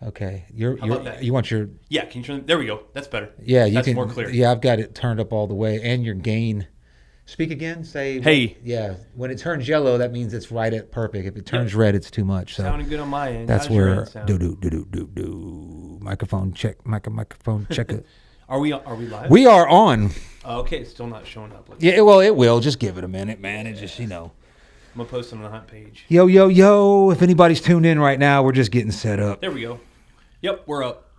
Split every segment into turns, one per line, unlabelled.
Okay.
How about that?
You want your...
Yeah, can you turn... There we go. That's better.
Yeah,
That's more clear.
Yeah, I've got it turned up all the way. And your gain... Speak again. Say...
Hey.
Yeah. When it turns yellow, that means it's right at perfect. If it turns red, it's too much. So
sounding good on my end.
That's where... Do. Microphone check. Microphone check it.
Are we live?
We are on.
Okay, it's still not showing up.
Yeah, well, it will. Just give it a minute, man. It just,
I'm going to post it on the Hunt page.
Yo. If anybody's tuned in right now, we're just getting set up.
There we go. Yep, we're up.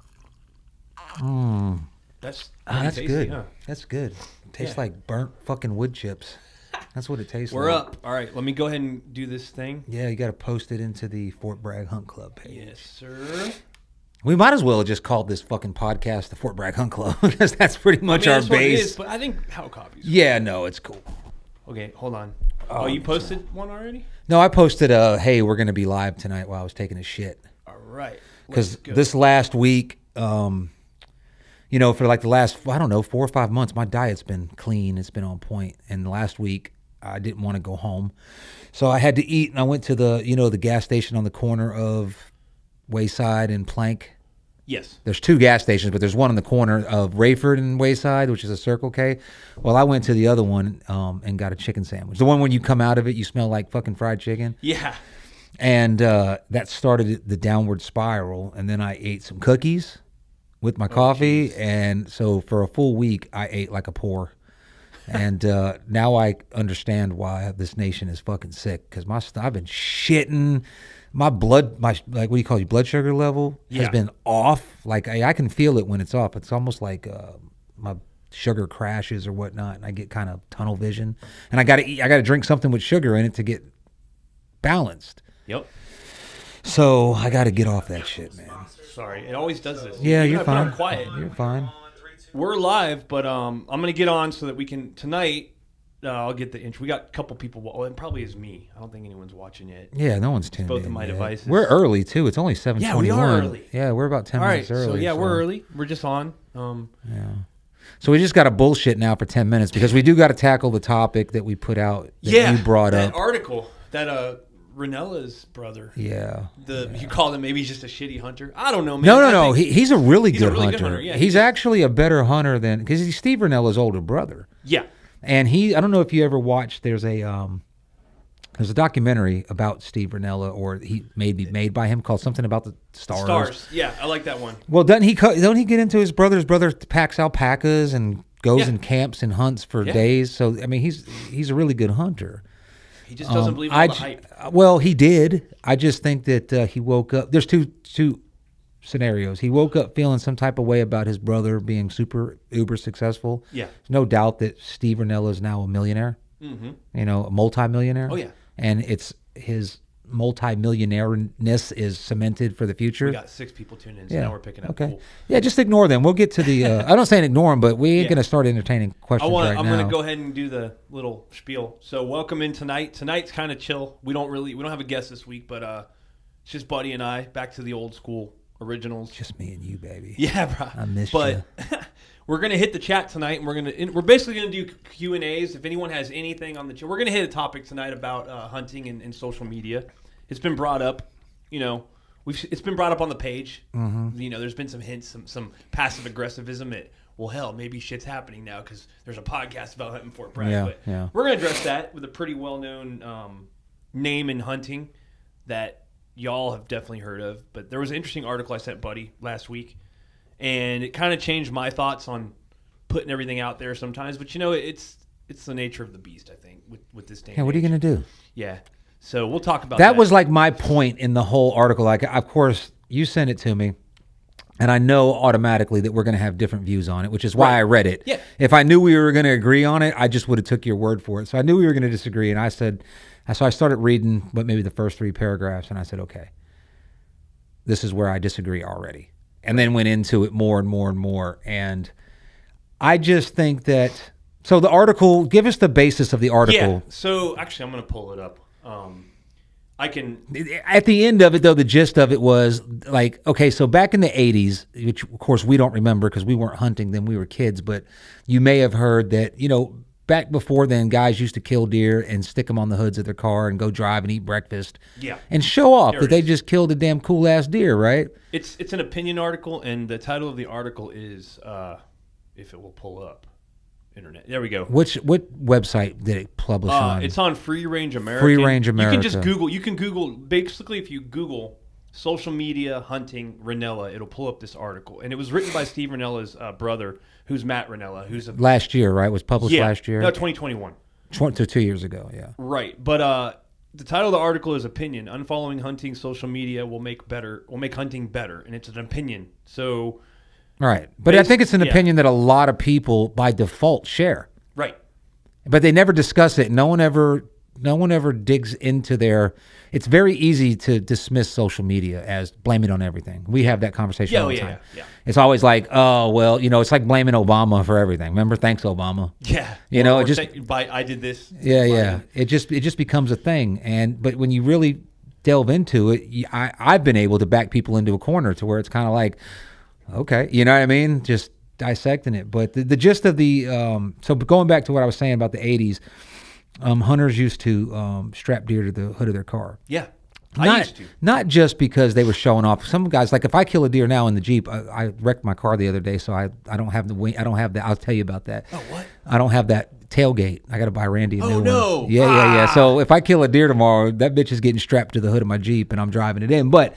That's tasty,
good.
Huh?
That's good. It tastes like burnt fucking wood chips. That's what it tastes like.
We're up. All right, let me go ahead and do this thing.
Yeah, you got to post it into the Fort Bragg Hunt Club page.
Yes, sir.
We might as well have just called this fucking podcast the Fort Bragg Hunt Club because that's pretty much our
that's
base.
What it is, but I think how copies.
Yeah, no, it's cool.
Okay, hold on. Oh, you posted one already?
No, I posted hey, we're going to be live tonight while I was taking a shit.
All right.
Because this last week, for like the last, 4 or 5 months, my diet's been clean. It's been on point. And last week, I didn't want to go home. So I had to eat, and I went to the gas station on the corner of Wayside and Plank.
Yes.
There's 2 gas stations, but there's one on the corner of Rayford and Wayside, which is a Circle K. Well, I went to the other one and got a chicken sandwich. The one when you come out of it, you smell like fucking fried chicken.
Yeah.
And that started the downward spiral. And then I ate some cookies with my coffee. Geez. And so for a full week, I ate like a pork. And now I understand why this nation is fucking sick. Because I've been shitting. My blood sugar level has been off. Like I can feel it when it's off. It's almost like my sugar crashes or whatnot, and I get kind of tunnel vision. And I gotta drink something with sugar in it to get balanced.
Yep.
So I gotta get off that shit, man.
Sorry, it always does this.
Yeah, you're fine.
I'm quiet.
You're fine.
We're live, but I'm gonna get on so that we can tonight. I'll get the intro. We got a couple people. Well, it probably is me. I don't think anyone's watching yet.
Yeah, no one's tuned in.
Both of my devices.
We're early too. It's only 7:21.
Yeah, we are early.
Yeah, we're about 10 minutes early.
So we're early. We're just on.
Yeah. So we just got to bullshit now for 10 minutes because we do got to tackle the topic that we put out that you brought up.
That article that Ranella's brother.
Yeah.
You call him maybe he's just a shitty hunter. I don't know, man.
No. He's a really good hunter.
Yeah,
he's actually a better hunter than because he's Steve Ranella's older brother.
Yeah.
And I don't know if you ever watched. There's a documentary about Steve Ranella, or he may be made by him, called something about the stars.
Stars. Yeah, I like that one.
Well, don't he get into his brother? His brother packs alpacas and goes and camps and hunts for days. So I mean, he's a really good hunter.
He just doesn't believe in all the hype.
Well, he did. I just think that he woke up. There's two scenarios. He woke up feeling some type of way about his brother being super uber successful.
Yeah.
There's no doubt that Steve Ranella is now a millionaire. Mm-hmm. A multimillionaire.
Oh yeah.
And it's his multimillionaireness is cemented for the future.
We got 6 people tuned in, so now we're picking up.
Okay.
Cool.
Yeah, just ignore them. We'll get to the. I'm not saying ignore them, but we ain't gonna start entertaining questions right now.
I'm gonna go ahead and do the little spiel. So welcome in tonight. Tonight's kind of chill. We don't have a guest this week, but it's just Buddy and I back to the old school originals.
Just me and you, baby.
Yeah, bro.
I miss you.
But we're gonna hit the chat tonight, and we're basically gonna do Q&As. If anyone has anything on the chat, we're gonna hit a topic tonight about hunting and social media. It's been brought up, it's been brought up on the page. Mm-hmm. There's been some hints, some passive aggressivism at, well, hell, maybe shit's happening now because there's a podcast about hunting Fort Bragg.
Yeah.
We're gonna address that with a pretty well-known name in hunting that y'all have definitely heard of. But there was an interesting article I sent Buddy last week, and it kind of changed my thoughts on putting everything out there sometimes. But it's the nature of the beast, I think, with this day.
Yeah, what are you gonna do?
Yeah. So we'll talk about that.
That was like my point in the whole article. Like, of course, you sent it to me, and I know automatically that we're going to have different views on it, which is why I read it.
Yeah.
If I knew we were going to agree on it, I just would have took your word for it. So I knew we were going to disagree, and I started reading maybe the first 3 paragraphs, and I said, okay, this is where I disagree already. And then went into it more and more and more. And I just think that, so the article, give us the basis of the article.
Yeah. So actually, I'm going to pull it up. I can.
At the end of it, though, the gist of it was like, okay, so back in the 80s, which of course we don't remember because we weren't hunting then, we were kids, but you may have heard that, back before then, guys used to kill deer and stick them on the hoods of their car and go drive and eat breakfast.
Yeah.
And show off
There
that
it
they
is.
just killed a damn cool ass deer, right?
It's an opinion article, and the title of the article is, if it will pull up, internet. There we go.
What website did it publish on?
It's on Free Range America.
Free Range America.
You can just Google. You can Google. Basically, if you Google social media hunting Ranella, it'll pull up this article. And it was written by Steve Ranella's brother, who's Matt Ranella, who's a
last year, right? Was published last year?
No, 2021.
So 2 years ago, yeah.
Right. But the title of the article is Opinion. Unfollowing hunting social media will make hunting better. And it's an opinion. So
Right. But I think it's an opinion that a lot of people by default share.
Right.
But they never discuss it. No one ever digs into their. It's very easy to dismiss social media as blame it on everything. We have that conversation all the time.
Yeah.
It's always like, oh well, it's like blaming Obama for everything. Remember, thanks Obama.
Yeah.
It just
I did this.
Yeah. It just becomes a thing. But when you really delve into it, I've been able to back people into a corner to where it's kind of like, okay, you know what I mean? Just dissecting it. But the gist of the so going back to what I was saying about the 80s. Hunters used to strap deer to the hood of their car.
Yeah, I used to.
Not just because they were showing off. Some guys, like if I kill a deer now in the Jeep, I wrecked my car the other day, so I don't have the wing. I don't have that. I'll tell you about that.
Oh, what?
I don't have that tailgate. I got to buy Randy a new one.
No.
Yeah. So if I kill a deer tomorrow, that bitch is getting strapped to the hood of my Jeep, and I'm driving it in. But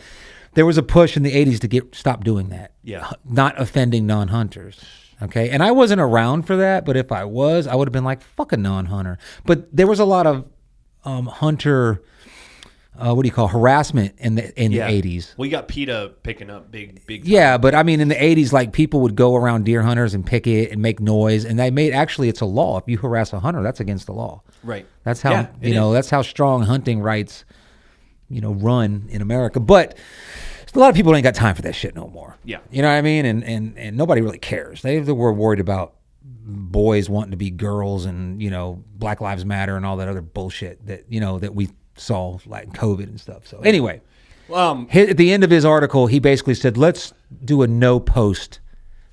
there was a push in the 80s to stop doing that.
Yeah.
Not offending non-hunters. Okay, and I wasn't around for that, but if I was, I would have been like, fuck a non-hunter. But there was a lot of hunter, harassment in the 80s.
We got PETA picking up big.
Yeah, but I mean, in the 80s, like people would go around deer hunters and picket and make noise, and it's a law. If you harass a hunter, that's against the law.
Right.
That's how that's how strong hunting rights, run in America. But a lot of people ain't got time for that shit no more.
Yeah.
You know what I mean? And nobody really cares. They were worried about boys wanting to be girls and, Black Lives Matter and all that other bullshit that, that we saw like COVID and stuff. So anyway, at the end of his article, he basically said, let's do a no post.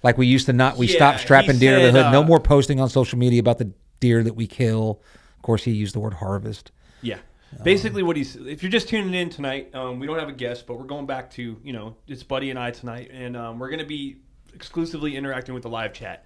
Like we used to not, we stopped strapping deer to the hood. No more posting on social media about the deer that we kill. Of course, he used the word harvest.
Yeah. Basically, if you're just tuning in tonight, we don't have a guest, but we're going back to, it's Buddy and I tonight, and we're going to be exclusively interacting with the live chat.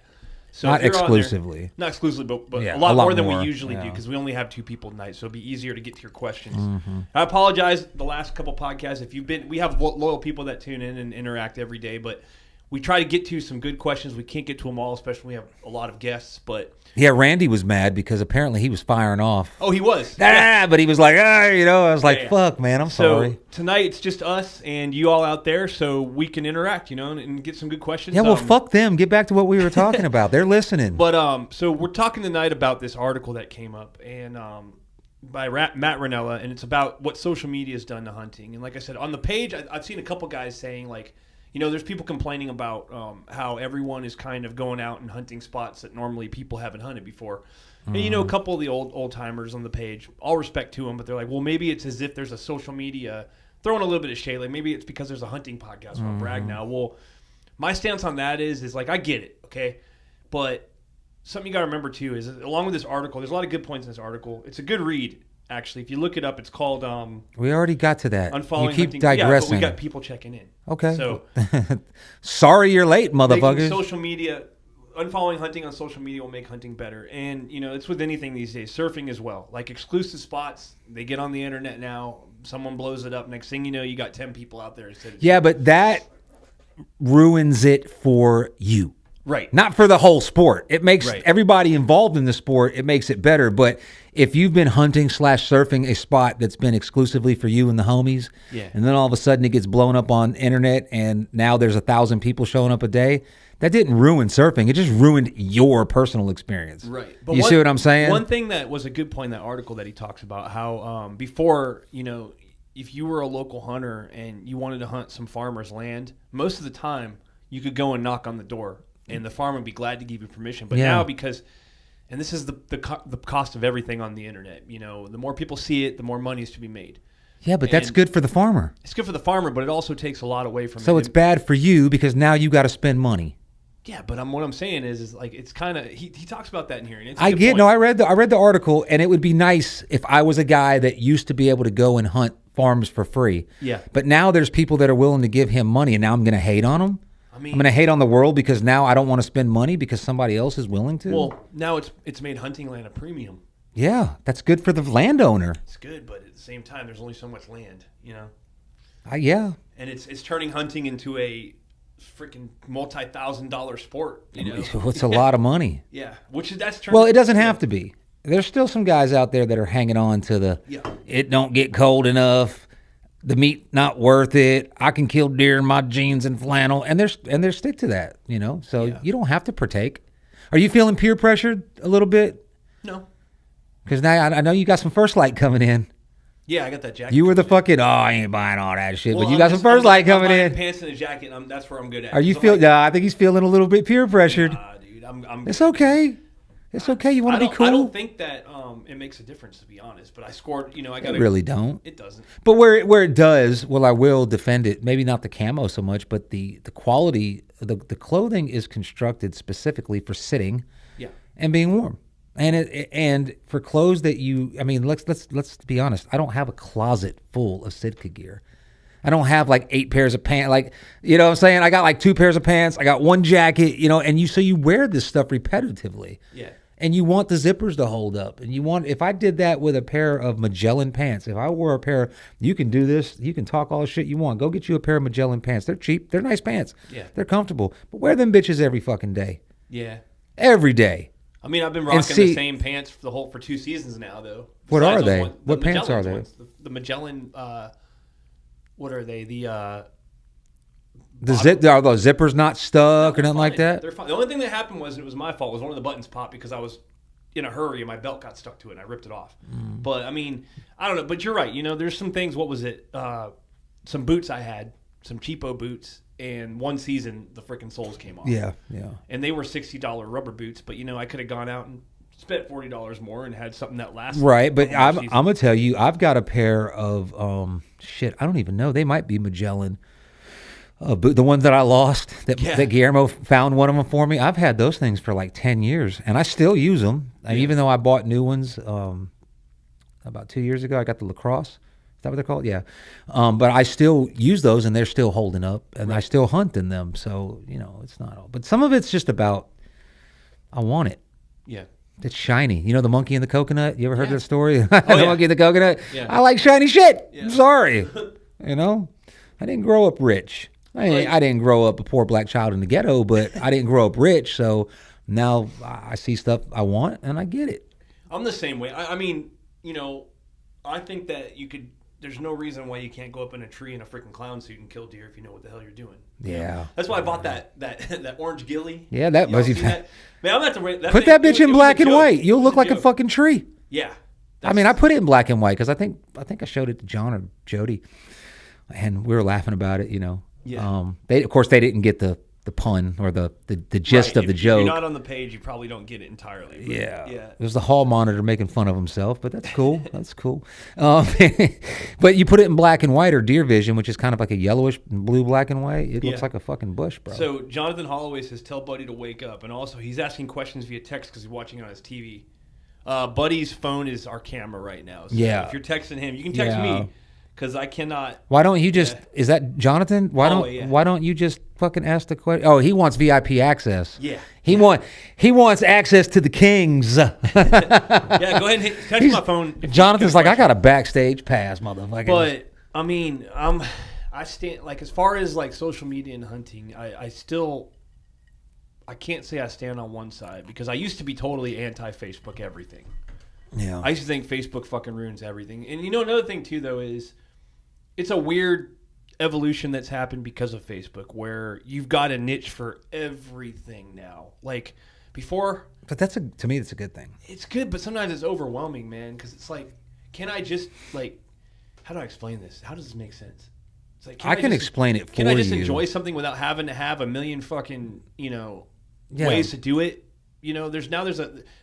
So
not exclusively.
Not exclusively, but
yeah,
a lot more than we usually do, because we only have 2 people tonight, so it'll be easier to get to your questions. Mm-hmm. I apologize the last couple podcasts. We have loyal people that tune in and interact every day, but we try to get to some good questions. We can't get to them all, especially when we have a lot of guests, but...
Yeah, Randy was mad because apparently he was firing off.
Oh, he was?
But he was like, I was like, fuck, man, I'm sorry.
So tonight it's just us and you all out there, so we can interact, and get some good questions.
Yeah, well, fuck them. Get back to what we were talking about. They're listening.
But so we're talking tonight about this article that came up and by Matt Ranella, and it's about what social media has done to hunting. And like I said, on the page, I've seen a couple guys saying like, there's people complaining about how everyone is kind of going out and hunting spots that normally people haven't hunted before. And, a couple of the old timers on the page, all respect to them, but they're like, well, maybe it's as if there's a social media throwing a little bit of shade. Like maybe it's because there's a hunting podcast on Bragg now. Well, my stance on that is like, I get it, okay? But something you got to remember, too, is along with this article, there's a lot of good points in this article. It's a good read. Actually, if you look it up, it's called...
we already got to that.
Unfollowing
you keep
hunting.
digressing.
Yeah, but we got people checking in.
Okay.
So,
sorry you're late, motherfuckers.
Social media, unfollowing hunting on social media will make hunting better. And, it's with anything these days. Surfing as well. Like exclusive spots, they get on the internet now. Someone blows it up. Next thing you know, you got 10 people out there.
Yeah, but that ruins it for you.
Right.
Not for the whole sport. It makes everybody involved in the sport, it makes it better. But if you've been hunting / surfing a spot that's been exclusively for you and the homies, and then all of a sudden it gets blown up on internet and now there's 1,000 people showing up a day, that didn't ruin surfing. It just ruined your personal experience.
Right.
But you see what I'm saying?
One thing that was a good point in that article that he talks about, how before, if you were a local hunter and you wanted to hunt some farmer's land, most of the time you could go and knock on the door. And the farmer would be glad to give you permission. But now, because, and this is the cost of everything on the internet, the more people see it, the more money is to be made.
Yeah, but that's good for the farmer.
It's good for the farmer, but it also takes a lot away from it.
So it's bad for you because now you got to spend money.
Yeah, but what I'm saying is like it's kind of he talks about that in here. And it's a
I
good
get
point.
no. I read the article, and it would be nice if I was a guy that used to be able to go and hunt farms for free.
Yeah.
But now there's people that are willing to give him money, and now I'm going to hate on him.
I mean,
I'm going to hate on the world because now I don't want to spend money because somebody else is willing to.
Well, now it's made hunting land a premium.
Yeah, that's good for the landowner.
It's good, but at the same time, there's only so much land, you know.
Yeah.
And it's turning hunting into a freaking multi-$1,000 sport, you know.
It's a lot of money.
Yeah, that's turning.
Well, it doesn't have to be. There's still some guys out there that are hanging on to the.
Yeah.
It don't get cold enough. The meat not worth it. I can kill deer in my jeans and flannel, and they're stick to that, you know. So you don't have to partake. Are you feeling peer pressured a little bit?
No.
Because now I know you got some First Light coming in.
Yeah, I got that jacket.
You were the fucking I ain't buying all that shit,
Well,
but you got some First Light coming in.
Pants and a jacket. That's where I'm good at.
Are you feel? I think he's feeling a little bit peer pressured.
Nah, dude, I'm.
It's okay. It's okay. You want to be cool.
I don't think that it makes a difference, to be honest. But I scored. You know, I got.
It really don't.
It doesn't.
But where it does, well, I will defend it. Maybe not the camo so much, but the quality. The clothing is constructed specifically for sitting, and being warm. And for clothes that I mean, let's be honest. I don't have a closet full of Sitka gear. I don't have like 8 pairs of pants. Like, you know what I'm saying? I got like 2 pairs of pants. I got 1 jacket, you know, and so you wear this stuff repetitively.
Yeah.
And you want the zippers to hold up. And if I did that with a pair of Magellan pants, if I wore a pair, you can do this, you can talk all the shit you want. Go get you a pair of Magellan pants. They're cheap. They're nice pants.
Yeah.
They're comfortable. But wear them bitches every fucking day.
Yeah.
Every day.
I mean, I've been rocking the same pants for 2 seasons now, though.
What are
Besides
they?
the
What pants are
Magellan
they?
ones. The Magellan, what are they?
Are those zippers not stuck or nothing like that?
They're fine. The only thing that happened was, and it was my fault, was one of the buttons popped because I was in a hurry and my belt got stuck to it and I ripped it off. But, I mean, I don't know. But you're right. You know, there's some things, what was it? Some boots I had, some cheapo boots. And one season, the freaking soles came off.
Yeah.
And they were $60 rubber boots, but you know, I could have gone out and spent $40 more and had something that lasted.
Right, but I'm gonna tell you, I've got a pair of I don't even know. They might be Magellan. The ones that I lost, that Guillermo found one of them for me. I've had those things for like 10 years, and I still use them. And even though I bought new ones about 2 years ago, I got the Lacrosse. Is that what they're called? Yeah. But I still use those, and they're still holding up, and I still hunt in them. So, you know, it's not all. But some of it's just about, I want it.
Yeah.
It's shiny. You know the monkey and the coconut? You ever heard that story?
Oh,
the monkey and the coconut?
Yeah.
I like shiny shit.
Yeah.
I'm sorry. You know? I didn't grow up rich. I didn't grow up a poor black child in the ghetto, but I didn't grow up rich. So now I see stuff I want, and I get it.
I'm the same way. I mean, you know, I think that there's no reason why you can't go up in a tree in a freaking clown suit and kill deer if you know what the hell you're doing.
Yeah.
That's why I bought that orange ghillie.
Yeah, that was.
Man, I'm at the
put that bitch in black and white. You'll look like a fucking tree.
Yeah.
I mean, I put it in black and white because I think I showed it to John or Jody, and we were laughing about it. You know.
Yeah.
They didn't get the pun or the gist of the joke.
If you're not on the page, you probably don't get it entirely. But
yeah.
Yeah.
It was the hall monitor making fun of himself, but that's cool. That's cool. But you put it in black and white or deer vision, which is kind of like a yellowish blue black and white. It looks like a fucking bush, bro.
So Jonathan Holloway says, tell Buddy to wake up. And also, he's asking questions via text because he's watching on his TV. Buddy's phone is our camera right now. So if you're texting him, you can text me. Because I cannot.
Why don't you just? Is that Jonathan? Why don't you just fucking ask the question? Oh, he wants VIP access.
Yeah.
He wants access to the Kings.
Yeah, go ahead and touch my phone.
Jonathan's like, I got a backstage pass, motherfucker.
But I mean, I stand like as far as like social media and hunting, I can't say I stand on one side because I used to be totally anti-Facebook everything.
Yeah.
I used to think Facebook fucking ruins everything. And you know another thing too though is it's a weird evolution that's happened because of Facebook where you've got a niche for everything now. Like before,
but to me that's a good thing.
It's good, but sometimes it's overwhelming, man, cuz it's like can I just like how do I explain this? How does this make sense? It's like
I can explain it for you.
Can I just enjoy something without having to have a million fucking, ways to do it? You know, there's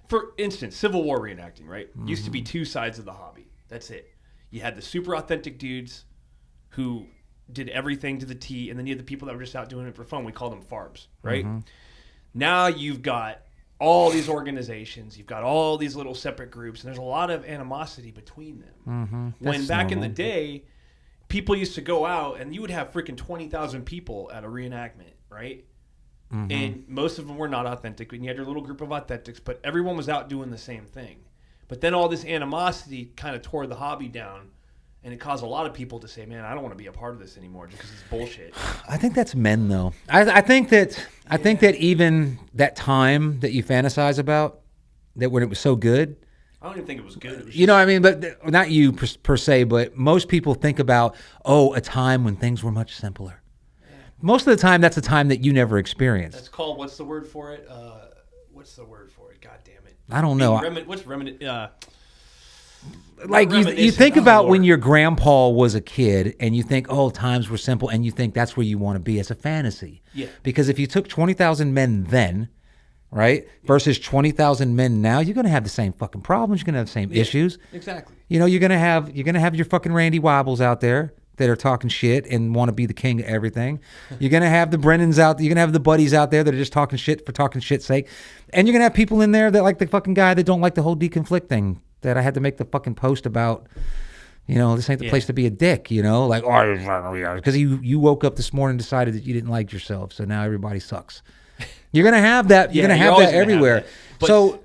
for instance, Civil War reenacting, right? Mm-hmm. Used to be 2 sides of the hobby. That's it. You had the super authentic dudes who did everything to the T, and then you had the people that were just out doing it for fun. We called them farbs, right? Mm-hmm. Now you've got all these organizations, you've got all these little separate groups, and there's a lot of animosity between them.
Mm-hmm.
When back in the day, people used to go out and you would have freaking 20,000 people at a reenactment, right? Mm-hmm. And most of them were not authentic. And you had your little group of authentics, but everyone was out doing the same thing. But then all this animosity kind of tore the hobby down, and it caused a lot of people to say, man, I don't want to be a part of this anymore just because it's bullshit.
I think that's men, though. I think that even that time that you fantasize about, that when it was so good.
I don't even think it was good. It was
you know what I mean? But not you per se, but most people think about, a time when things were much simpler. Yeah. Most of the time, that's a time that you never experienced.
That's called, what's the word for it? God damn it.
I don't know.
What's remnant?
Like you think about when your grandpa was a kid and you think, times were simple, and you think that's where you want to be as a fantasy.
Yeah.
Because if you took 20,000 men then, right, versus 20,000 men now, you're going to have the same fucking problems. You're going to have the same issues.
Exactly.
You're going to have your fucking Randy Wobbles out there that are talking shit and want to be the king of everything. You're going to have the Brennans out there. You're going to have the buddies out there that are just talking shit for talking shit's sake. And you're going to have people in there that like the fucking guy that don't like the whole deconflict thing that I had to make the fucking post about, this ain't the place to be a dick, like, because you woke up this morning and decided that you didn't like yourself. So now everybody sucks. You're going to have that. You're going to have that everywhere. So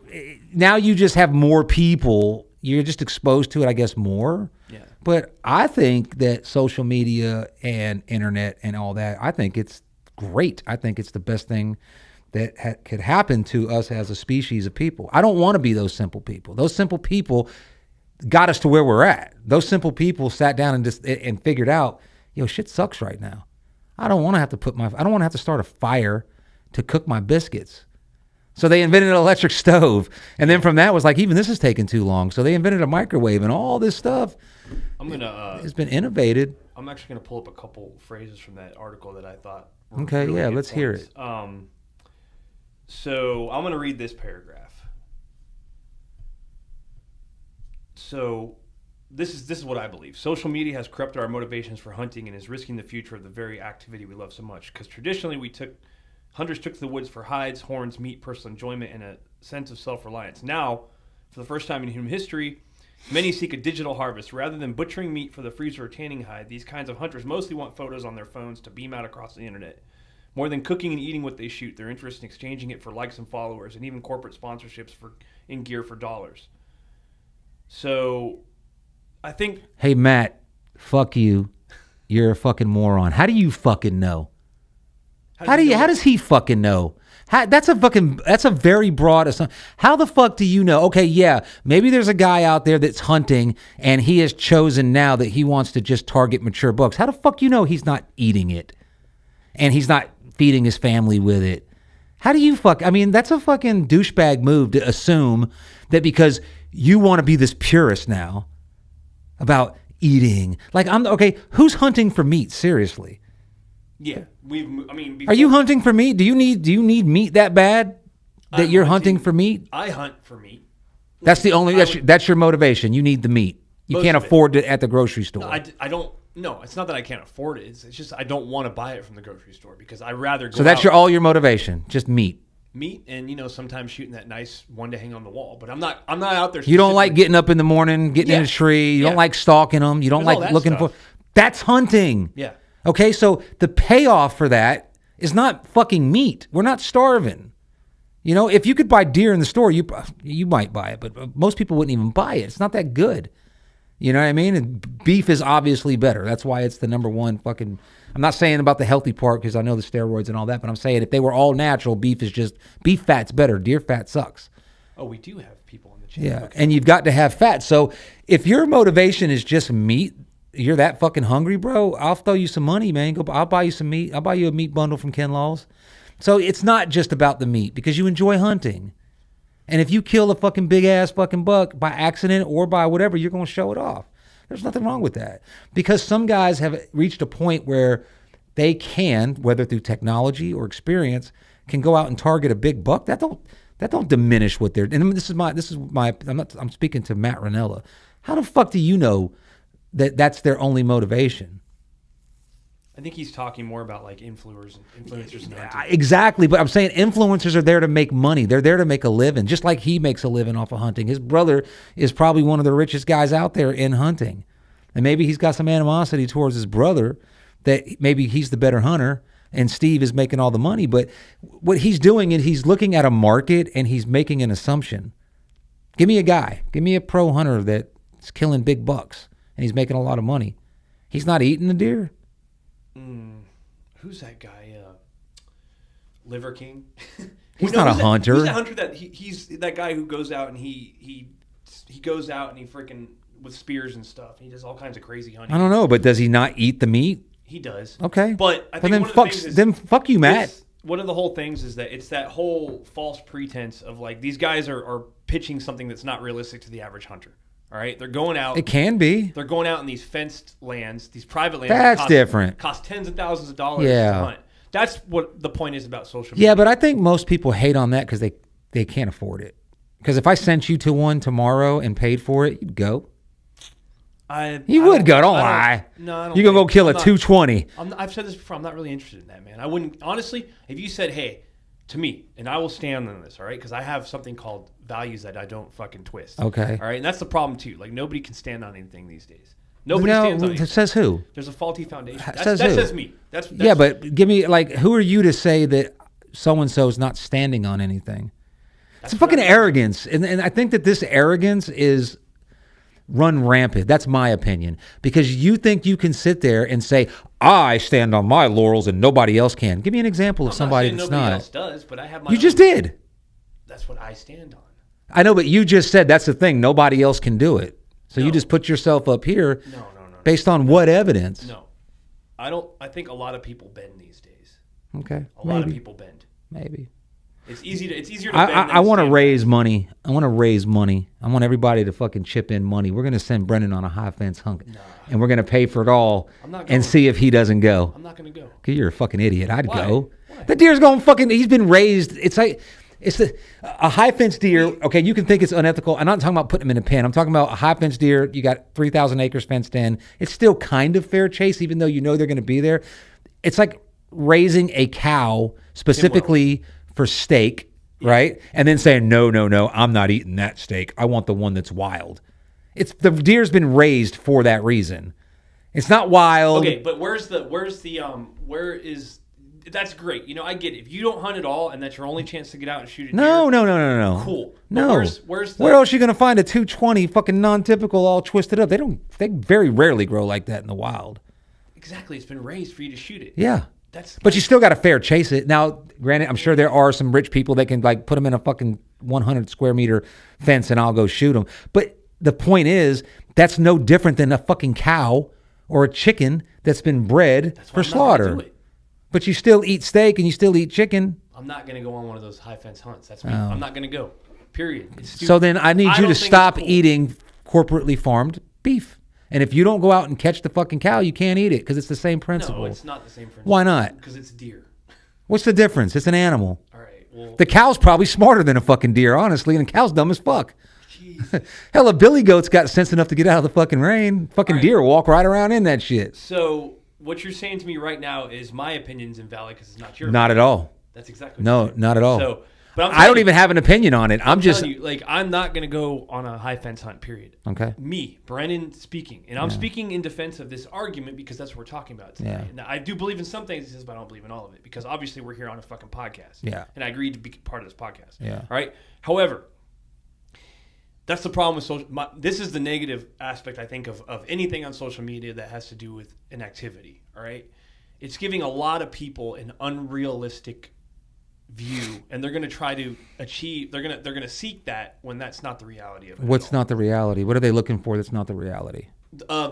now you just have more people. You're just exposed to it, I guess, more.
Yeah.
But I think that social media and internet and all that, I think it's great. I think it's the best thing that could happen to us as a species of people. I don't want to be those simple people. Those simple people got us to where we're at. Those simple people sat down and figured out, shit sucks right now. I don't want to have to start a fire to cook my biscuits. So they invented an electric stove. And then from that was like, even this is taking too long. So they invented a microwave and all this stuff. It's been innovated.
I'm actually going to pull up a couple phrases from that article that I thought
were really let's hear it.
So I'm going to read this paragraph. So this is what I believe. Social media has corrupted our motivations for hunting and is risking the future of the very activity we love so much. Because traditionally hunters took to the woods for hides, horns, meat, personal enjoyment, and a sense of self-reliance. Now, for the first time in human history, many seek a digital harvest. Rather than butchering meat for the freezer or tanning hide, these kinds of hunters mostly want photos on their phones to beam out across the internet. More than cooking and eating what they shoot, they're interested in exchanging it for likes and followers and even corporate sponsorships in gear for dollars. So, I think...
Hey, Matt, fuck you. You're a fucking moron. How do you fucking know? How does he fucking know? That's a very broad assumption. How the fuck do you know? Okay, yeah, maybe there's a guy out there that's hunting and he has chosen now that he wants to just target mature bucks. How the fuck you know he's not eating it and he's not feeding his family with it? How do you that's a fucking douchebag move to assume that because you want to be this purist now about eating. Who's hunting for meat? Seriously.
Yeah,
are you hunting for meat? Do you need meat that bad that you're hunting for meat?
I hunt for meat.
That's that's your motivation. You need the meat. You can't afford it at the grocery store.
No, I don't. No, it's not that I can't afford it. It's just I don't want to buy it from the grocery store because I rather go.
So that's all your motivation, just meat.
Meat and sometimes shooting that nice one to hang on the wall. But I'm not out there.
You don't like getting up in the morning, getting in a tree. You don't like stalking them. You don't like looking for. That's hunting.
Yeah.
Okay, so the payoff for that is not fucking meat. We're not starving. If you could buy deer in the store, you might buy it, but most people wouldn't even buy it. It's not that good. You know what I mean? And beef is obviously better. That's why it's the number one fucking... I'm not saying about the healthy part because I know the steroids and all that, but I'm saying if they were all natural, beef fat's better. Deer fat sucks.
Oh, we do have people on the channel.
Yeah, and you've got to have fat. So if your motivation is just meat, you're that fucking hungry, bro, I'll throw you some money, man. I'll buy you some meat. I'll buy you a meat bundle from Ken Law's. So it's not just about the meat because you enjoy hunting. And if you kill a fucking big ass fucking buck by accident or by whatever, you're going to show it off. There's nothing wrong with that. Because some guys have reached a point where they can, whether through technology or experience, can go out and target a big buck. That don't diminish what they're. And this is my. I'm speaking to Matt Ranella. How the fuck do you know that that's their only motivation?
I think he's talking more about like influencers and hunting.
Exactly, but I'm saying influencers are there to make money. They're there to make a living, just like he makes a living off of hunting. His brother is probably one of the richest guys out there in hunting. And maybe he's got some animosity towards his brother that maybe he's the better hunter and Steve is making all the money. But what he's doing is he's looking at a market and he's making an assumption. Give me a guy. Give me a pro hunter that's killing big bucks and he's making a lot of money. He's not eating the deer.
Who's that guy? Liver King?
He's not a hunter.
Who's that hunter that he's that guy who goes out and he goes out and he freaking with spears and stuff. He does all kinds of crazy hunting.
I don't know, but does he not eat the meat?
He does.
Okay.
But I think
then fuck you, Matt.
One of the whole things is that it's that whole false pretense of like these guys are pitching something that's not realistic to the average hunter. All right, they're going out.
It can be.
They're going out in these fenced lands, these private lands.
That's different.
Cost tens of thousands of dollars to hunt. That's what the point is about social media.
Yeah, but I think most people hate on that because they can't afford it. Because if I sent you to one tomorrow and paid for it, you'd go. You would go. Don't lie.
No, I don't.
You're gonna go kill a 220.
I've said this before. I'm not really interested in that, man. I wouldn't honestly. If you said, "Hey," to me, and I will stand on this, all right? Because I have something called values that I don't fucking twist.
Okay.
All right, and that's the problem too. Like nobody can stand on anything these days. Nobody stands on anything.
Says who?
There's a faulty foundation. That
says
me. That's
yeah, but give me who are you to say that so and so is not standing on anything? It's a fucking arrogance, and I think that this arrogance is run rampant. That's my opinion, because you think you can sit there and say, I stand on my laurels and nobody else can. Give me an example of somebody that's not.
Nobody else does, but I have my
You just did.
That's what I stand on.
I know, but you just said that's the thing. Nobody else can do it. So you just put yourself up here based on what evidence?
No. I think a lot of people bend these days.
Okay.
A lot of people bend.
Maybe.
It's easier to bend.
I want to raise money. I want to raise money. I want everybody to fucking chip in money. We're going to send Brendan on a high fence hunt. And we're going to pay for it all and see if he doesn't go.
I'm not going to go.
Because you're a fucking idiot. I'd go.
Why?
The deer's going fucking, he's been raised. It's like, a high fence deer. Okay, you can think it's unethical. I'm not talking about putting them in a pen. I'm talking about a high fence deer. You got 3,000 acres fenced in. It's still kind of fair chase, even though you know they're going to be there. It's like raising a cow specifically for steak. Right? And then saying, no, I'm not eating that steak. I want the one that's wild. The deer's been raised for that reason. It's not wild.
Okay, but that's great. You know, I get it. If you don't hunt at all and that's your only chance to get out and shoot a deer.
No.
Cool.
No. Where else are you going to find a 220 fucking non-typical all twisted up? They very rarely grow like that in the wild.
Exactly. It's been raised for you to shoot it.
Yeah. But you still got to fair chase it. Now, granted, I'm sure there are some rich people that can put them in a fucking 100 square meter fence and I'll go shoot them. But the point is, that's no different than a fucking cow or a chicken that's been bred for slaughter. But you still eat steak and you still eat chicken.
I'm not going to go on one of those high fence hunts. That's me. I'm not going to go. Period.
So then I need you to stop eating corporately farmed beef. And if you don't go out and catch the fucking cow, you can't eat it because it's the same principle.
No, it's not the same principle.
Why not?
Because it's deer.
What's the difference? It's an animal.
All right. Well,
the cow's probably smarter than a fucking deer, honestly, and the cow's dumb as fuck. Hell, a billy goat's got sense enough to get out of the fucking rain. Fucking deer walk right around in that shit.
So what you're saying to me right now is my opinion's invalid because it's not yours.
Not at all.
That's exactly what you're saying.
Not at all.
So, but
I don't even have an opinion on it. I'm just
you, I'm not going to go on a high fence hunt, period.
Okay.
Me, Brennan speaking. And I'm speaking in defense of this argument because that's what we're talking about today. Yeah. Now, I do believe in some things he says, but I don't believe in all of it because obviously we're here on a fucking podcast.
Yeah.
And I agreed to be part of this podcast.
Yeah.
All right. However, that's the problem with social. This is the negative aspect, I think, of anything on social media that has to do with an activity. All right. It's giving a lot of people an unrealistic view, and they're going to try to achieve. They're going to seek that when that's not the reality of it.
What's not the reality? What are they looking for that's not the reality?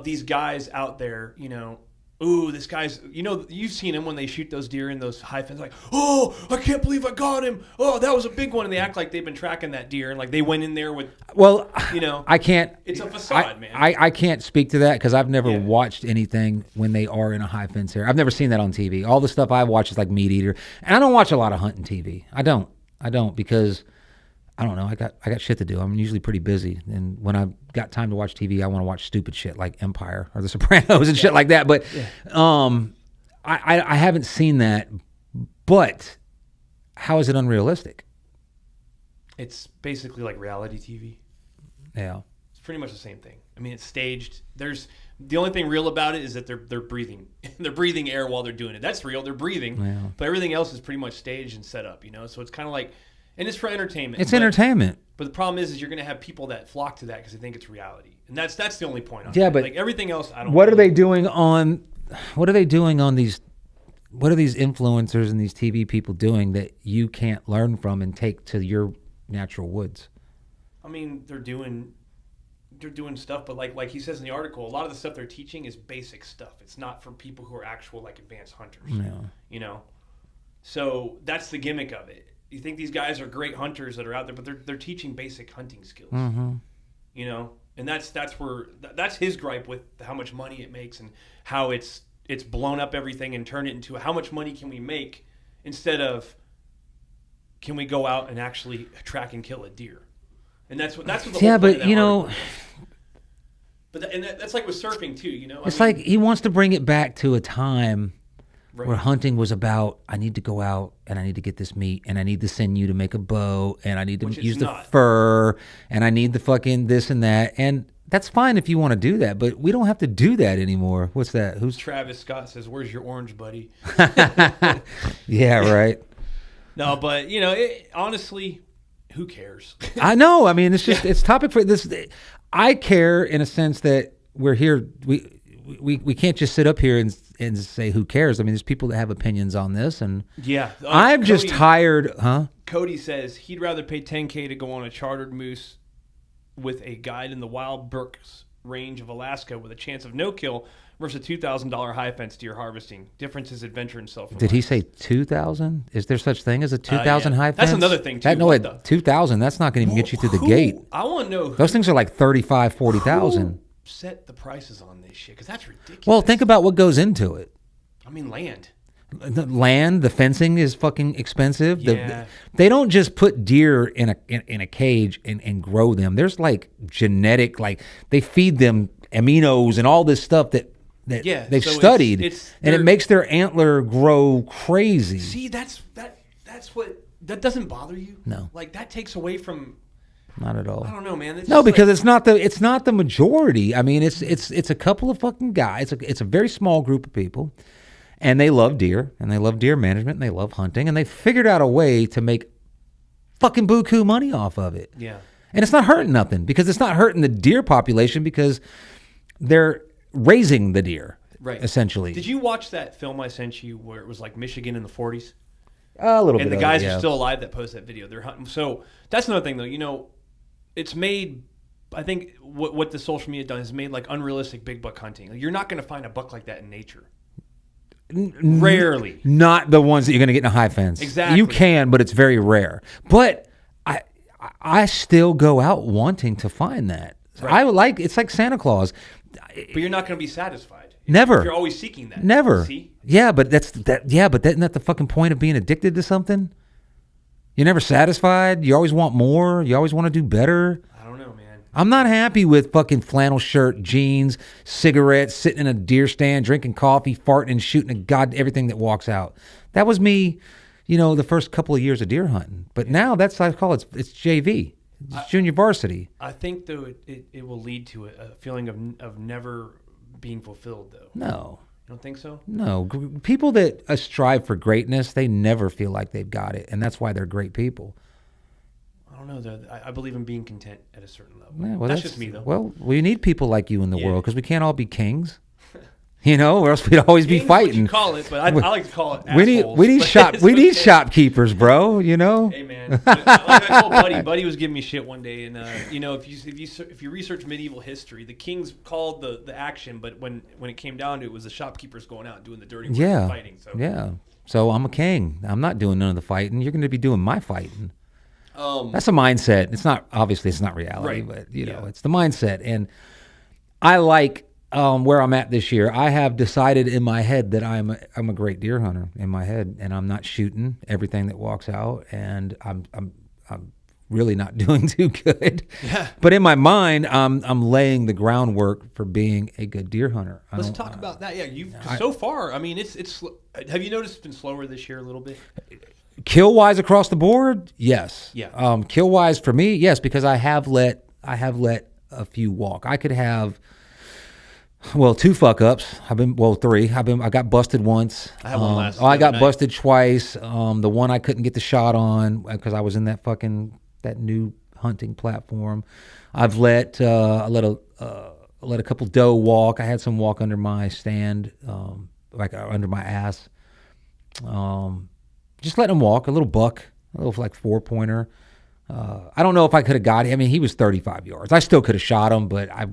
These guys out there, you know. Ooh, this guy's, you know, you've seen him when they shoot those deer in those high fence, like, oh, I can't believe I got him. Oh, that was a big one. And they act like they've been tracking that deer and like they went in there with, you know.
I can't.
It's a facade, man.
I can't speak to that because I've never watched anything when they are in a high fence area. I've never seen that on TV. All the stuff I watch is like Meat Eater. And I don't watch a lot of hunting TV. I don't because, I don't know. I got shit to do. I'm usually pretty busy. And when I've got time to watch TV, I want to watch stupid shit like Empire or The Sopranos and shit like that. But I haven't seen that, but how is it unrealistic?
It's basically like reality TV.
Yeah.
It's pretty much the same thing. I mean, it's staged. There's the only thing real about it is that they're breathing. They're breathing air while they're doing it. That's real. They're breathing. Yeah. But everything else is pretty much staged and set up, So it's kind of like, and it's for entertainment.
It's entertainment.
But the problem is you're going to have people that flock to that because they think it's reality. And that's the only point on it.
Yeah, but
like everything else, I don't
What are they doing on these, what are these influencers and these TV people doing that you can't learn from and take to your natural woods?
I mean, they're doing stuff, but like he says in the article, a lot of the stuff they're teaching is basic stuff. It's not for people who are actual like advanced hunters.
Yeah.
So that's the gimmick of it. You think these guys are great hunters that are out there, but they're teaching basic hunting skills.
Mm-hmm.
And that's his gripe with how much money it makes and how it's blown up everything and turned it into how much money can we make instead of can we go out and actually track and kill a deer. And that's what the whole point
but
of that article is. But that's like with surfing too,
It's like he wants to bring it back to a time where hunting was about, I need to go out and I need to get this meat and I need the sinew to make a bow and I need to use the fur and I need the fucking this and that. And that's fine if you want to do that, but we don't have to do that anymore. What's that? Who's
Travis Scott says, "Where's your orange, buddy?"
Yeah, right.
No, but honestly, who cares?
I know. I mean, it's just it's topic for this. I care in a sense that we're here. We can't just sit up here and say who cares. I mean, there's people that have opinions on this, and I'm just tired, huh?
Cody says he'd rather pay $10K to go on a chartered moose with a guide in the wild Berks range of Alaska with a chance of no kill versus a $2,000 high fence deer harvesting. Difference is adventure and self-reliance.
Did he say 2,000? Is there such thing as a 2,000 high fence?
That's another thing too.
No, 2,000. That's not going to even get you through the gate.
I want to know.
Those things are like 35, 40,000.
Set the prices on this shit because that's ridiculous.
Well, think about what goes into it.
I mean, land.
The land, the fencing is fucking expensive.
Yeah.
They don't just put deer in a cage and grow them. There's like genetic, like they feed them aminos and all this stuff that they've studied, and it makes their antler grow crazy.
See, that's what that doesn't bother you.
No,
like that takes away from.
Not at all.
I don't know, man.
No, because it's not the majority. I mean, it's a couple of fucking guys. It's a very small group of people, and they love deer, and they love deer management, and they love hunting, and they figured out a way to make fucking buku money off of it.
Yeah.
And it's not hurting nothing because it's not hurting the deer population because they're raising the deer,
right?
Essentially.
Did you watch that film I sent you where it was like Michigan in the 40s?
A little bit.
And the guys are still alive that posted that video. They're hunting. So that's another thing, though. It's made. I think what the social media done is made like unrealistic big buck hunting. Like, you're not going to find a buck like that in nature. Rarely.
Not the ones that you're going to get in a high fence.
Exactly.
You can, but it's very rare. But I still go out wanting to find that. Right. It's like Santa Claus.
But you're not going to be satisfied.
Never.
You're always seeking that.
Never.
See?
Yeah, but isn't that the fucking point of being addicted to something? You're never satisfied. You always want more. You always want to do better.
I don't know, man.
I'm not happy with fucking flannel shirt, jeans, cigarettes, sitting in a deer stand, drinking coffee, farting and shooting at everything that walks out. That was me, the first couple of years of deer hunting. But now it's JV. It's junior varsity.
I think, though, it will lead to a feeling of never being fulfilled, though.
No.
You don't think so?
No. People that strive for greatness, they never feel like they've got it, and that's why they're great people.
I don't know. I believe in being content at a certain level.
Yeah, well,
that's just me, though.
Well, we need people like you in the world because we can't all be kings. Or else we'd always be fighting.
What you call it, but I like to call it assholes.
We need shopkeepers, bro.
Hey man, like I told Buddy was giving me shit one day, and if you research medieval history, the kings called the action, but when it came down to it, was the shopkeepers going out and doing the dirty work and fighting. So.
Yeah, so I'm a king. I'm not doing none of the fighting. You're going to be doing my fighting. That's a mindset. It's not reality,
right.
But it's the mindset, and I like. Where I'm at this year, I have decided in my head that I'm a great deer hunter in my head, and I'm not shooting everything that walks out, and I'm really not doing too good.
Yeah.
But in my mind, I'm laying the groundwork for being a good deer hunter.
Let's talk about that. Yeah, so far. I mean, it's. Have you noticed it's been slower this year a little bit?
Kill wise across the board, yes.
Yeah.
Kill wise for me, yes, because I have let a few walk. I could have. Well, 2 fuck ups. 3. I got busted once.
I had one last.
I got
night.
busted twice. The one I couldn't get the shot on because I was in that new hunting platform. I've let a couple doe walk. I had some walk under my stand, under my ass. Just letting him walk. A little buck, a little 4-pointer. I don't know if I could have got him. I mean, he was 35 yards. I still could have shot him, but I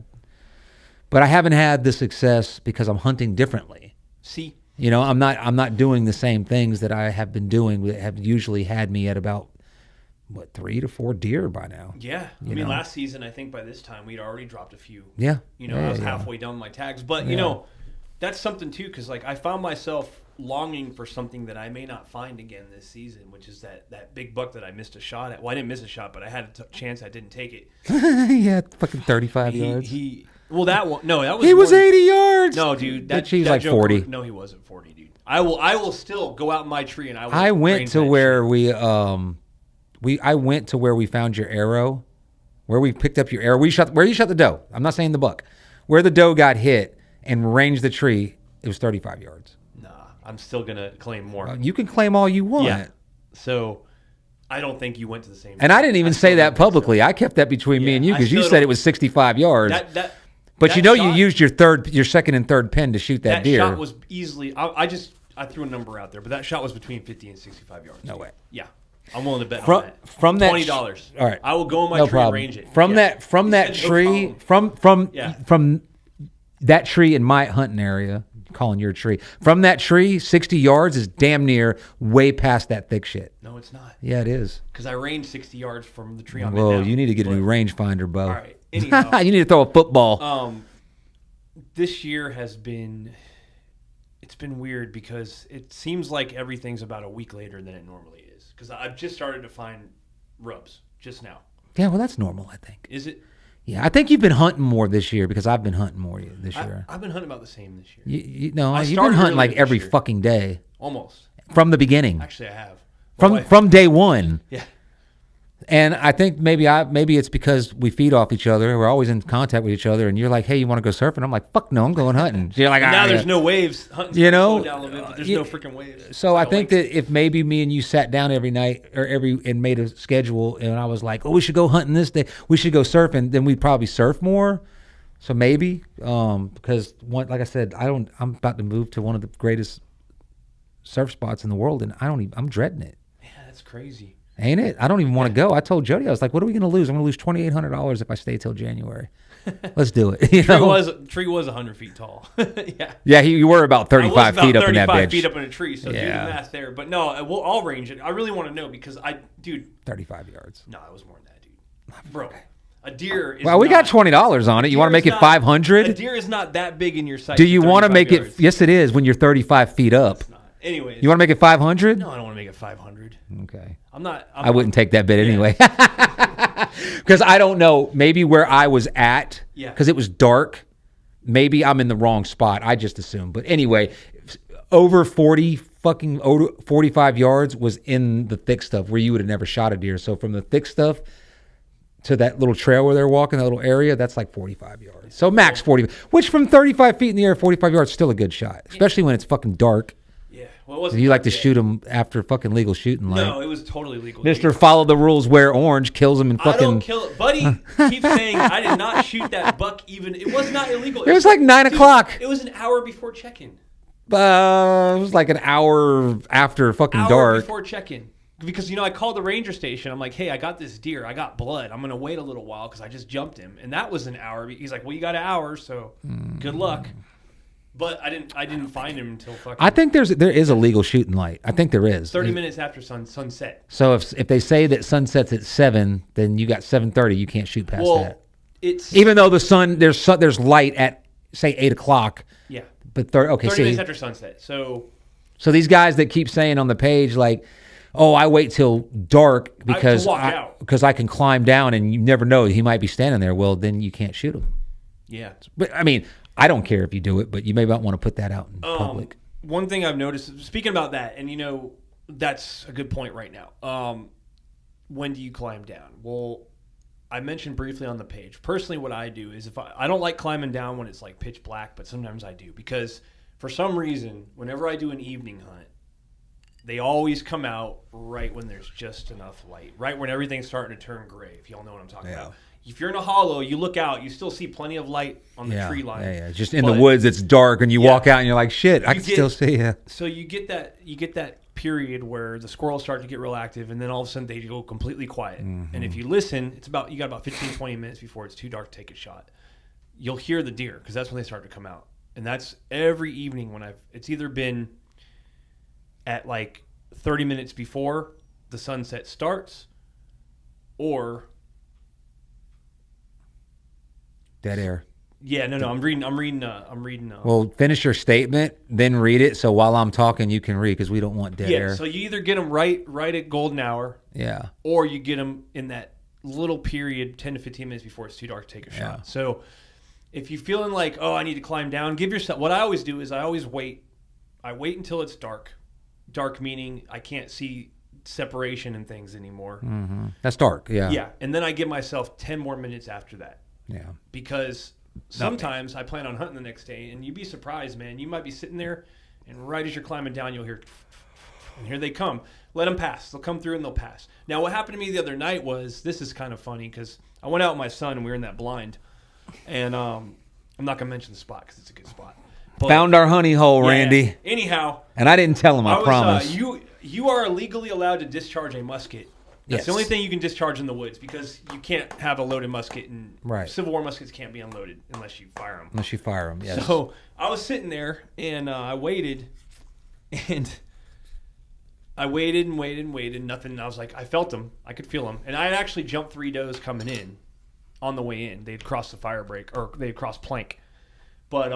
haven't had the success because I'm hunting differently.
See,
I'm not doing the same things that I have been doing that have usually had me at about 3 to 4 deer by now.
Yeah, I mean, last season I think by this time we'd already dropped a few.
Yeah,
I was halfway down my tags, but that's something too because I found myself longing for something that I may not find again this season, which is that big buck that I missed a shot at. Well, I didn't miss a shot, but I had a chance. I didn't take it.
Yeah, fucking 35 yards.
Well, that one. No, that was.
He was 80 yards.
No, dude.
He's like 40.
No, he wasn't 40, dude. I will still go out in my tree and I will.
I went to where I went to where we found your arrow, where we picked up your arrow. Where you shot the doe. I'm not saying the buck. Where the doe got hit and ranged the tree. It was 35 yards.
Nah, I'm still gonna claim more.
You can claim all you want.
Yeah. So. I don't think you went to the same.
And I didn't even say that publicly. I kept that between me and you because you said it was 65 yards. But you used your second and third pin to shoot that deer.
That shot was easily. I threw a number out there, but that shot was between 50 and 65 yards.
No way.
Yeah, I'm willing to bet on that.
From that
$20.
All right,
I will go in my tree and range it.
From that tree, from that tree in my hunting area. Calling your tree from that tree 60 yards is damn near way past that thick shit.
No, it's not.
Yeah, it is.
Because I ranged 60 yards from the tree I'm in
Whoa,
now.
you need to get a new rangefinder, Bo.
All right. Anyhow,
you need to throw a football.
This year has been. It's been weird because it seems like everything's about a week later than it normally is. Because I've just started to find rubs just now.
Yeah, well, that's normal, I think.
Is it?
Yeah, I think you've been hunting more this year because I've been hunting more this year.
I've been hunting about the same this year.
You've been hunting like every fucking day.
Almost.
From the beginning.
Actually, I have.
From day one.
Yeah.
And I think maybe it's because we feed off each other. We're always in contact with each other. And you're like, hey, you want to go surfing? I'm like, fuck no, I'm going hunting. So you're like,
now there's no waves. Hunting's slow down a little bit, but there's no freaking waves.
So I think that if maybe me and you sat down every night and made a schedule, and I was like, oh, we should go hunting this day, we should go surfing, then we'd probably surf more. So maybe because like I said, I'm about to move to one of the greatest surf spots in the world, and I'm dreading it.
Yeah, that's crazy.
Ain't it? I don't even want to go. I told Jody, I was like, what are we going to lose? I'm going to lose $2,800 if I stay till January. Let's do it.
Tree was 100 feet tall. Yeah.
Yeah, you were about 35 feet up in that bitch.
35 feet up in a tree, so do the math there. But no, I'll range it. I really want to know because
35 yards.
No, it was more than that, dude. Bro, a deer is
we got $20 on it. You want to make it 500?
A deer is not that big in your sight.
Do you want to make it? Yes, it is when you're 35 feet up.
Anyways.
You want to make it 500?
No, I don't want to make it 500.
Okay.
I
wouldn't take that bid anyway. Because I don't know. Maybe where I was at, because it was dark, maybe I'm in the wrong spot. I just assumed. But anyway, over 45 yards was in the thick stuff where you would have never shot a deer. So from the thick stuff to that little trail where they're walking, that little area, that's like 45 yards. So max 40, which from 35 feet in the air, 45 yards is still a good shot, especially when it's fucking dark.
Yeah. Well, it wasn't.
You like to shoot them after fucking legal shooting light.
No, it was totally legal.
Mr. Follow the rules, wear orange, kills him and fucking.
I don't kill it. Buddy keeps saying I did not shoot that buck even. It was not illegal.
It was like 9 o'clock.
It was an hour before check-in.
It was like an hour after fucking dark.
Before check-in. Because, I called the ranger station. I'm like, hey, I got this deer. I got blood. I'm going to wait a little while because I just jumped him. And that was an hour. He's like, well, you got an hour, so good luck. But I didn't find him until fucking.
I think there is a legal shooting light. I think there is.
30 minutes after sunset.
So if they say that sunset's at 7, then you got 7:30. You can't shoot past that.
It's
even though there's light at say 8 o'clock.
Yeah.
But 30
minutes after sunset. So
these guys that keep saying on the page like, oh, I wait till dark because
to walk out.
because I can climb down and you never know, he might be standing there. Well, then you can't shoot him.
Yeah.
But I mean, I don't care if you do it, but you may not want to put that out in public.
One thing I've noticed, speaking about that, and that's a good point right now. When do you climb down? Well, I mentioned briefly on the page. Personally, what I do is if I don't like climbing down when it's like pitch black, but sometimes I do because for some reason, whenever I do an evening hunt, they always come out right when there's just enough light, right when everything's starting to turn gray, if y'all know what I'm talking about. If you're in a hollow, you look out, you still see plenty of light on the tree line.
Yeah. Just in the woods, it's dark, and you walk out and you're like, shit, I can still see you.
So you get that period where the squirrels start to get real active, and then all of a sudden they go completely quiet. Mm-hmm. And if you listen, you got about 15, 20 minutes before it's too dark to take a shot. You'll hear the deer because that's when they start to come out. And that's every evening it's either been at like 30 minutes before the sunset starts or
dead air.
Yeah, no. I'm reading.
Well, finish your statement, then read it. So while I'm talking, you can read because we don't want dead air.
Yeah. So you either get them right at golden hour.
Yeah.
Or you get them in that little period, 10 to 15 minutes before it's too dark to take a shot.
Yeah.
So if you're feeling like, oh, I need to climb down, give yourself. What I always do is I always wait. I wait until it's dark. Dark meaning I can't see separation and things anymore.
Mm-hmm. That's dark. Yeah.
Yeah, and then I give myself 10 more minutes after that.
Yeah.
Because sometimes I plan on hunting the next day, and you'd be surprised, man. You might be sitting there, and right as you're climbing down, you'll hear, and here they come. Let them pass. They'll come through, and they'll pass. Now, what happened to me the other night was, this is kind of funny, because I went out with my son, and we were in that blind, and I'm not going to mention the spot, because it's a good spot. But,
found our honey hole, Randy.
Yeah. Anyhow.
And I didn't tell him, I promise.
You are legally allowed to discharge a musket. That's the only thing you can discharge in the woods because you can't have a loaded musket, and Civil War muskets can't be unloaded unless you fire them.
Unless you fire them, yes.
So I was sitting there, and I waited, and nothing. I was like, I felt them. I could feel them. And I had actually jumped 3 does coming in on the way in. They'd crossed the fire break, or they'd crossed plank. But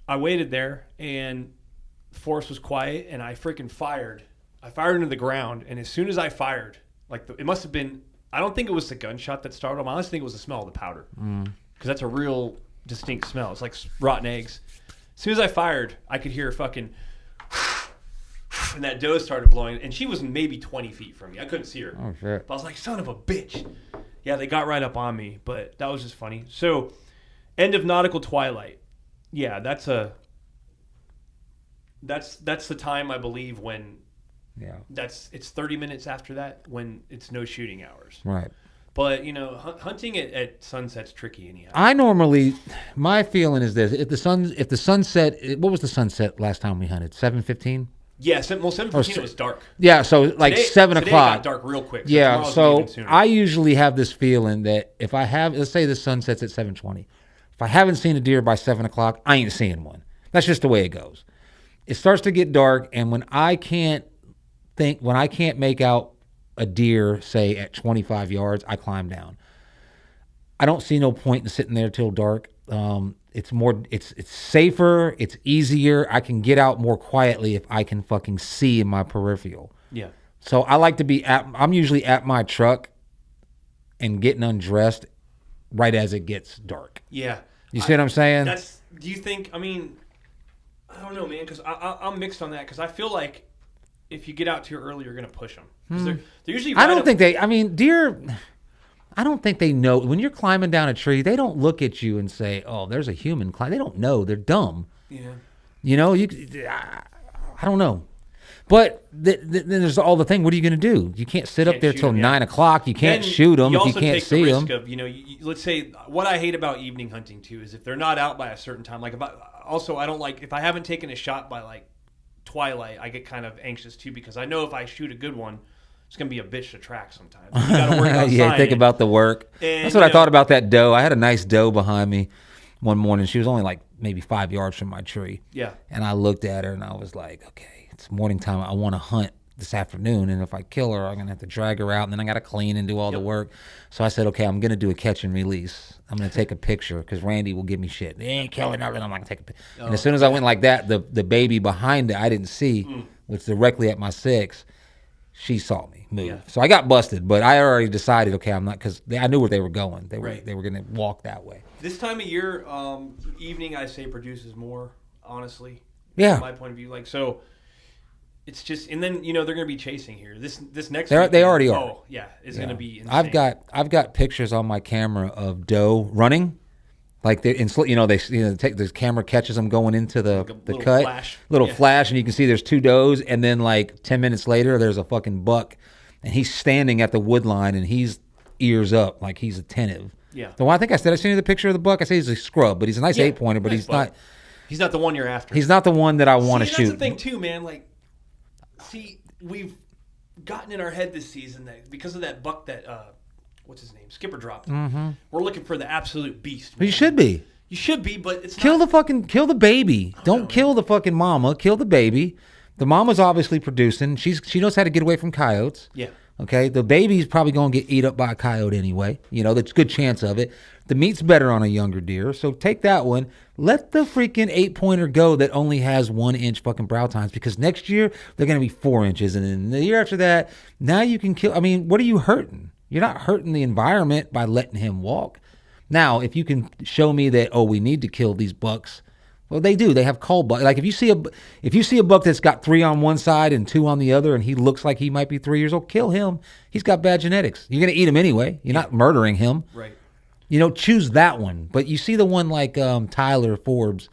I waited there, and the forest was quiet, and I freaking fired. I fired into the ground, and as soon as I fired, it must have been, I don't think it was the gunshot that started them. I honestly think it was the smell of the powder. Because that's a real distinct smell. It's like rotten eggs. As soon as I fired, I could hear fucking, and that doe started blowing, and she was maybe 20 feet from me. I couldn't see her.
Oh, shit.
But I was like, son of a bitch. Yeah, they got right up on me, but that was just funny. So, end of nautical twilight. Yeah, that's the time, I believe, when...
Yeah,
it's 30 minutes after that when it's no shooting hours.
Right.
But hunting at sunset's tricky anyhow.
My feeling is this: if the sunset, what was the sunset last time we hunted? 7:15.
Yeah, 7:15 it was dark.
Yeah, so like today, 7 o'clock.
Today it got dark real quick. So
yeah, so I usually have this feeling that if I have, let's say the sunset's at 7:20, if I haven't seen a deer by 7 o'clock, I ain't seeing one. That's just the way it goes. It starts to get dark, and when I can't make out a deer, say at 25 yards, I climb down. I don't see no point in sitting there till dark. It's safer, it's easier. I can get out more quietly if I can fucking see in my peripheral.
Yeah.
So I like to I'm usually at my truck and getting undressed right as it gets dark.
Yeah.
You see what I'm saying?
Do you think, I don't know, man, because I'm mixed on that, because I feel like if you get out too early, you're going to push them. They're usually
deer, I don't think they know. When you're climbing down a tree, they don't look at you and say, oh, there's a human climb. They don't know. They're dumb.
Yeah.
I don't know. But then there's all the thing. What are you going to do? You can't sit up there till 9 o'clock. You can't shoot them if you can't see them.
Let's say, what I hate about evening hunting too is if they're not out by a certain time. Like I don't like, if I haven't taken a shot by like twilight, I get kind of anxious too, because I know if I shoot a good one, it's going to be a bitch to track sometimes. You got to work outside.
Yeah, think about the work. That's what I thought about that doe. I had a nice doe behind me one morning. She was only like maybe 5 yards from my tree.
Yeah.
And I looked at her and I was like, okay, it's morning time. I want to hunt this afternoon, and if I kill her, I'm going to have to drag her out, and then I got to clean and do all the work. So I said, okay, I'm going to do a catch and release. I'm going to take a picture, because Randy will give me shit. They ain't killing her, and I'm not going to take a picture. And as soon as I went like that, the baby behind it, I didn't see, was directly at my 6, she saw me move.
Yeah.
So I got busted, but I already decided, okay, I'm not, because I knew where they were going. They were
Right.
they were going to walk that way.
This time of year, evening, I say, produces more, honestly.
Yeah.
From my point of view. Like, so, it's just, and then, they're going to be chasing here. This next
They
weekend,
already are.
Oh, yeah, it's going to be insane.
I've got pictures on my camera of doe running. Like they take the camera catches them going into the cut,
flash.
Flash, and you can see there's 2 does, and then like 10 minutes later there's a fucking buck, and he's standing at the wood line and he's ears up like he's attentive.
Yeah.
So I think I seen you the picture of the buck. I say he's a scrub, but he's a nice 8-pointer, but he's not.
He's not the one you're after.
He's not the one that I want to shoot.
That's the thing too, man. Like, we've gotten in our head this season that because of that buck that what's his name, Skipper dropped. Mm-hmm. We're looking for the absolute beast.
But you should be.
You should be, but it's
kill the baby. Don't kill the fucking mama. Kill the baby. The mama's obviously producing. She knows how to get away from coyotes.
Yeah.
Okay. The baby's probably going to get eat up by a coyote anyway. There's a good chance of it. The meat's better on a younger deer, so take that one. Let the freaking 8-pointer go that only has 1-inch fucking brow tines, because next year they're going to be 4 inches, and then the year after that, now you can kill. I mean, what are you hurting? You're not hurting the environment by letting him walk. Now, if you can show me that, we need to kill these bucks, well, they do. They have call bucks. Like if you see a buck that's got 3 on one side and 2 on the other, and he looks like he might be 3 years old, kill him. He's got bad genetics. You're gonna eat him anyway. You're not murdering him.
Right.
Choose that one. But you see the one like Tyler Forbes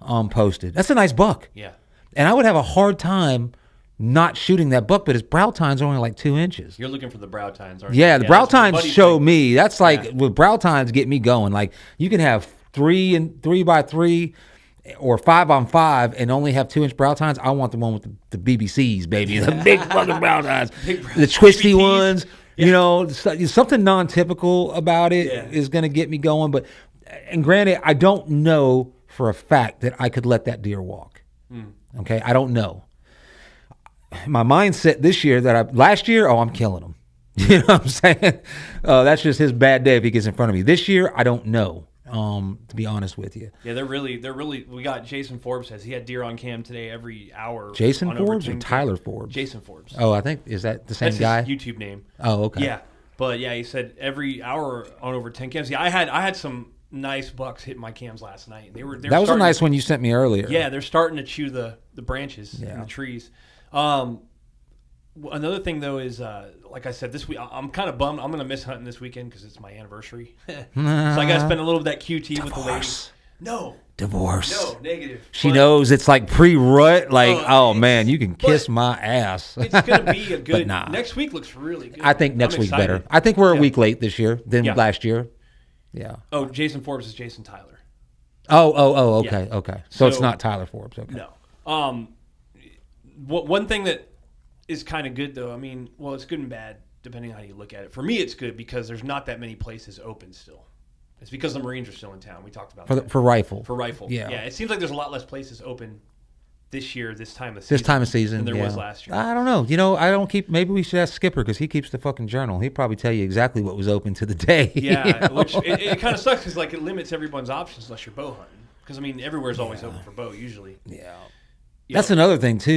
posted. That's a nice buck.
Yeah.
And I would have a hard time not shooting that buck, but his brow tines are only like 2 inches.
You're looking for the brow tines, aren't you?
Yeah, the brow tines show me. That's like,
Yeah.
with brow tines get me going. Like you can have 3 by 3 or 5 on 5 and only have 2-inch brow tines. I want the one with the BBCs, baby. The big fucking brow tines. The twisty
BBCs.
ones. Something non-typical about it is going to get me going. And granted, I don't know for a fact that I could let that deer walk. Okay, I don't know. My mindset this year last year, I'm killing him. You know what I'm saying? That's just his bad day if he gets in front of me. This year, I don't know. To be honest with you.
Yeah, they're really. We got Jason Forbes says he had deer on cam today every hour.
Jason Forbes or Tyler Forbes?
Jason Forbes.
Oh, I think, is that the same guy?
His YouTube name.
Oh, okay.
Yeah, but yeah, he said every hour on over 10 cams. Yeah, I had some nice bucks hitting my cams last night. They were
that was a nice one you sent me earlier.
Yeah, they're starting to chew the branches and the trees. Another thing though is, like I said, this week I'm kind of bummed. I'm going to miss hunting this weekend because it's my anniversary. So I got to spend a little of that QT with the ladies. No.
Divorce.
No, negative.
She knows it's like pre-rut. Like, man, you can kiss my ass.
It's going to be a good.
Nah.
Next week looks really good.
I think next week's better. I think we're a week late this year than last year. Yeah.
Oh, Jason Forbes is Jason Tyler.
Oh, okay, okay. So it's not Tyler Forbes. Okay.
No. One thing that is kind of good though. I mean, well, it's good and bad depending on how you look at it. For me, it's good because there's not that many places open still. It's because the Marines are still in town. We talked about that.
For rifle.
For rifle.
Yeah.
Yeah. It seems like there's a lot less places open this year, this time of
season.
Than there was last year.
I don't know. I don't keep. Maybe we should ask Skipper because he keeps the fucking journal. He'd probably tell you exactly what was open to the day.
Yeah. Which it kind of sucks because like it limits everyone's options unless you're bow hunting. Because I mean, everywhere's always open for bow usually.
Yeah. That's another thing too.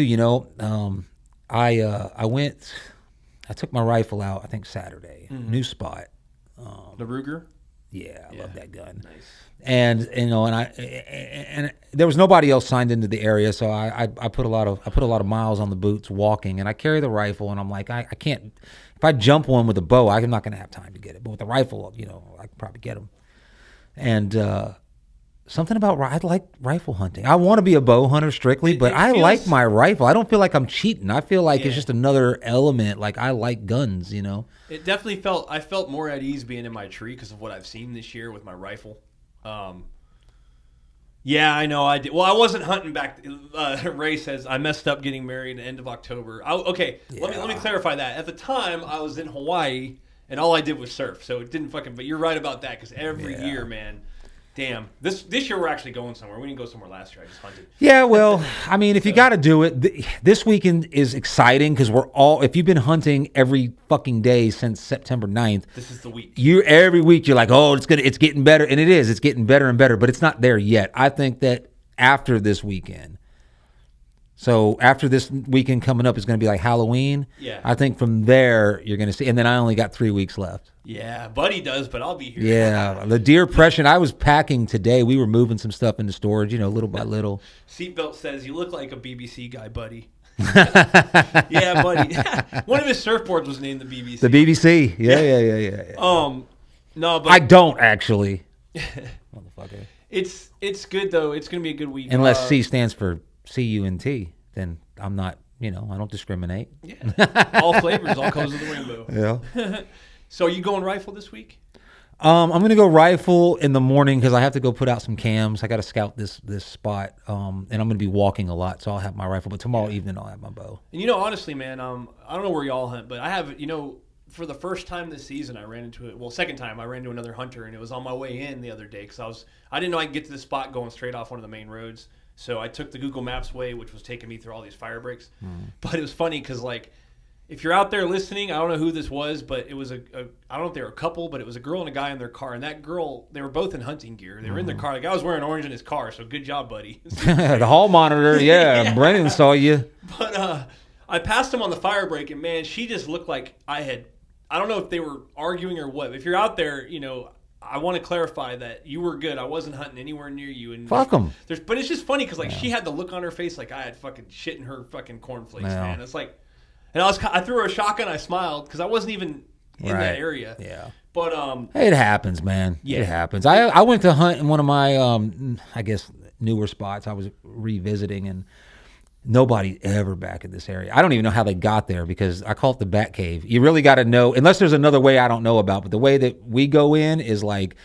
I took my rifle out, I think Saturday. New spot.
The Ruger?
Yeah, I love that gun.
Nice.
And and there was nobody else signed into the area, so I put a lot of miles on the boots walking, and I carry the rifle, and I'm like, I can't, if I jump one with a bow, I'm not going to have time to get it, but with the rifle, I could probably get them. And something about, I like rifle hunting. I want to be a bow hunter strictly, but I like my rifle. I don't feel like I'm cheating. I feel like it's just another element. Like I like guns,
It definitely I felt more at ease being in my tree because of what I've seen this year with my rifle. Yeah, I know I did. Well, I wasn't hunting back. Ray says I messed up getting married at the end of October. Let me clarify that. At the time, I was in Hawaii and all I did was surf, so it didn't fucking. But you're right about that because every year, man. Damn. This year we're actually going somewhere. We didn't go somewhere last year. I just hunted.
Yeah, well, I mean, if you got to do it, this weekend is exciting because if you've been hunting every fucking day since September 9th.
This is the week.
Every week you're like, oh, it's getting better. And it is. It's getting better and better, but it's not there yet. I think that after this weekend, So after this weekend coming up is going to be like Halloween.
Yeah.
I think from there you're going to see. And then I only got 3 weeks left.
Yeah, Buddy does, but I'll be here.
Yeah, the deer impression. I was packing today. We were moving some stuff into storage, little by little.
Seatbelt says, "You look like a BBC guy, Buddy." Yeah, Buddy. One of his surfboards was named the BBC.
The BBC. Yeah.
No, but
I don't actually. Motherfucker.
It's good though. It's gonna be a good week.
Unless C stands for CUNT, then I'm not. I don't discriminate.
Yeah. All flavors, all colors of the rainbow.
Yeah.
So are you going rifle this week?
I'm gonna go rifle in the morning because I have to go put out some cams. I got to scout this spot, and I'm gonna be walking a lot, so I'll have my rifle. But tomorrow evening I'll have my bow.
And honestly, man, I don't know where y'all hunt, but I have, for the first time this season, I ran into it. Well, second time I ran into another hunter, and it was on my way in the other day because I didn't know I could get to the spot going straight off one of the main roads. So I took the Google Maps way, which was taking me through all these fire breaks. But it was funny because if you're out there listening, I don't know who this was, but it was I don't know if they were a couple, but it was a girl and a guy in their car. And that girl, they were both in hunting gear. They were in their car. The guy was wearing orange in his car, so good job, buddy.
The hall monitor, yeah. Brennan saw you.
But I passed him on the fire break, and man, she just looked like I don't know if they were arguing or what. If you're out there, I want to clarify that you were good. I wasn't hunting anywhere near you. And
fuck them.
But it's just funny because she had the look on her face like I had fucking shit in her fucking cornflakes, man. It's like... And I threw her a shotgun. I smiled because I wasn't even in that area.
Yeah.
But
it happens, man.
Yeah.
It happens. I went to hunt in one of my I guess newer spots. I was revisiting, and nobody ever back in this area. I don't even know how they got there because I call it the Bat Cave. You really got to know, unless there's another way I don't know about. But the way that we go in is like.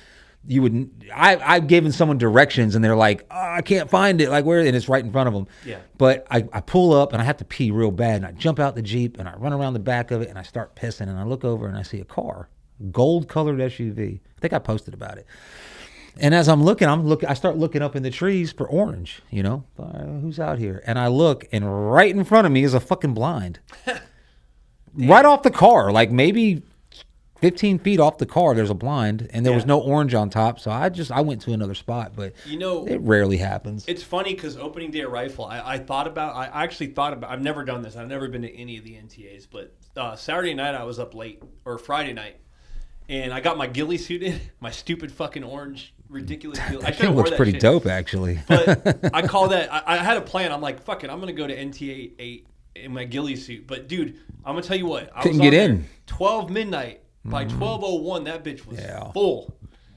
You wouldn't. I've given someone directions and they're like, oh, I can't find it. Like where? And it's right in front of them.
Yeah.
But I pull up and I have to pee real bad, and I jump out the Jeep and I run around the back of it and I start pissing, and I look over and I see a car, gold colored SUV. I think I posted about it. And as I'm looking, I start looking up in the trees for orange. Who's out here? And I look, and right in front of me is a fucking blind. Right off the car, like maybe 15 feet off the car, there's a blind, and there was no orange on top. So I went to another spot, but it rarely happens.
It's funny because opening day of rifle, I actually thought about. I've never done this. I've never been to any of the NTAs, but Saturday night I was up late, or Friday night, and I got my ghillie suit in, my stupid fucking orange, ridiculous ghillie.
That thing looks pretty dope, actually.
But I call that. I had a plan. I'm like, fuck it, I'm gonna go to NTA 8 in my ghillie suit. But dude, I'm gonna tell you what. I
couldn't get in.
12 midnight. By 12:01, that bitch was full.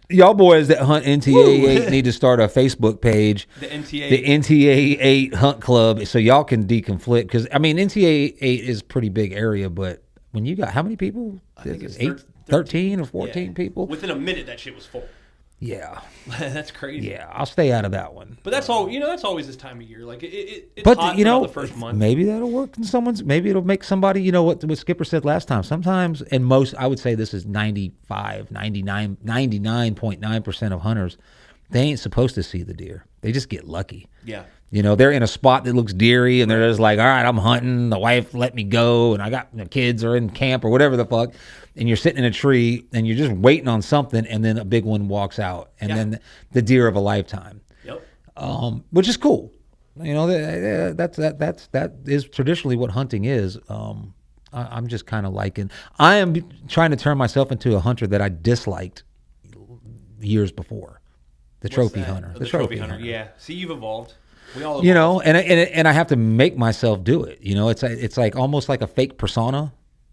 Y'all boys that hunt NTA 8 need to start a Facebook page.
The
NTA 8 Hunt Club, so y'all can deconflict. Because, NTA 8 is a pretty big area, but when you got, how many people?
I think it's
13 or 14 people?
Within a minute, that shit was full.
Yeah.
That's crazy.
Yeah, I'll stay out of that one.
But that's all. That's always this time of year. Like it's
but
hot for about the first month.
Maybe that'll work in someone's. Maybe it'll make somebody. What Skipper said last time. Sometimes, and most, I would say this is 99.9% of hunters. They ain't supposed to see the deer. They just get lucky.
Yeah.
They're in a spot that looks deery, and they're just like, all right, I'm hunting. The wife let me go, and I got the kids are in camp or whatever the fuck. And you're sitting in a tree, and you're just waiting on something, and then a big one walks out, and then the deer of a lifetime.
Yep.
Which is cool. That is traditionally what hunting is. I'm just kind of liking. I am trying to turn myself into a hunter that I disliked years before. The trophy hunter.
The trophy hunter. Yeah. See, you've evolved. We all
evolved. And I have to make myself do it. It's like almost like a fake persona.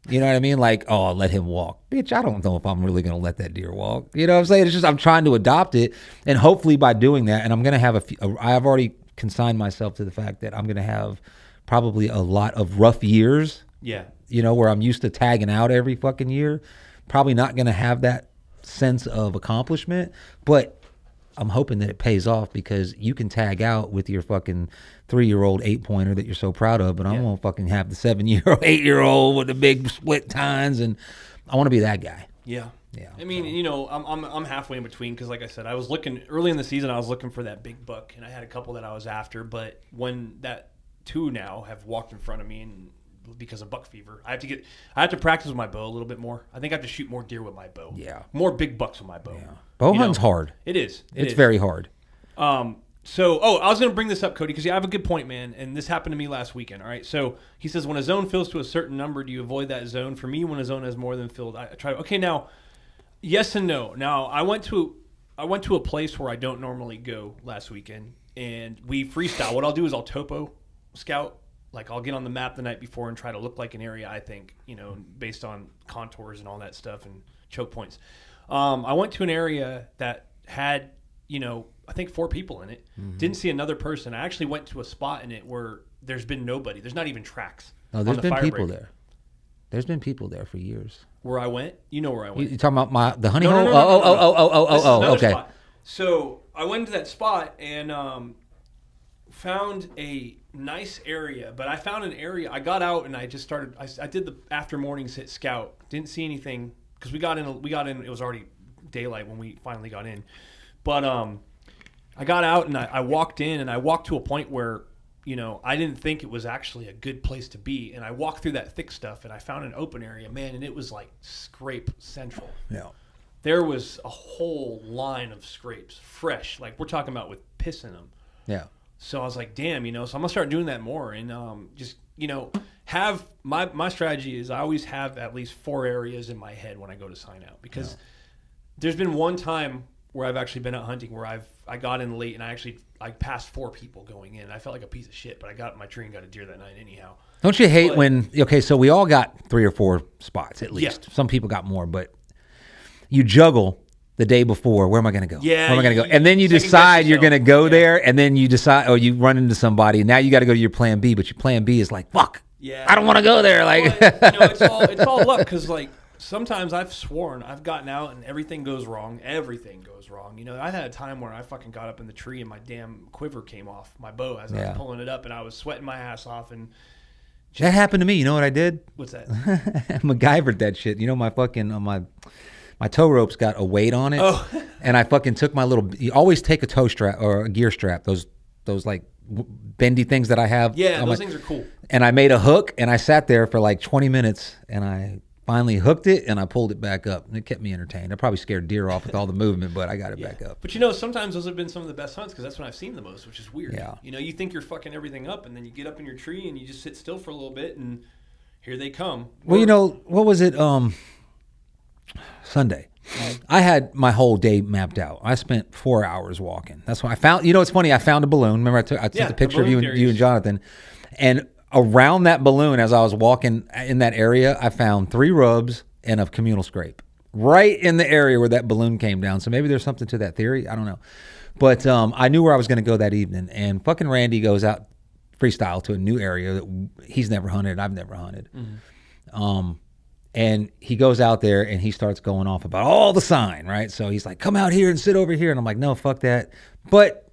You know what I mean? Like, oh, I'll let him walk. Bitch, I don't know if I'm really going to let that deer walk. You know what I'm saying? It's just I'm trying to adopt it. And hopefully by doing that, and I'm going to have I've already consigned myself to the fact that I'm going to have probably a lot of rough years.
Yeah.
Where I'm used to tagging out every fucking year. Probably not going to have that sense of accomplishment. But I'm hoping that it pays off because you can tag out with your fucking 3-year-old 8-pointer that you're so proud of, but I won't fucking have the 7-year-old, 8-year-old with the big split tines, and I want to be that guy.
Yeah. Yeah. I mean, I'm halfway in between because, like I said, I was looking early in the season. I was looking for that big buck, and I had a couple that I was after. But when that 2 now have walked in front of me, and because of buck fever, I have to practice with my bow a little bit more. I think I have to shoot more deer with my bow.
Yeah.
More big bucks with my bow.
Yeah. Bow hunting's hard.
It is.
It's very hard.
So, I was going to bring this up, Cody, because you have a good point, man. And this happened to me last weekend. All right. So he says, when a zone fills to a certain number, do you avoid that zone? For me, when a zone has more than filled, I try to. Okay, now, yes and no. Now, I went to a place where I don't normally go last weekend, and we freestyle. What I'll do is I'll topo scout. Like, I'll get on the map the night before and try to look like an area I think, based on contours and all that stuff and choke points. I went to an area that had, I think 4 people in it. Mm-hmm. Didn't see another person. I actually went to a spot in it where there's been nobody. There's not even tracks.
No, there's been people there. There's been people there for years.
Where I went? You know where I went.
You talking about the honey hole?
No.
Okay.
Spot. So I went to that spot and found a nice area. But I found an area. I got out and I just started. I did the after mornings hit scout. Didn't see anything because we got in. It was already daylight when we finally got in. But I got out and I walked in and I walked to a point where, I didn't think it was actually a good place to be. And I walked through that thick stuff and I found an open area, man, and it was like scrape central. Yeah. There was a whole line of scrapes, fresh. Like we're talking about with piss in them. Yeah. So I was like, damn, so I'm going to start doing that more and just, have my strategy is I always have at least 4 areas in my head when I go to sign out because there's been one time where I've actually been out hunting where I got in late and I passed 4 people going in. I felt like a piece of shit, but I got in my tree and got a deer that night anyhow.
Don't you hate so we all got 3 or 4 spots at least. Yeah. Some people got more, but you juggle the day before. Where am I going to go?
Yeah.
Where am I going to go? And then you decide you're going to go there and then you decide, you run into somebody and now you got to go to your plan B, but your plan B is like, fuck. Yeah. I don't want to go there. Like,
it's all luck because like, sometimes I've sworn I've gotten out and everything goes wrong. Everything goes wrong. I had a time where I fucking got up in the tree and my damn quiver came off my bow as I was pulling it up and I was sweating my ass off. And
that happened to me. You know what I did?
What's that?
MacGyvered that shit. My fucking my tow rope's got a weight on it. Oh. And I fucking took my little. You always take a tow strap or a gear strap. Those like bendy things that I have.
Yeah, those things are cool.
And I made a hook and I sat there for like 20 minutes and I finally hooked it and I pulled it back up and it kept me entertained. I probably scared deer off with all the movement, but I got it back up.
But sometimes those have been some of the best hunts because that's when I've seen the most, which is weird. Yeah. You think you're fucking everything up and then you get up in your tree and you just sit still for a little bit and here they come.
Well, what was it? Sunday. I had my whole day mapped out. I spent 4 hours walking. That's when I found, it's funny. I found a balloon. Remember I took the picture of you and Jonathan and around that balloon, as I was walking in that area, I found 3 rubs and a communal scrape right in the area where that balloon came down. So maybe there's something to that theory. I don't know. But I knew where I was going to go that evening. And fucking Randy goes out freestyle to a new area that he's never hunted. I've never hunted. Mm-hmm. And he goes out there and he starts going off about all the sign, right? So he's like, come out here and sit over here. And I'm like, no, fuck that. But,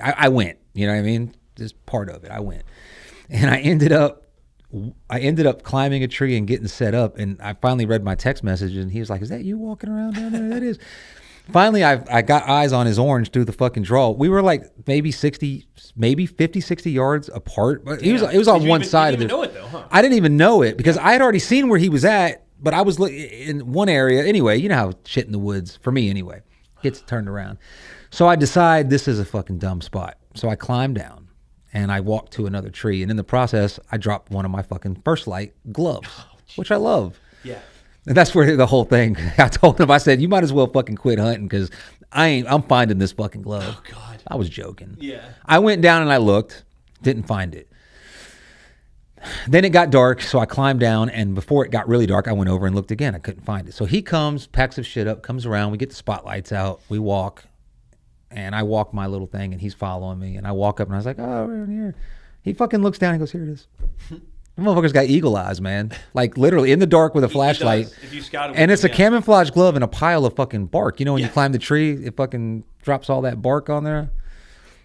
I went. You know what I mean? Just part of it. I went. And I ended up climbing a tree and getting set up. And I finally read my text message and he was like, is that you walking around down there? That is. Finally, I got eyes on his orange through the fucking draw. We were like maybe 50, 60 yards apart. But it was on one side of it. You didn't even know it though, huh? I didn't even know it because I had already seen where he was at, but I was in one area. Anyway, you know how shit in the woods, for me anyway, gets turned around. So I decide this is a fucking dumb spot. So I climb down and I walk to another tree. And in the process, I dropped one of my fucking First Light gloves, which I love. Yeah. And that's where the whole thing, I told him, I said, you might as well fucking quit hunting because I'm finding this fucking glove. Oh, God. I was joking. Yeah. I went down and I looked, didn't find it. Then it got dark, so I climbed down, and before it got really dark, I went over and looked again. I couldn't find it. So he comes, packs his shit up, comes around, we get the spotlights out, we walk, and I walk my little thing, and he's following me, and I walk up, and I was like, oh, we're in here. He fucking looks down and goes, here it is. The motherfucker's got eagle eyes, man. Like literally in the dark with a flashlight.
If you scout
and it's a camouflage glove and a pile of fucking bark. You know when you climb the tree, it fucking drops all that bark on there.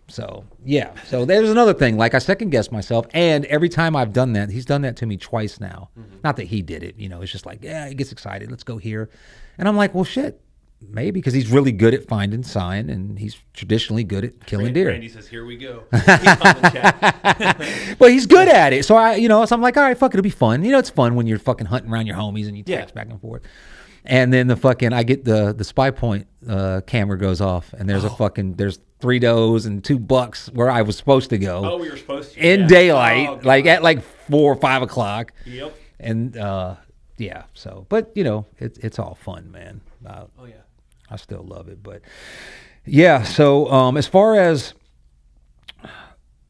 So, yeah. So there's another thing. Like I second guess myself. And every time I've done that, he's done that to me twice now. Mm-hmm. Not that he did it. It's just like, yeah, he gets excited. Let's go here. And I'm like, well, shit. Maybe because he's really good at finding sign and he's traditionally good at killing deer.
Randy says, here we go. He's on the chat.
Well, he's good at it. So so I'm like, all right, fuck, it'll be fun. It's fun when you're fucking hunting around your homies and you text back and forth. And then I get the spy point camera goes off and there's 3 does and 2 bucks where I was supposed to go.
Oh, we were supposed to.
In daylight, like at like 4 or 5 o'clock.
Yep.
And yeah, so, but you know, it's all fun, man.
Oh yeah.
I still love it, but yeah. So as far as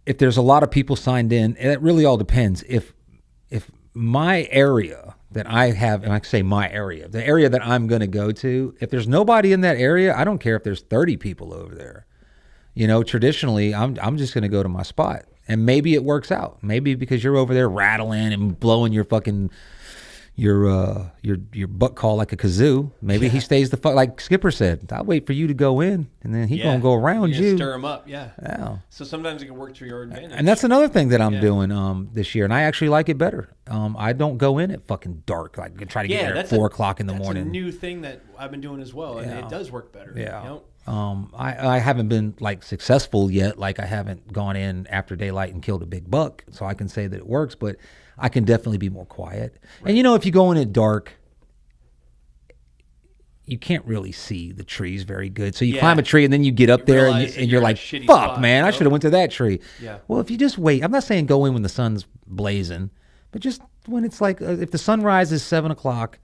if there's a lot of people signed in, it really all depends. If my area that I have, and I say my area, the area that I'm going to go to, if there's nobody in that area, I don't care if there's 30 people over there. You know, traditionally, I'm just going to go to my spot, and maybe it works out. Maybe because you're over there rattling and blowing your fucking your butt call like a kazoo. Maybe he stays the fuck, like Skipper said. I'll wait for you to go in, and then he gonna go around you.
Stir him up, yeah.
Yeah.
So sometimes it can work to your advantage.
And that's another thing that I'm doing this year, and I actually like it better. I don't go in at fucking dark. Like try to get there at 4 o'clock in the morning.
That's a new thing that I've been doing as well, and it does work better.
Yeah.
You know?
I haven't been like successful yet. Like I haven't gone in after daylight and killed a big buck, so I can say that it works. But I can definitely be more quiet. Right. And you know, if you go in at dark, you can't really see the trees very good. So you climb a tree and then you get up there and you're like, fuck, spot, man, I should have went to that tree.
Yeah.
Well, if you just wait, I'm not saying go in when the sun's blazing, but just when it's like, if the sun rises 7 o'clock,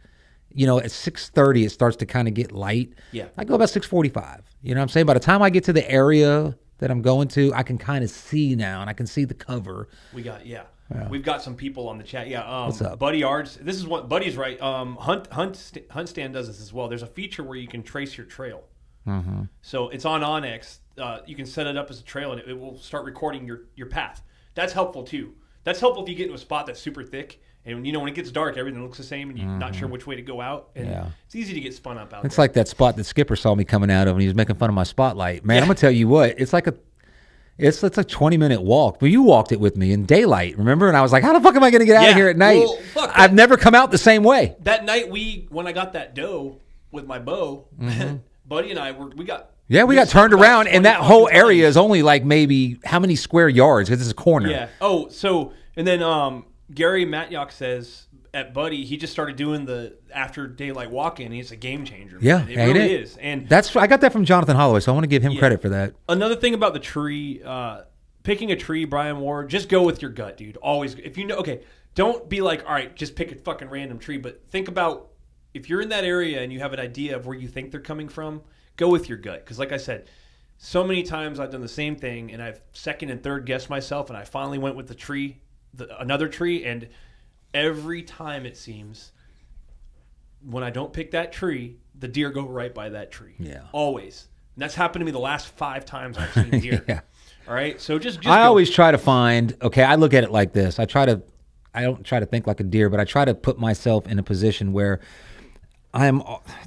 you know, at 6:30 it starts to kind of get light.
Yeah.
I go about 6:45. You know what I'm saying? By the time I get to the area that I'm going to, I can kind of see now, and I can see the cover.
We've got some people on the chat. Yeah.
What's up?
Buddy Arts. This is what Buddy's right. Hunt Stand does this as well. There's a feature where you can trace your trail.
Mm-hmm.
So it's on Onyx. You can set it up as a trail, and it will start recording your path. That's helpful too. That's helpful if you get into a spot that's super thick, and you know when it gets dark, everything looks the same, and you're not sure which way to go out. And it's easy to get spun up out.
It's like that spot that Skipper saw me coming out of, and he was making fun of my spotlight. Man, I'm gonna tell you what. It's like It's a 20-minute walk. But you walked it with me in daylight, remember? And I was like, how the fuck am I going to get out of here at night? Well, I've never come out the same way.
That night when I got that doe with my bow, Buddy and I we got
turned around, and that whole area is only like maybe how many square yards because it's a corner.
Yeah. Oh, so and then Gary Matyock says at Buddy, he just started doing the after daylight walk-in, and it's a game changer. Man.
Yeah,
it really is. And
I got that from Jonathan Holloway, so I want to give him credit for that.
Another thing about the tree, picking a tree, Brian Ward, just go with your gut, dude. Always, if you know, don't be like, all right, just pick a fucking random tree, but think about if you're in that area and you have an idea of where you think they're coming from, go with your gut. Because like I said, so many times I've done the same thing, and I've second and third guessed myself, and I finally went with the tree, another tree, and every time it seems when I don't pick that tree, the deer go right by that tree.
Yeah.
Always. And that's happened to me the last 5 times I've seen deer.
Yeah.
All right. So just
I always try to find, I look at it like this. I don't try to think like a deer, but I try to put myself in a position where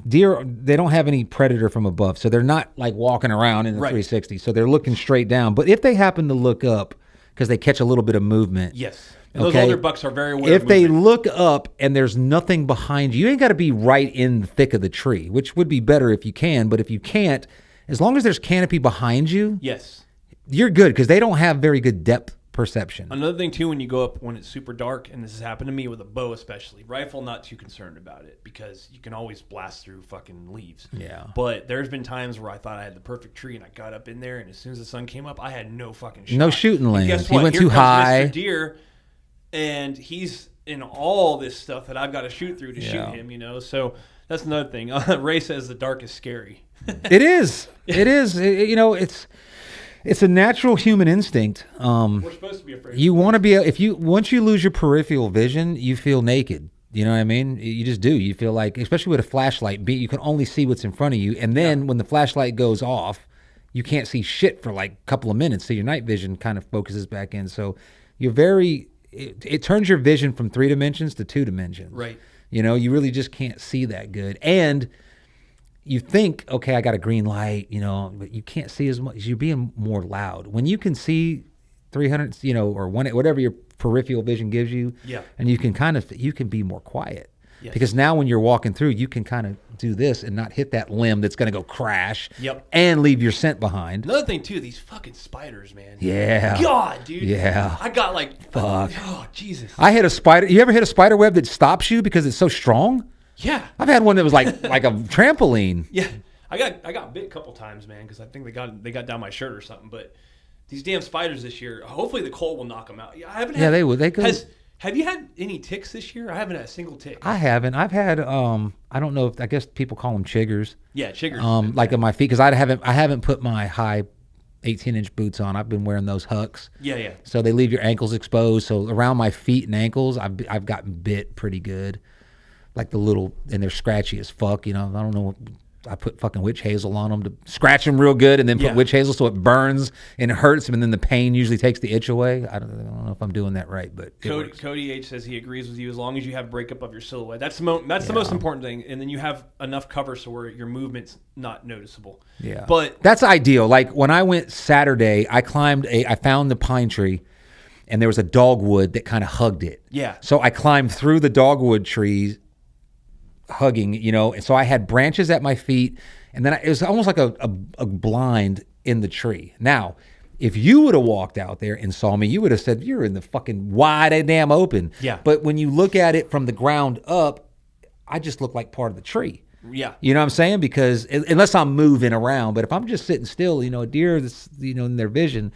deer, they don't have any predator from above. So they're not like walking around in the 360. So they're looking straight down. But if they happen to look up because they catch a little bit of movement.
Yes. And those older bucks are very aware
If they look up and there's nothing behind you, you ain't got to be right in the thick of the tree, which would be better if you can. But if you can't, as long as there's canopy behind you, you're good because they don't have very good depth perception.
Another thing, too, when you go up when it's super dark, and this has happened to me with a bow especially, rifle, not too concerned about it because you can always blast through fucking leaves.
Yeah.
But there's been times where I thought I had the perfect tree, and I got up in there, and as soon as the sun came up, I had no fucking shot.
No shooting lanes.
Guess what?
He went
Here
too
comes
high.
Mr. Deer, and he's in all this stuff that I've got to shoot through to shoot him, you know? So that's another thing. Ray says the dark is scary.
It is. It is. It's a natural human instinct.
We're supposed to be afraid.
You want to be once you lose your peripheral vision, you feel naked. You know what I mean? You just do. You feel like, especially with a flashlight, you can only see what's in front of you. And then when the flashlight goes off, you can't see shit for like a couple of minutes. So your night vision kind of focuses back in. So it turns your vision from 3 dimensions to 2 dimensions.
Right.
You know, you really just can't see that good. And you think, I got a green light, but you can't see as much. You're being more loud. When you can see 300, or whatever your peripheral vision gives you, and you can be more quiet. Yes. Because now when you're walking through, you can kind of do this and not hit that limb that's going to go crash and leave your scent behind.
Another thing, too, these fucking spiders, man.
Yeah.
God, dude.
Yeah.
I got like,
fuck.
Oh, Jesus.
I hit a spider. You ever hit a spider web that stops you because it's so strong?
Yeah.
I've had one that was like a trampoline.
Yeah. I got bit a couple times, man, because I think they got down my shirt or something. But these damn spiders this year, hopefully the cold will knock them out. I haven't.
Yeah, they would. They could.
Have you had any ticks this year? I haven't had a single tick.
I haven't. I've had I don't know if I guess people call them chiggers.
Yeah, chiggers.
Like on my feet because I haven't put my high 18-inch boots on. I've been wearing those Hucks.
Yeah.
So they leave your ankles exposed. So around my feet and ankles, I've gotten bit pretty good. Like and they're scratchy as fuck. You know, I don't know. I put fucking witch hazel on them to scratch them real good, and then put witch hazel so it burns and it hurts them, and then the pain usually takes the itch away. I don't know if I'm doing that right, but
Cody H says he agrees with you as long as you have breakup of your silhouette. That's the most important thing, and then you have enough cover so where your movement's not noticeable.
Yeah,
but
that's ideal. Like when I went Saturday, I found the pine tree, and there was a dogwood that kind of hugged it.
Yeah,
so I climbed through the dogwood trees. Hugging, and so I had branches at my feet, and then it was almost like a blind in the tree. Now, if you would have walked out there and saw me, you would have said, you're in the fucking wide damn open.
Yeah.
But when you look at it from the ground up, I just look like part of the tree.
Yeah.
You know what I'm saying? Because unless I'm moving around, but if I'm just sitting still, a deer that's, in their vision.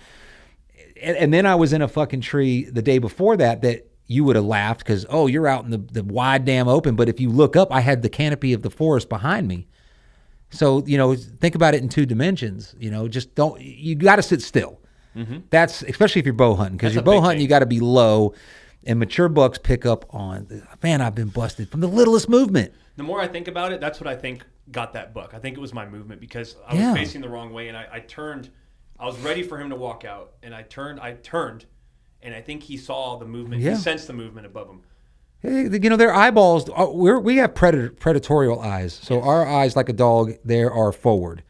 And then I was in a fucking tree the day before that you would have laughed because, you're out in the wide damn open. But if you look up, I had the canopy of the forest behind me. So, think about it in 2 dimensions. You got to sit still. Mm-hmm. That's, especially if you're bow hunting, because you're bow hunting, you got to be low. And mature bucks pick up on, man, I've been busted from the littlest movement.
The more I think about it, that's what I think got that buck. I think it was my movement because I was facing the wrong way and I turned. I was ready for him to walk out and I turned. And I think he saw the movement. Yeah. He sensed the movement above him.
Hey, their eyeballs, we have predatorial eyes. So our eyes, like a dog, they are forward.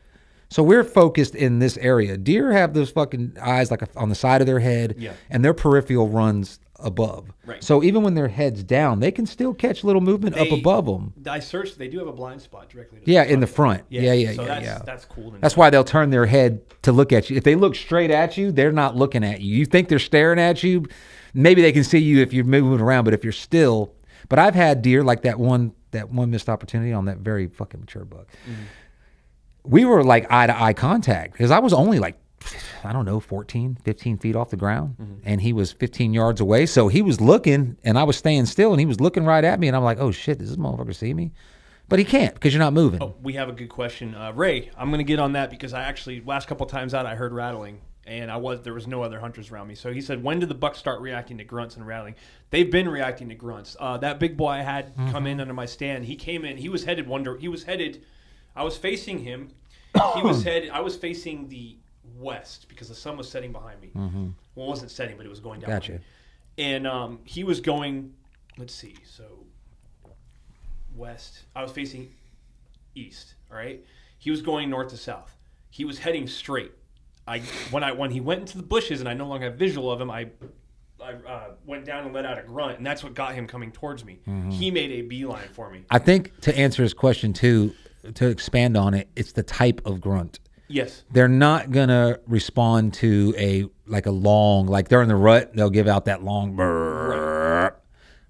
So we're focused in this area. Deer have those fucking eyes like on the side of their head, and their peripheral runs above.
Right.
So even when their head's down, they can still catch little movement up above them.
I searched. They do have a blind spot directly.
In the front. Yeah.
That's cool.
That's why they'll turn their head to look at you. If they look straight at you, they're not looking at you. You think they're staring at you. Maybe they can see you if you're moving around, but if you're still. But I've had deer like that one missed opportunity on that very fucking mature buck. Mm-hmm. We were like eye to eye contact because I was only like, I don't know, 14, 15 feet off the ground. Mm-hmm. And he was 15 yards away. So he was looking and I was staying still and he was looking right at me. And I'm like, oh shit, does this motherfucker see me? But he can't because you're not moving.
Oh, we have a good question. Ray, I'm going to get on that because I actually, last couple of times out, I heard rattling and there was no other hunters around me. So he said, when did the bucks start reacting to grunts and rattling? They've been reacting to grunts. That big boy I had come in under my stand, he came in, he was headed, I was facing him. I was facing the west because the sun was setting behind me. Mm-hmm. Well, it wasn't setting, but it was going down.
Gotcha.
And he was going, let's see, so west. I was facing east, all right? He was going north to south. He was heading straight. When he went into the bushes and I no longer have visual of him, I went down and let out a grunt, and that's what got him coming towards me. Mm-hmm. He made a beeline for me.
I think to answer his question too, to expand on it, it's the type of grunt.
Yes.
They're not going to respond to a long, like during the rut, they'll give out that long burr.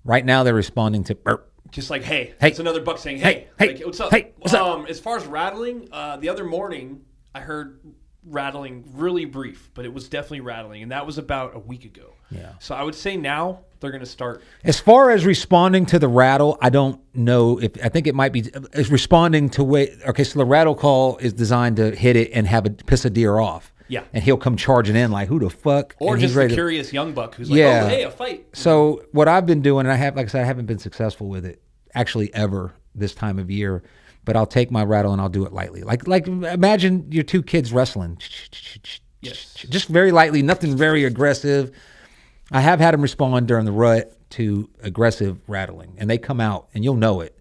Right now they're responding to burr.
Just like, hey. It's another buck saying, hey. Like, what's up?
Hey, what's up?
As far as rattling, the other morning I heard rattling really brief, but it was definitely rattling, and that was about a week ago.
Yeah.
So I would say now they're going to start.
As far as responding to the rattle, I don't know if I think it might be is responding to okay, so the rattle call is designed to hit it and piss a deer off.
Yeah.
And he'll come charging in like, who the fuck?
Or
and
just a curious young buck who's like, oh, hey, a fight.
So what I've been doing, and like I said, I haven't been successful with it actually ever this time of year, but I'll take my rattle and I'll do it lightly. Like imagine your 2 kids wrestling.
Yes.
Just very lightly, nothing very aggressive. I have had them respond during the rut to aggressive rattling, and they come out, and you'll know it.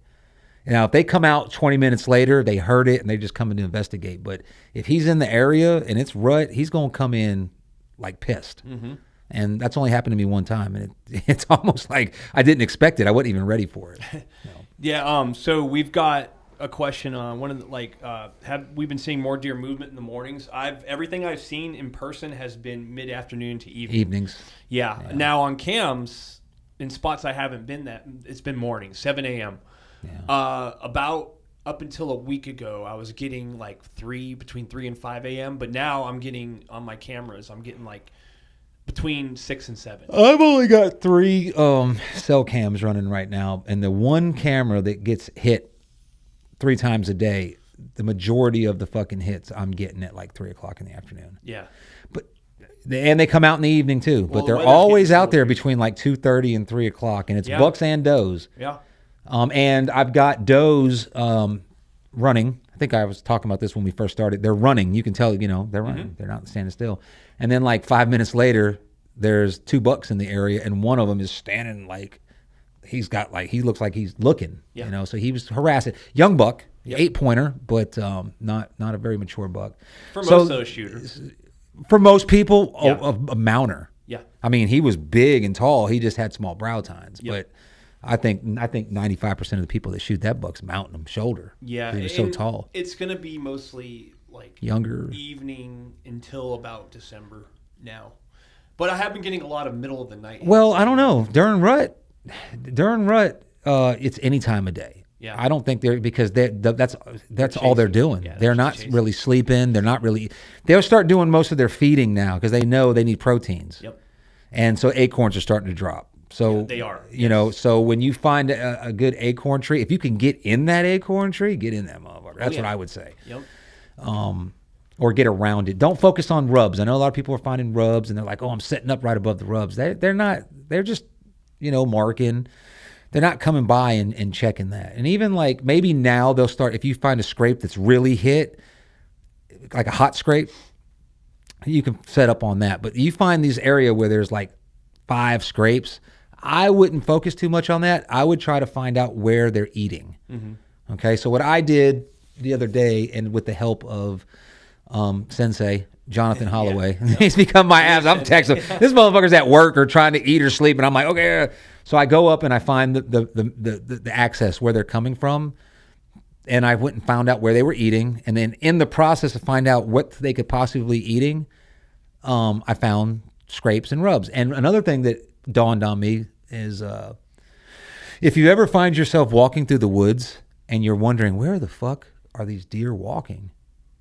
Now, if they come out 20 minutes later, they heard it, and they just come in to investigate. But if he's in the area and it's rut, he's going to come in like pissed. Mm-hmm. And that's only happened to me one time, and it's almost like I didn't expect it. I wasn't even ready for it. No.
Yeah. So we've got a question on one of the have we been seeing more deer movement in the mornings? Everything I've seen in person has been mid-afternoon to
evenings.
Yeah. Now on cams in spots I haven't been it's been morning, 7 a.m.
Yeah.
About up until a week ago, I was getting like between 3 and 5 a.m. But now I'm getting on my cameras, I'm getting like between 6 and 7.
I've only got 3 cell cams running right now, and the one camera that gets hit 3 times a day, the majority of the fucking hits I'm getting at like 3 o'clock in the afternoon.
Yeah.
And they come out in the evening too,
Well,
but they're
the
always out there
weather's
between like 2:30 and 3 o'clock, and it's
Yeah.
bucks and does.
Yeah.
And I've got does running. I think I was talking about this when we first started. They're running. You can tell, they're running. They're not standing still. And then like 5 minutes later, there's 2 bucks in the area, and one of them is standing like he looks like he's looking.
Yeah.
So he was harassing. Young buck,
Yep.
8-pointer, but not a very mature buck.
For most of those shooters.
For most people,
Yeah.
a mounter.
Yeah.
I mean, he was big and tall. He just had small brow tines.
Yep.
But I think 95% of the people that shoot that buck's mounting him shoulder.
Yeah.
He was so
and
tall.
It's going to be mostly like
Younger.
evening until about December now. But I have been getting a lot of middle of the night.
Well, I don't know. During rut, it's any time of day.
Yeah.
I don't think that's all they're
chasing.
doing.
Yeah,
they're
they're
not
chasing.
really sleeping. They're not really. They'll start doing most of their feeding now because they know they need proteins.
Yep.
And so acorns are starting to drop. So
Yeah, they are.
So when you find a good acorn tree, if you can get in that acorn tree, get in that motherfucker. That's
yeah.
what I would say.
Yep.
Or get around it. Don't focus on rubs. I know a lot of people are finding rubs and they're like, oh, I'm setting up right above the rubs. They're not. They're just, marking. They're not coming by and checking that. And even like maybe now they'll start, if you find a scrape that's really hit, like a hot scrape, you can set up on that. But you find these area where there's like 5 scrapes, I wouldn't focus too much on that. I would try to find out where they're eating. Mm-hmm. Okay, so what I did the other day, and with the help of Sensei, Jonathan Holloway, he's become my abs. I'm texting him. This motherfucker's at work or trying to eat or sleep, and I'm like, okay. So I go up and I find the access where they're coming from, and I went and found out where they were eating, and then in the process of find out what they could possibly be eating, I found scrapes and rubs. And another thing that dawned on me is if you ever find yourself walking through the woods and you're wondering, where the fuck are these deer walking?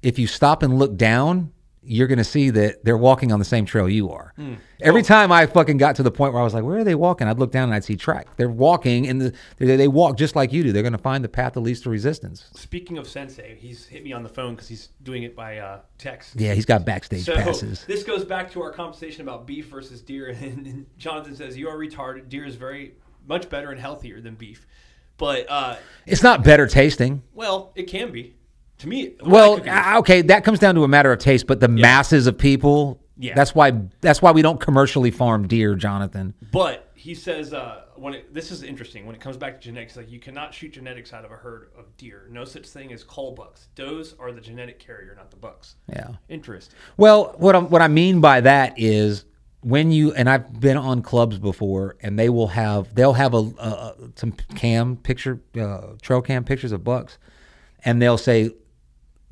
If you stop and look down, you're going to see that they're walking on the same trail you are. Every time I fucking got to the point where I was like, where are they walking? I'd look down and I'd see track. They're walking, and they walk just like you do. They're going to find the path of least resistance.
Speaking of Sensei, he's hit me on the phone because he's doing it by text.
Yeah, he's got backstage passes.
This goes back to our conversation about beef versus deer. And Jonathan says, you are retarded. Deer is very much better and healthier than beef. But
it's not better tasting.
Well, it can be. To me,
well, okay, that comes down to a matter of taste, but the masses of people, that's why we don't commercially farm deer, Jonathan.
But he says, this is interesting, when it comes back to genetics, like you cannot shoot genetics out of a herd of deer. No such thing as cull bucks. Does are the genetic carrier, not the bucks.
Yeah.
Interesting.
Well, what I mean by that is when and I've been on clubs before, and they'll have some trail cam pictures of bucks, and they'll say,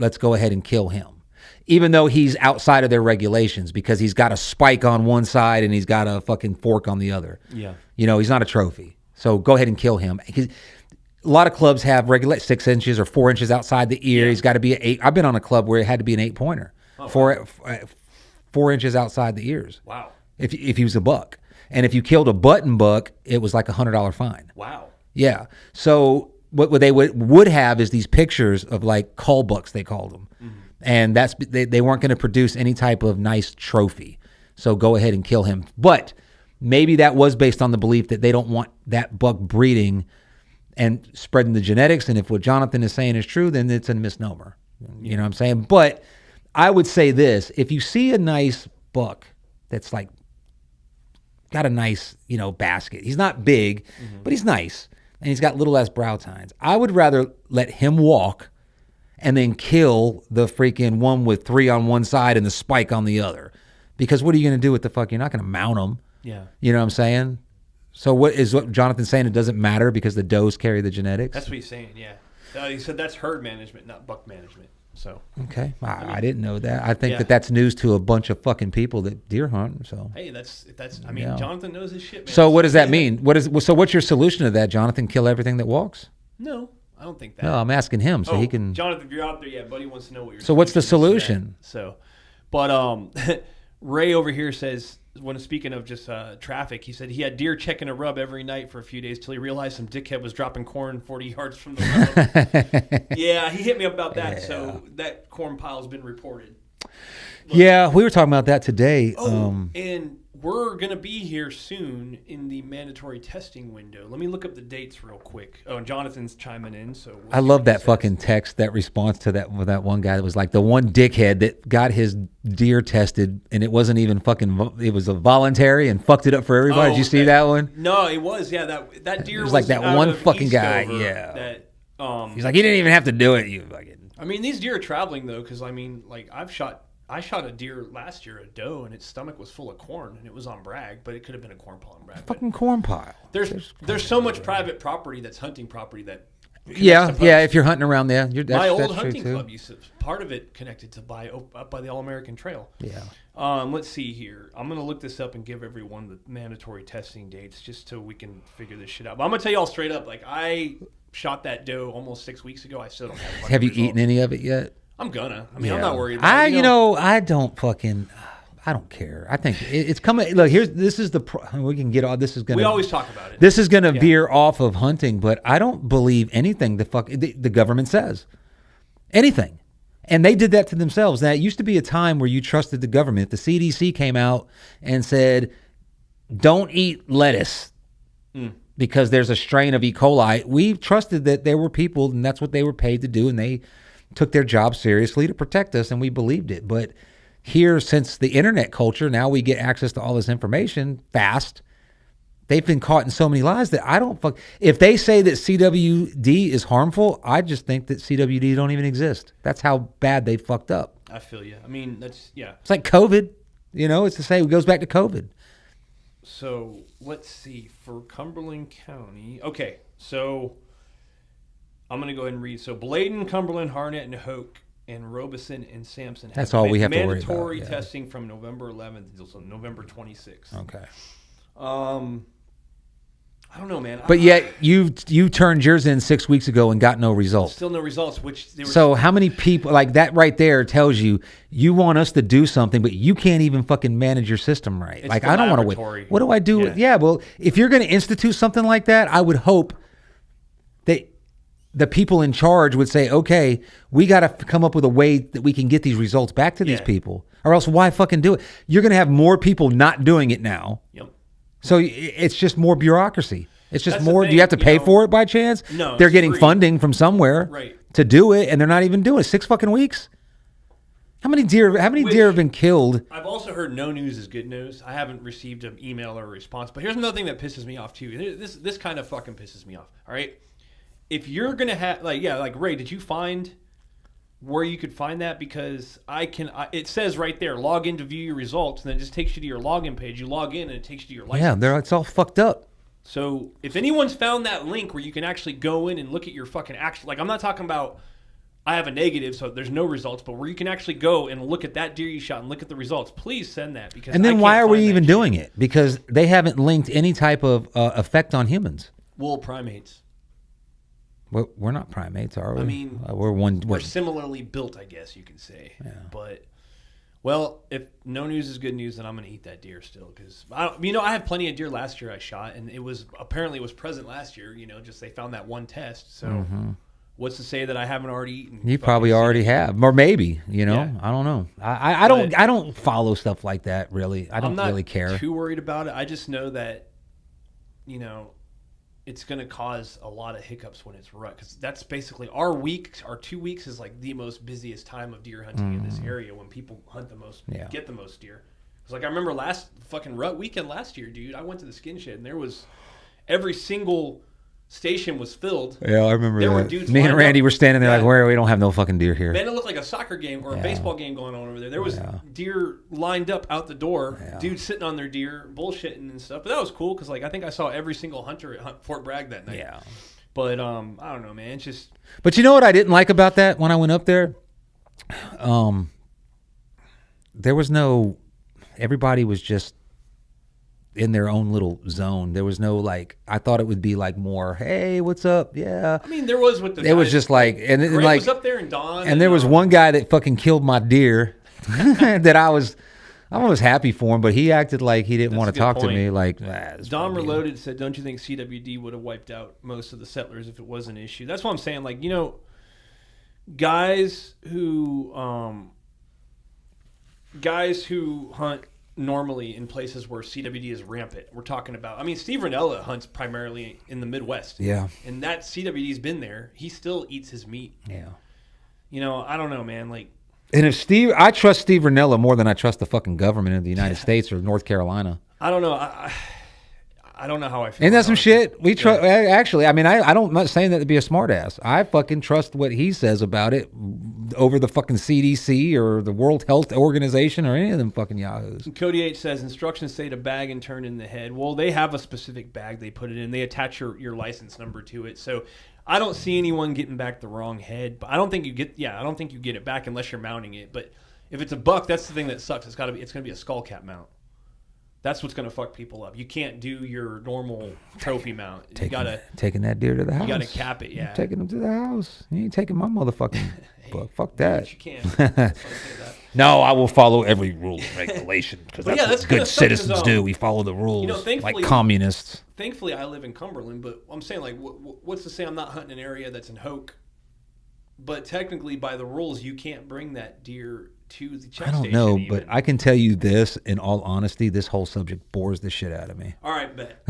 let's go ahead and kill him, even though he's outside of their regulations because he's got a spike on one side and he's got a fucking fork on the other.
Yeah.
He's not a trophy. So go ahead and kill him. Because a lot of clubs have 6 inches or 4 inches outside the ear. Yeah. He's got to be an 8. I've been on a club where it had to be an 8-pointer. Oh, 4 inches outside the ears.
Wow.
If he was a buck. And if you killed a button buck, it was like $100 fine.
Wow.
Yeah. So what they would have is these pictures of like cull bucks, they called them. Mm-hmm. And they weren't going to produce any type of nice trophy. So go ahead and kill him. But maybe that was based on the belief that they don't want that buck breeding and spreading the genetics. And if what Jonathan is saying is true, then it's a misnomer. You know what I'm saying? But I would say this, if you see a nice buck that's like got a nice, basket. He's not big, but he's nice. And he's got little ass brow tines. I would rather let him walk and then kill the freaking one with 3 on one side and the spike on the other. Because what are you going to do with the fuck? You're not going to mount them.
Yeah.
You know what I'm saying? So what Jonathan's saying? It doesn't matter because the does carry the genetics?
That's what he's saying, yeah. He said that's herd management, not buck management. So
okay, I didn't know that. I think that's news to a bunch of fucking people that deer hunt. So
hey, that's Jonathan knows his shit, man.
So what does that mean? What's your solution to that, Jonathan? Kill everything that walks?
No, I don't think that.
No, I'm asking him so he can.
Jonathan, if you're out there, yeah, buddy wants to know what you're.
So what's the solution?
So, but Ray over here says, when speaking of just traffic, he said he had deer checking a rub every night for a few days till he realized some dickhead was dropping corn 40 yards from the rub. Yeah, he hit me up about that. Yeah. So that corn pile has been reported. But,
yeah, we were talking about that today.
And we're going to be here soon in the mandatory testing window. Let me look up the dates real quick. Oh, and Jonathan's chiming in. So
I love that fucking text, that response to that with that one guy that was like the one dickhead that got his deer tested and it wasn't even fucking, it was a voluntary and fucked it up for everybody. Did you see that one?
No, it was. Yeah, that deer
was like that one fucking guy. Yeah.
That
he's like, he didn't even have to do it. You fucking.
I mean, these deer are traveling though, because I mean, like I shot a deer last year, a doe, and its stomach was full of corn, and it was on Bragg, but it could have been a corn pile on Bragg.
Fucking corn pile.
There's so much private property that's hunting property that.
Yeah. If you're hunting around there,
my old hunting club used to, part of it connected to up by the All American Trail.
Yeah.
Let's see here. I'm gonna look this up and give everyone the mandatory testing dates just so we can figure this shit out. But I'm gonna tell you all straight up, like I shot that doe almost 6 weeks ago. I still don't have.
Have you eaten any of it yet?
I'm gonna. I mean, I'm not worried about it.
I don't fucking. I don't care. I think it's coming. Look, this is we can get all. This is gonna.
We always talk about it.
This is gonna veer off of hunting, but I don't believe anything the government says. Anything, and they did that to themselves. Now it used to be a time where you trusted the government. The CDC came out and said, "Don't eat lettuce." Because there's a strain of E. coli. We trusted that there were people, and that's what they were paid to do, and they took their job seriously to protect us, and we believed it. But here, since the internet culture, now we get access to all this information fast. They've been caught in so many lies that I don't fuck. If they say that CWD is harmful, I just think that CWD don't even exist. That's how bad they fucked up.
I feel you. I mean,
It's like COVID. It's the same. It goes back to COVID.
So let's see for Cumberland County. Okay, so I'm going to go ahead and read. So Bladen, Cumberland, Harnett, and Hoke, and Robeson and Sampson have
That's all we have to worry about.
Mandatory testing from November 11th until November 26th.
Okay.
I don't know, man.
But yet you turned yours in 6 weeks ago and got no results.
Still no results.
So how many people like that right there tells you want us to do something, but you can't even fucking manage your system right.
It's
like I don't want to wait. What do I do? Well, if you're going to institute something like that, I would hope that the people in charge would say, okay, we got to come up with a way that we can get these results back to these people, or else why fucking do it? You're going to have more people not doing it now.
Yep.
So it's just more bureaucracy. It's just
That's
more. Do you have to pay for it by chance?
No.
They're getting funding from somewhere to do it, and they're not even doing it. 6 fucking weeks. How many deer have been killed?
I've also heard no news is good news. I haven't received an email or a response. But here's another thing that pisses me off too. This kind of fucking pisses me off. All right, if you're gonna have like Ray, did you find where you could find that? Because it says right there, log in to view your results, and then it just takes you to your login page. You log in, and it takes you to your license.
Yeah, it's all fucked up.
So if anyone's found that link where you can actually go in and look at your fucking actual, like I'm not talking about I have a negative, so there's no results, but where you can actually go and look at that deer you shot and look at the results, please send that. Because
and then why are we even doing it? Because they haven't linked any type of effect on humans.
Well, primates.
We're not primates, are we?
I mean, we're similarly built, I guess you can say. Yeah. But, well, if no news is good news, then I'm going to eat that deer still. Because, I had plenty of deer last year I shot, and it was present last year, just they found that one test. So, what's to say that I haven't already eaten?
You probably already have. Or maybe, I don't know. I don't follow stuff like that, really. I don't really care.
I'm not too worried about it. I just know that, it's going to cause a lot of hiccups when it's rut, because that's basically our 2 weeks is like the most busiest time of deer hunting in this area, when people hunt the most, get the most deer. It's like I remember last fucking rut weekend last year, dude. I went to the skin shed and there was every single station was filled.
Yeah, I remember that. Me and Randy were standing there like, where we don't have no fucking deer here.
Man, it looked like a soccer game or a baseball game going on over there. There was deer lined up out the door, dudes sitting on their deer, bullshitting and stuff. But that was cool because, I think I saw every single hunter at Fort Bragg that night. Yeah. But I don't know, man. It's just.
But you know what I didn't like about that when I went up there? There was no. Everybody was just in their own little zone. There was no like, I thought it would be like more, hey, what's up? Yeah.
I mean, there was with the
It was just like, and
Greg
like,
was up there and Don.
and there was one guy that fucking killed my deer that I was happy for him, but he acted like he didn't want to talk to me. Like,
Dom Reloaded said, don't you think CWD would have wiped out most of the settlers if it was an issue? That's what I'm saying. Like, guys who hunt normally in places where CWD is rampant. We're talking about, I mean, Steve Ranella hunts primarily in the Midwest.
Yeah.
And that CWD's been there. He still eats his meat.
Yeah.
I don't know, man. Like,
and I trust Steve Ranella more than I trust the fucking government of the United States or North Carolina.
I don't know. I don't know how I feel.
Ain't that some shit? We trust. Actually, I mean, I'm not saying that to be a smartass. I fucking trust what he says about it over the fucking CDC or the World Health Organization or any of them fucking yahoos.
Cody H says instructions say to bag and turn in the head. Well, they have a specific bag they put it in. They attach your license number to it. So I don't see anyone getting back the wrong head. But I don't think you get it back unless you're mounting it. But if it's a buck, that's the thing that sucks. It's gonna be a skull cap mount. That's what's going to fuck people up. You can't do your normal trophy mount. You gotta
taking that deer to the house.
You got to cap it. Yeah,
taking him to the house. You ain't taking my motherfucking buck. Fuck that.
You can.
No, I will follow every rule and regulation because that's what good citizens do. We follow the rules, like communists.
Thankfully, I live in Cumberland, but I'm saying, like, what's to say I'm not hunting an area that's in Hoke? But technically, by the rules, you can't bring that deer to the check station.
I don't know, but I can tell you this, in all honesty, this whole subject bores the shit out of me.
All right, bet.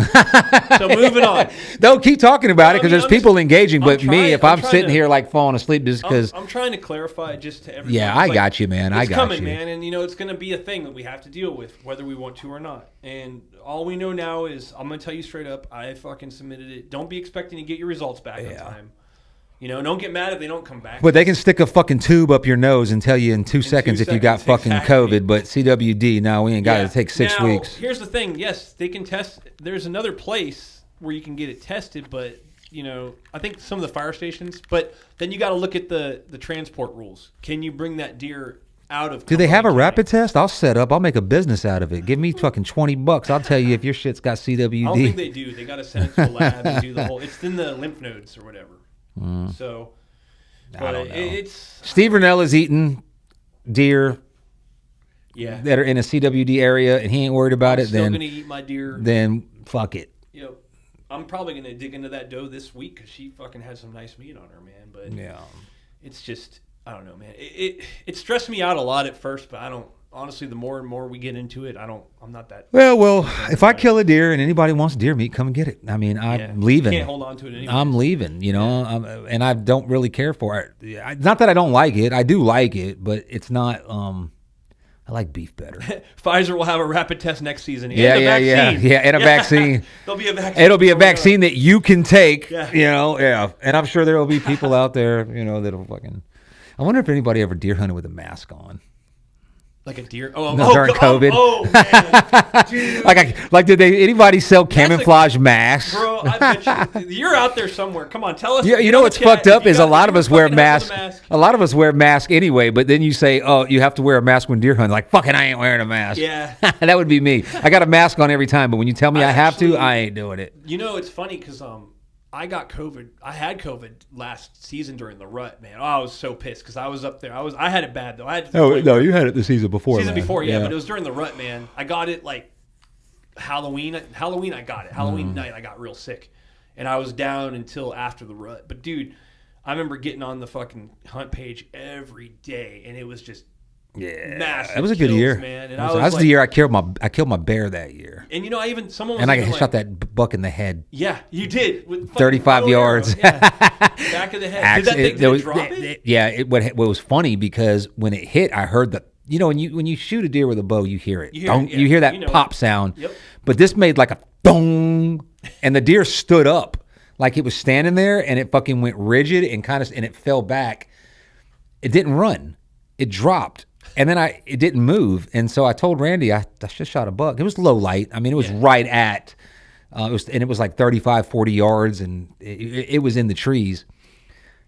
So moving on.
Don't keep talking about it because there's people engaging, but if I'm sitting here like falling asleep just because.
I'm trying to clarify just to everyone.
Yeah, I got you, man. I got you.
It's coming, man, and it's going to be a thing that we have to deal with, whether we want to or not. And all we know now is, I'm going to tell you straight up, I fucking submitted it. Don't be expecting to get your results back on time. Don't get mad if they don't come back.
But they can stick a fucking tube up your nose and tell you in 2 seconds if you got fucking COVID. But CWD, no, we ain't got to take 6 weeks.
Here's the thing. Yes, they can test. There's another place where you can get it tested, but I think some of the fire stations. But then you got to look at the transport rules. Can you bring that deer out of?
Do they have a rapid test? I'll set up. I'll make a business out of it. Give me fucking $20. I'll tell you if your shit's got CWD.
I don't think they do. They got to send it to a lab and do the whole. It's in the lymph nodes or whatever. So,
I don't know. Steve Ranella's eating deer that are in a CWD area, and he ain't worried about it.
Still gonna eat my deer.
Then fuck it.
I'm probably gonna dig into that doe this week because she fucking had some nice meat on her, man. But it's just, I don't know, man. It stressed me out a lot at first, but I don't. Honestly, the more and more we get into it, I'm not that.
Well, if I kill a deer and anybody wants deer meat, come and get it. I mean, I'm leaving.
You can't hold on to it anymore.
I'm leaving, and I don't really care for it. Not that I don't like it. I do like it, but it's not. I like beef better.
Pfizer will have a rapid test next season. And
yeah, and a vaccine.
There'll be a vaccine.
It'll be a vaccine that you can take. And I'm sure there will be people out there, that'll fucking. I wonder if anybody ever deer hunted with a mask on.
Like a deer?
During COVID.
Man. Dude.
Like did anybody sell camouflage masks?
Bro, I bet you're out there somewhere. Come on, tell us.
You know what's fucked up is a lot of us wear masks. A lot of us wear masks anyway, but then you say, oh, you have to wear a mask when deer hunting. Like, fucking, I ain't wearing a mask.
Yeah.
That would be me. I got a mask on every time, but when you tell me I have to, I ain't doing it.
It's funny because I got COVID. I had COVID last season during the rut, man. Oh, I was so pissed because I was up there. I had it bad though.
No, you had it the season before.
But it was during the rut, man. I got it like Halloween. I got it. Halloween night, I got real sick, and I was down until after the rut. But dude, I remember getting on the fucking hunt page every day, and it was just.
Yeah,
massive
that was a good year,
man. And
that was the year I killed my bear that year.
And someone was
and I shot that buck in the head.
Yeah, you did. With
35 yards.
Back of the head. Did it drop it?
Yeah. What was funny because when it hit, I heard that when you shoot a deer with a bow, you hear it. You hear that pop sound.
Yep.
But this made like a dong, and the deer stood up like it was standing there, and it fucking went rigid and and it fell back. It didn't run. It dropped. And then it didn't move, and so I told Randy I just shot a buck. It was low light. I mean, it was right at, it was like 35, 40 yards, and it was in the trees.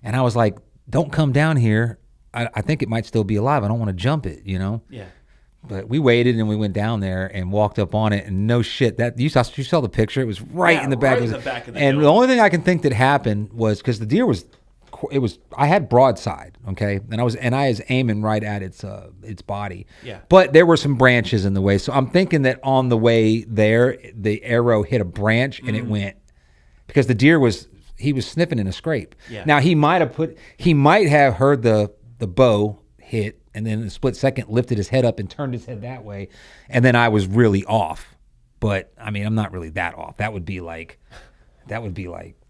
And I was like, "Don't come down here. I think it might still be alive. I don't want to jump it,
Yeah.
But we waited and we went down there and walked up on it, and no shit, that you saw the picture. It was right in the back.
Right in the back of the
and
dome.
the only thing I can think that happened was because the deer was, I had broadside, okay, and I was aiming right at its body.
Yeah.
But there were some branches in the way, so I'm thinking that on the way there, the arrow hit a branch and it went, because the deer was sniffing in a scrape.
Yeah.
Now he might have heard the bow hit, and then in a split second lifted his head up and turned his head that way, and then I was really off. But I mean, I'm not really that off. That would be like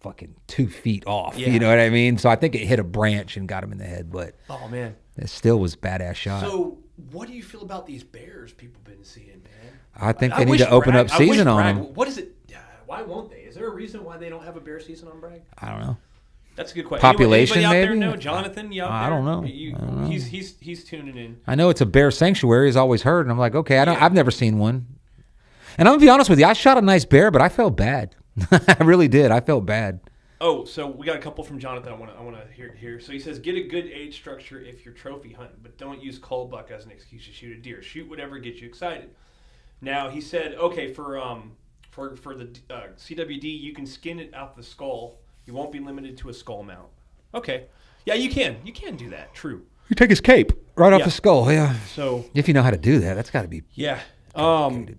fucking 2 feet off.
Yeah.
You know what I mean? So I think it hit a branch and got him in the head, but
Oh man.
it still was a badass shot.
So what do you feel about these bears people been seeing, man?
I think they need to open up season on them.
What is it? Why won't they? Is there a reason why they don't have a bear season on Bragg?
I don't know.
That's a good question.
Population,
anybody out there
maybe?
know? Jonathan, you out there?
I don't know.
He's tuning in.
I know it's a bear sanctuary, is always heard, and I'm like, okay,
Yeah.
I've never seen one. And I'm gonna be honest with you, I shot a nice bear, but I felt bad. I really did. I felt bad.
Oh, so we got a couple from Jonathan. I want to hear here. So he says, get a good age structure if you're trophy hunting, but don't use cull buck as an excuse to shoot a deer. Shoot whatever gets you excited. Now he said, okay, for the CWD, you can skin it out the skull. You won't be limited to a skull mount. Okay, yeah, you can do that. True.
You take his cape right off
Yeah.
the skull, yeah.
So
If you know how to do that, that's got to be
yeah,
complicated.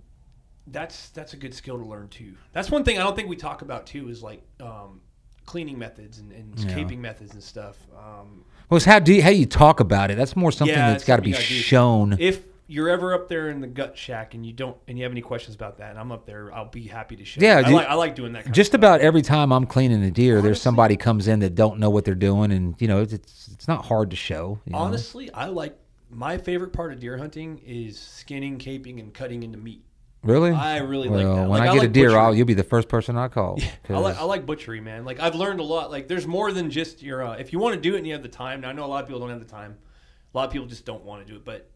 that's a good skill to learn too. That's one thing I don't think we talk about too is like cleaning methods and caping methods and stuff.
Well, it's how you talk about it. That's more something that's got to be
something you gotta do.
shown.
If you're ever up there in the gut shack and you have any questions about that, and I'm up there, I'll be happy to share.
Yeah,
I like doing that.
Just about every time I'm cleaning a deer, there's somebody comes in that don't know what they're doing, and it's not hard to show.
Honestly, I like my favorite part of deer hunting is skinning, caping, and cutting into meat.
Really?
I really like that.
When
Like,
I get a
like
deer,
butchery.
you'll be the first person I call.
I like butchery, man. Like I've learned a lot. Like there's more than just your. If you want to do it and you have the time. Now I know a lot of people don't have the time. A lot of people just don't want to do it, but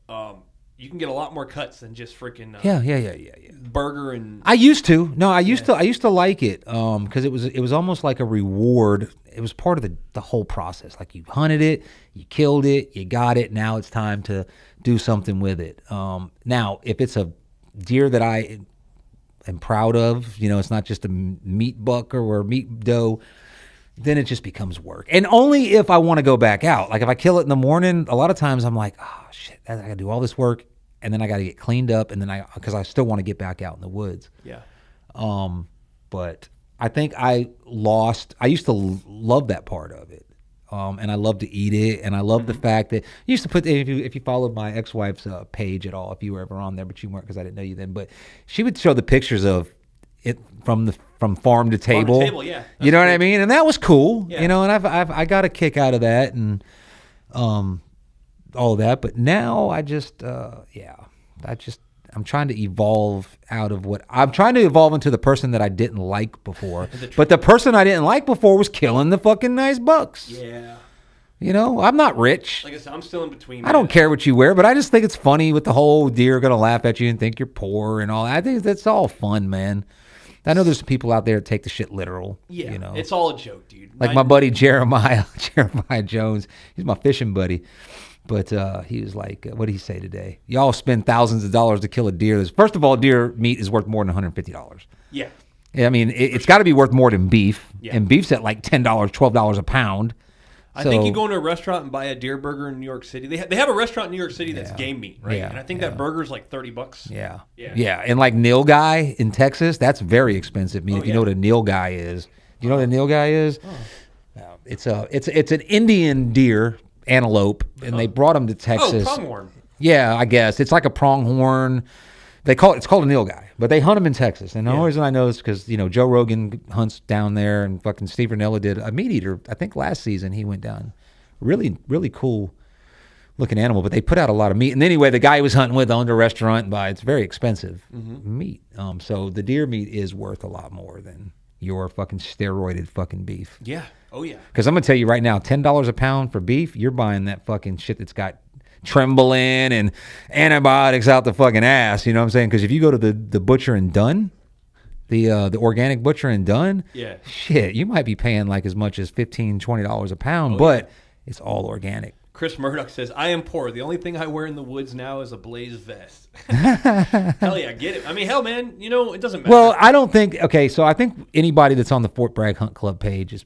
you can get a lot more cuts than just freaking
Yeah.
burger and.
I used to. No, I used to like it because it was almost like a reward. It was part of the whole process. Like you hunted it, you killed it, you got it. Now it's time to do something with it. Now, if it's a deer that I am proud of, it's not just a meat buck or meat doe, then it just becomes work. And only if I want to go back out. Like if I kill it in the morning, a lot of times I'm like, oh shit, I got to do all this work, and then I got to get cleaned up, and then because I still want to get back out in the woods.
Yeah.
But I think I used to love that part of it. And I love to eat it, and I love the fact that you used to put, if you followed my ex-wife's page at all, if you were ever on there, but you weren't because I didn't know you then, but she would show the pictures of it from farm to table.
Farm to table, yeah.
You know what I mean? And that was cool,
Yeah.
and I got a kick out of that and all that. But now I'm trying to evolve I'm trying to evolve into the person that I didn't like before. But the person I didn't like before was killing the fucking nice bucks.
Yeah.
I'm not rich.
Like I said, I'm still in between.
I don't care what you wear, but I just think it's funny with the whole deer going to laugh at you and think you're poor and all that. I think that's all fun, man. I know there's people out there that take the shit literal.
Yeah, it's all a joke, dude.
Like my buddy Jeremiah Jones. He's my fishing buddy. But he was like, what did he say today? Y'all spend thousands of dollars to kill a deer. First of all, deer meat is worth more than $150.
Yeah.
I mean, it's got to be worth more than beef.
Yeah.
And beef's at like $10, $12 a pound.
I think you go into a restaurant and buy a deer burger in New York City. They have a restaurant in New York City that's game meat, right?
Yeah,
And I think that burger's like $30.
Yeah. And like Nilgai in Texas, that's very expensive meat. If you know what a Nilgai is. Do you know what a Nilgai is? Oh. It's an Indian deer, antelope, and they brought them to Texas.
Oh, pronghorn.
Yeah, I guess. It's like a pronghorn. It's called a Nilgai, but they hunt them in Texas. And the only reason I know is because, Joe Rogan hunts down there, and fucking Steve Ranella did a meat eater. I think last season he went down. Really, really cool looking animal, but they put out a lot of meat. And anyway, the guy he was hunting with owned a restaurant, but it's very expensive meat. So the deer meat is worth a lot more than your fucking steroided fucking beef.
Yeah. Oh, yeah.
Because I'm going to tell you right now, $10 a pound for beef, you're buying that fucking shit that's got trembling and antibiotics out the fucking ass. You know what I'm saying? Because if you go to the butcher in Dunn, the organic butcher in Dunn, shit, you might be paying like as much as $15, $20 a pound, but it's all organic.
Chris Murdoch says, I am poor. The only thing I wear in the woods now is a blaze vest. Hell yeah, get it. I mean, hell, man, it doesn't matter.
Well, I don't think, okay, so I think anybody that's on the Fort Bragg Hunt Club page is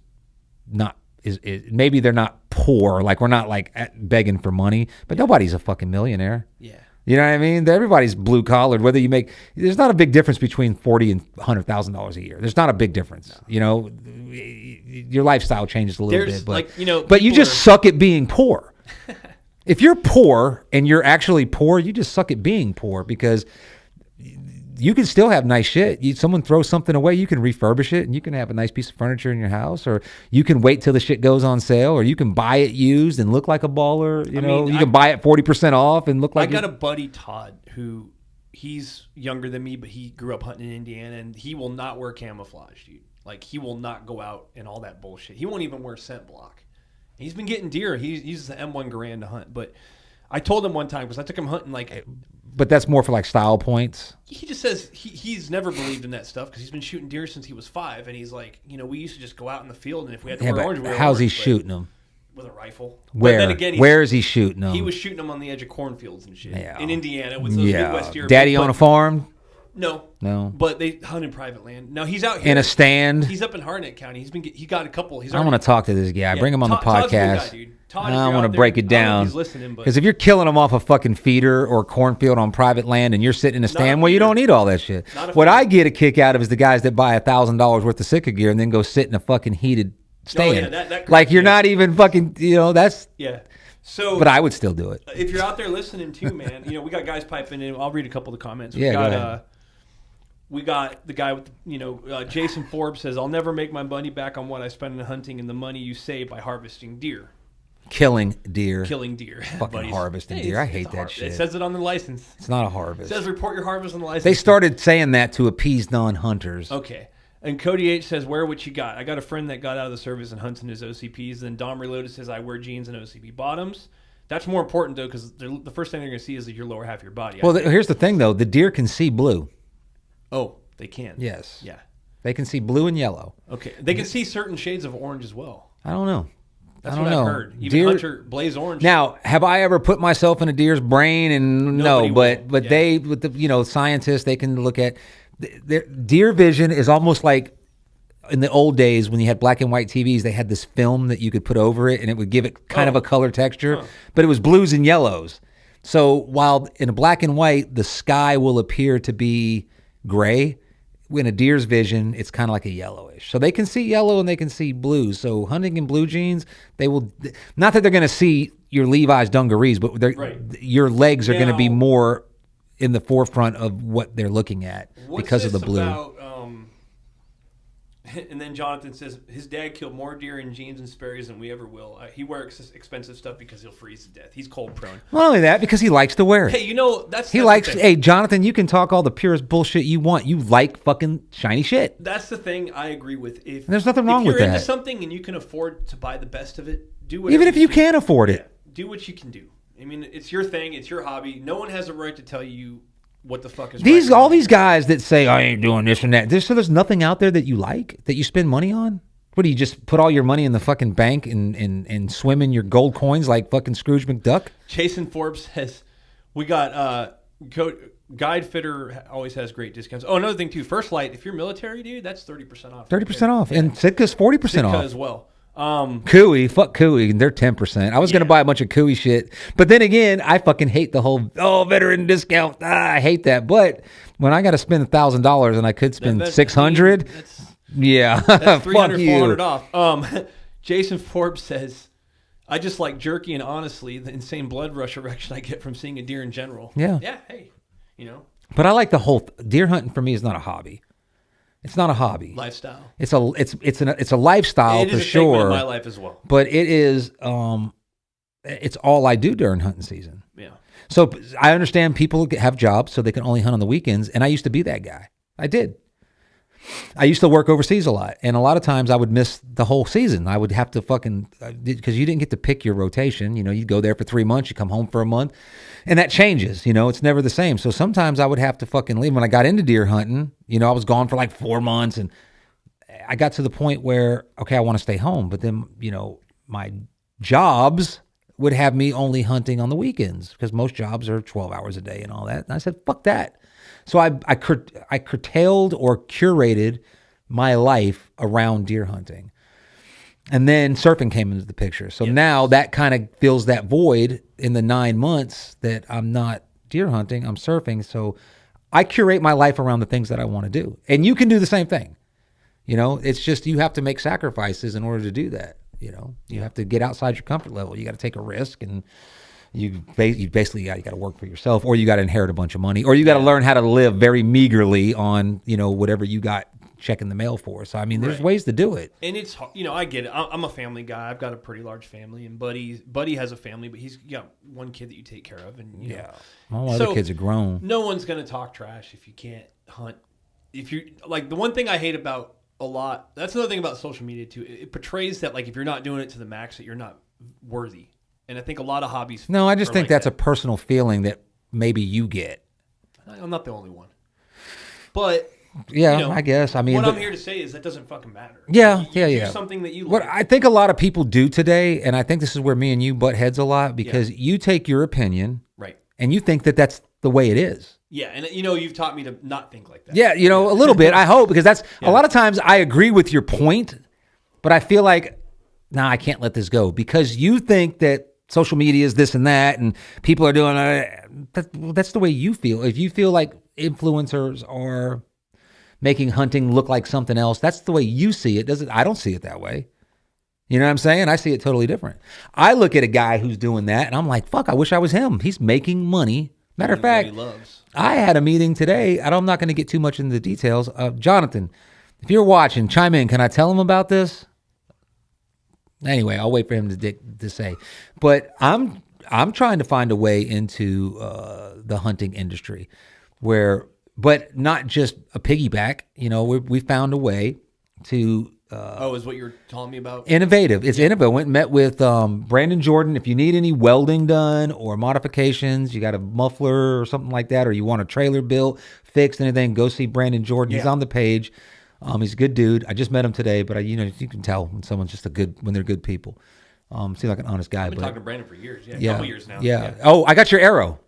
not, is maybe they're not poor. Like, we're not like begging for money, but nobody's a fucking millionaire.
Yeah.
You know what I mean? Everybody's blue collared. Whether you make, there's not a big difference between $40,000 and $100,000 a year. There's not a big difference. No. Your lifestyle changes a little bit, but but you just suck at being poor. If you're poor and you're actually poor, you just suck at being poor, because you can still have nice shit. Someone throws something away, you can refurbish it and you can have a nice piece of furniture in your house, or you can wait till the shit goes on sale, or you can buy it used and look like a baller. You can buy it 40% off and look like.
I got a buddy, Todd, who he's younger than me, but he grew up hunting in Indiana, and he will not wear camouflage, dude. Like, he will not go out and all that bullshit. He won't even wear scent block. He's been getting deer. He uses the M1 Garand to hunt, but I told him one time, because I took him hunting
But that's more for like style points.
He just says he's never believed in that stuff, because he's been shooting deer since he was 5, and he's like, we used to just go out in the field, and if we had to wear orange, we wore
how's
orange,
he shooting them?
With a rifle.
Where?
But then again,
where is he shooting them?
He was shooting them on the edge of cornfields and shit in Indiana with those Midwest deer.
Daddy on a farm?
No. But they hunt in private land. Now he's out here
in a stand.
He's up in Harnett County. He got a couple.
I want to talk to this guy. Bring him on the podcast.
Todd's a good guy, dude. Todd,
I want to break it down. Because if you're killing them off a fucking feeder or cornfield on private land and you're sitting in a stand, well, you don't need all that shit. What I get a kick out of is the guys that buy $1,000 worth of Sitka gear and then go sit in a fucking heated stand. Like, you're not even fucking, that's.
Yeah. So,
but I would still do it.
If you're out there listening too, man, we got guys piping in. I'll read a couple of the comments. We got the guy with, Jason Forbes says, I'll never make my money back on what I spend on hunting and the money you save by harvesting deer.
Killing deer. Fucking harvesting deer. I hate that shit.
It says it on the license.
It's not a harvest.
It says report your harvest on the license.
They started saying that to appease non-hunters.
Okay. And Cody H says, wear what you got. I got a friend that got out of the service and hunts in his OCPs. Then Dom Reloaded says, I wear jeans and OCP bottoms. That's more important, though, because the first thing they're going to see is your lower half of your body.
Well, here's the thing, though. The deer can see blue.
Oh, they can.
Yes.
Yeah.
They can see blue and yellow.
Okay. They can see certain shades of orange as well.
I don't know.
That's what I've heard. Even Hunter blaze orange.
Now, have I ever put myself in a deer's brain? And no, but they, with the scientists, they can look at deer vision is almost like in the old days when you had black and white TVs. They had this film that you could put over it, and it would give it kind of a color texture, but it was blues and yellows. So while in a black and white, the sky will appear to be gray, in a deer's vision, it's kind of like a yellowish. So they can see yellow and they can see blue. So hunting in blue jeans, they will, not that they're going to see your Levi's dungarees, but your legs are going to be more in the forefront of what they're looking at because of the blue.
And then Jonathan says his dad killed more deer in jeans and Sperry's than we ever will. He wears expensive stuff because he'll freeze to death. He's cold prone.
Not only that, because he likes to wear it.
Hey, that's
Hey, Jonathan, you can talk all the purest bullshit you want. You like fucking shiny shit.
That's the thing I agree with.
There's nothing wrong with that.
If you're into something and you can afford to buy the best of it, do whatever.
Even if you can't afford it,
do what you can do. I mean, it's your thing. It's your hobby. No one has a right to tell you what the fuck is
all these guys that say I ain't doing this and that. There's nothing out there that you like, that you spend money on. What do you just put all your money in the fucking bank and swim in your gold coins like fucking Scrooge McDuck?
Jason Forbes says we got Guide Fitter always has great discounts. Oh, another thing too, First Light. If you're military, dude, that's 30% off.
30% off, and Sitka's 40% off.
Sitka as well.
Cooey, fuck Cooey, they're 10%. I was gonna buy a bunch of Cooey shit, but then again, I fucking hate the whole veteran discount. I hate that. But when I got to spend $1,000 and I could spend $600,
that's 300, 400 off. Jason Forbes says, I just like jerky and honestly the insane blood rush erection I get from seeing a deer in general.
Yeah.
Hey,
But I like the whole deer hunting. For me is not a hobby. It's not a hobby.
Lifestyle.
It's a lifestyle for sure. It is a segment
of my life as well.
But it is it's all I do during hunting season.
Yeah.
So I understand people have jobs so they can only hunt on the weekends, and I used to be that guy. I did. I used to work overseas a lot, and a lot of times I would miss the whole season. I would have to fucking, because you didn't get to pick your rotation. You'd go there for 3 months, you come home for a month, and that changes. It's never the same. So sometimes I would have to fucking leave. When I got into deer hunting, I was gone for like 4 months, and I got to the point where, okay, I want to stay home, but then, my jobs would have me only hunting on the weekends because most jobs are 12 hours a day and all that. And I said, fuck that. So I curtailed or curated my life around deer hunting. And then surfing came into the picture. So now that kind of fills that void in the 9 months that I'm not deer hunting, I'm surfing. So I curate my life around the things that I want to do. And you can do the same thing. You know, it's just you have to make sacrifices in order to do that. You know, you have to get outside your comfort level. You got to take a risk, and you basically you got to work for yourself, or you got to inherit a bunch of money, or you got to learn how to live very meagerly on, you know, whatever you got checking the mail for. So I mean, there's ways to do it.
And it's, you know, I get it. I'm a family guy. I've got a pretty large family, and Buddy has a family, but he's got one kid that you take care of, and you know.
All other kids are grown.
No one's gonna talk trash if you can't hunt. If you like, the one thing I hate about a lot. That's another thing about social media too. It portrays that like if you're not doing it to the max, that you're not worthy. And I think a lot of hobbies.
No, I just think that's a personal feeling that maybe you get.
I'm not the only one. But
yeah, you know, I guess. I mean,
what I'm here to say is that doesn't fucking matter.
Yeah,
you
do
something that you like.
What I think a lot of people do today, and I think this is where me and you butt heads a lot, because you take your opinion,
right,
and you think that that's the way it is.
Yeah, and you know, you've taught me to not think like that.
Yeah, you know, a little bit, I hope, because that's a lot of times I agree with your point, but I feel like, nah, I can't let this go, because you think that social media is this and that, and people are doing that's the way you feel. If you feel like influencers are making hunting look like something else, that's the way you see it. I don't see it that way. You know what I'm saying? I see it totally different. I look at a guy who's doing that, and I'm like, fuck, I wish I was him. He's making money. Matter of fact, I had a meeting today. I'm not going to get too much into the details. Jonathan, if you're watching, chime in. Can I tell him about this? Anyway, I'll wait for him to say. But I'm trying to find a way into the hunting industry, but not just a piggyback. You know, we found a way to.
Is what you're telling me about?
Innovative. It's innovative. Went and met with Brandon Jordan. If you need any welding done or modifications, you got a muffler or something like that, or you want a trailer built, fixed, anything, go see Brandon Jordan. Yeah. He's on the page. He's a good dude. I just met him today, but you can tell when someone's just when they're good people. Seems like an honest guy.
I've been talking to Brandon for years. Yeah, a couple years now.
Yeah. Oh, I got your arrow.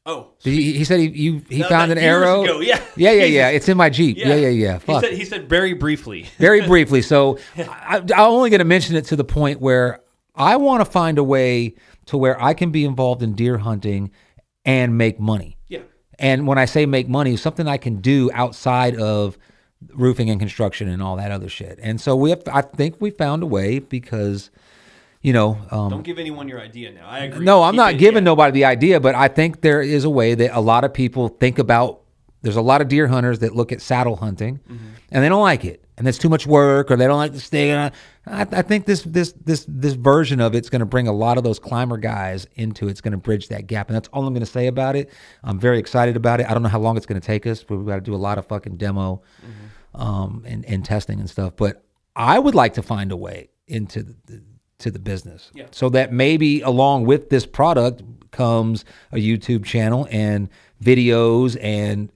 Oh,
he said he found an arrow.
Ago, yeah.
Yeah. It's in my Jeep. Yeah. Fuck.
He said very briefly.
Very briefly. So I'm only going to mention it to the point where I want to find a way to where I can be involved in deer hunting and make money.
Yeah.
And when I say make money, something I can do outside of roofing and construction and all that other shit. And so I think we found a way, because. You know,
don't give anyone your idea now. I agree.
No, I'm not giving nobody the idea, but I think there is a way that a lot of people think about. There's a lot of deer hunters that look at saddle hunting, and they don't like it, and it's too much work, or they don't like to stay on. I think this version of it's going to bring a lot of those climber guys into it. It's going to bridge that gap, and that's all I'm going to say about it. I'm very excited about it. I don't know how long it's going to take us, but we've got to do a lot of fucking demo, and testing and stuff. But I would like to find a way into to the business, so that maybe along with this product comes a YouTube channel and videos and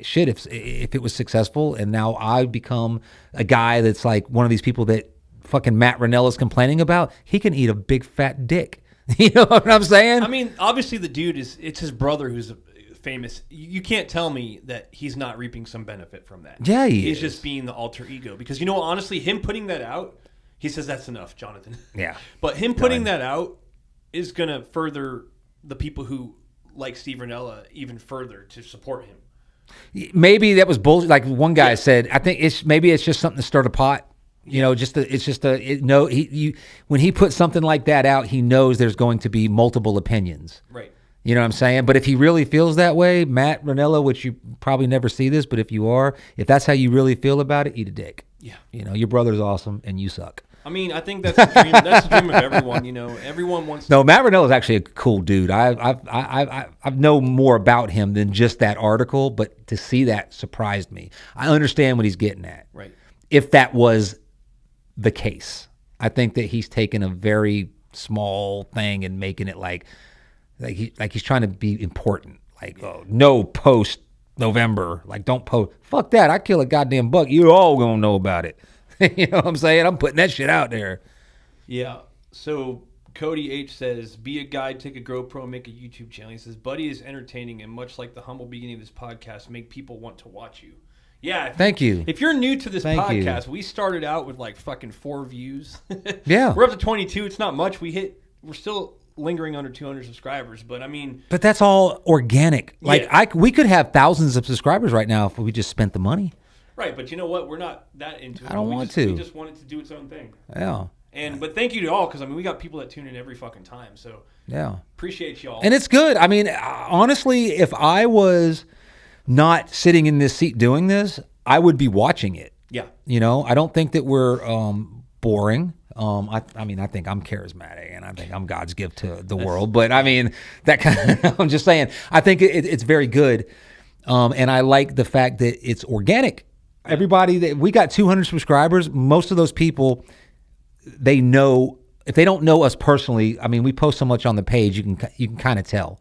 shit. If it was successful, and now I become a guy that's like one of these people that fucking Matt Ranella's complaining about, he can eat a big fat dick. You know what I'm saying?
I mean, obviously the dude it's his brother who's famous. You can't tell me that he's not reaping some benefit from that.
Yeah,
he's just being the alter ego, because you know, honestly, him putting that out. He says that's enough, Jonathan.
Yeah.
But him putting that out is going to further the people who like Steve Ranella even further to support him.
Maybe that was bullshit. Like one guy said, I think it's just something to stir the pot. You know, when he puts something like that out, he knows there's going to be multiple opinions.
Right.
You know what I'm saying? But if he really feels that way, Matt Ranella, which you probably never see this, but if that's how you really feel about it, eat a dick.
Yeah. You
know, your brother's awesome and you suck.
I mean, I think that's the dream. That's the dream of everyone. You know, everyone wants.
No, Matt Ranella is actually a cool dude. I know more about him than just that article, but to see that surprised me. I understand what he's getting at.
Right.
If that was the case, I think that he's taken a very small thing and making it like he's trying to be important. Like, no post November. Like, don't post. Fuck that. I kill a goddamn buck. You all gonna know about it. You know what I'm saying? I'm putting that shit out there.
Yeah. So Cody H says, be a guide, take a GoPro, make a YouTube channel. He says, Buddy is entertaining and much like the humble beginning of this podcast, make people want to watch you. Yeah.
Thank you.
If you're new to this podcast, we started out with like fucking 4 views.
Yeah.
We're up to 22. It's not much. We're still lingering under 200 subscribers, but I mean.
But that's all organic. Like
Yeah.
we could have thousands of subscribers right now if we just spent the money.
Right, but you know what? We're not that into it.
I don't want to.
We just want it to do its own thing.
Yeah.
But thank you to all, because I mean we got people that tune in every fucking time. So
yeah,
appreciate y'all.
And it's good. I mean, honestly, if I was not sitting in this seat doing this, I would be watching it.
Yeah.
You know, I don't think that we're boring. I mean, I think I'm charismatic, and I think I'm God's gift to the world. But I mean, that kind of, I'm just saying. I think it's very good, and I like the fact that it's organic. Everybody that we got 200 subscribers, most of those people, they know, if they don't know us personally, I mean, we post so much on the page, you can kind of tell.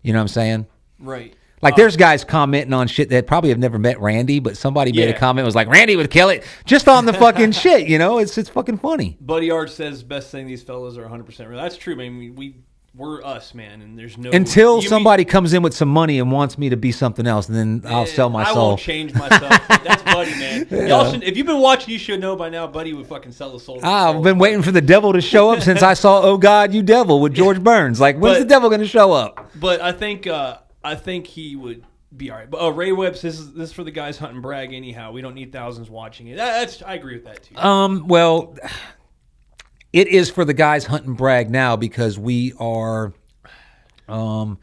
You know what I'm saying?
Right.
Like there's guys commenting on shit that probably have never met Randy, but somebody made a comment was like, Randy would kill it just on the fucking shit, you know? It's fucking funny.
Buddy Art says best thing, these fellas are 100% real. That's true, man. We're us, man, and there's no
until somebody comes in with some money and wants me to be something else, and then I'll sell my soul.
I won't change myself. That's Buddy, man. Yeah. Y'all should, if you've been watching, you should know by now. Buddy would fucking sell his soul.
I've been waiting for the devil to show up since I saw "Oh God, You Devil" with George Burns. Like, when's the devil going to show up?
But I think he would be all right. But Ray Webb says this is for the guys hunting Bragg. Anyhow, we don't need thousands watching it. I agree with that too.
Well. It is for the guys hunting Bragg now because we are. So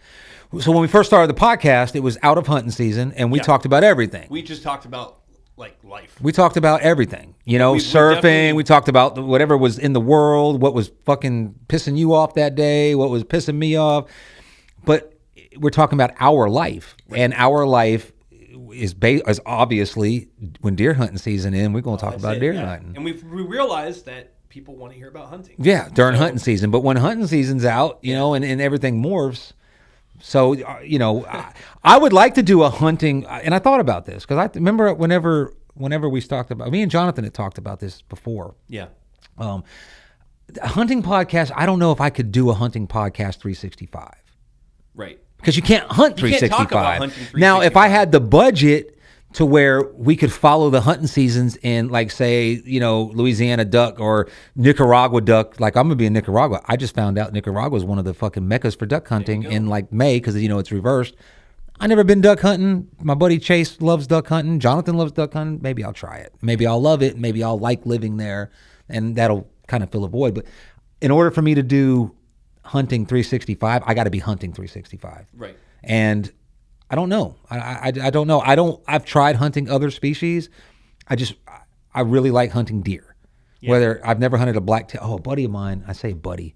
when we first started the podcast, it was out of hunting season, and we talked about everything.
We just talked about like life.
We talked about everything, you know, surfing. We talked about whatever was in the world, what was fucking pissing you off that day, what was pissing me off. But we're talking about our life, and our life is obviously when deer hunting season in. We're going to talk about deer hunting,
and we realized that people want to hear about hunting.
Yeah, during hunting season. But when hunting season's out, you know, and everything morphs. So, you know, I would like to do a hunting, and I thought about this because I remember whenever we talked about, me and Jonathan had talked about this before.
Yeah.
A hunting podcast, I don't know if I could do a hunting podcast 365.
Right.
Because you can't hunt 365.
You can't talk about hunting 365.
Now, if I had the budget to where we could follow the hunting seasons in, like, say, you know, Louisiana duck or Nicaragua duck. Like, I'm going to be in Nicaragua. I just found out Nicaragua is one of the fucking meccas for duck hunting in, like, May because, you know, it's reversed. I never been duck hunting. My buddy Chase loves duck hunting. Jonathan loves duck hunting. Maybe I'll try it. Maybe I'll love it. Maybe I'll like living there, and that'll kind of fill a void. But in order for me to do hunting 365, I got to be hunting 365.
Right.
And I don't know. I don't know. I've tried hunting other species. I really like hunting deer. Yeah. Whether I've never hunted a blacktail. Oh, a buddy of mine, I say buddy,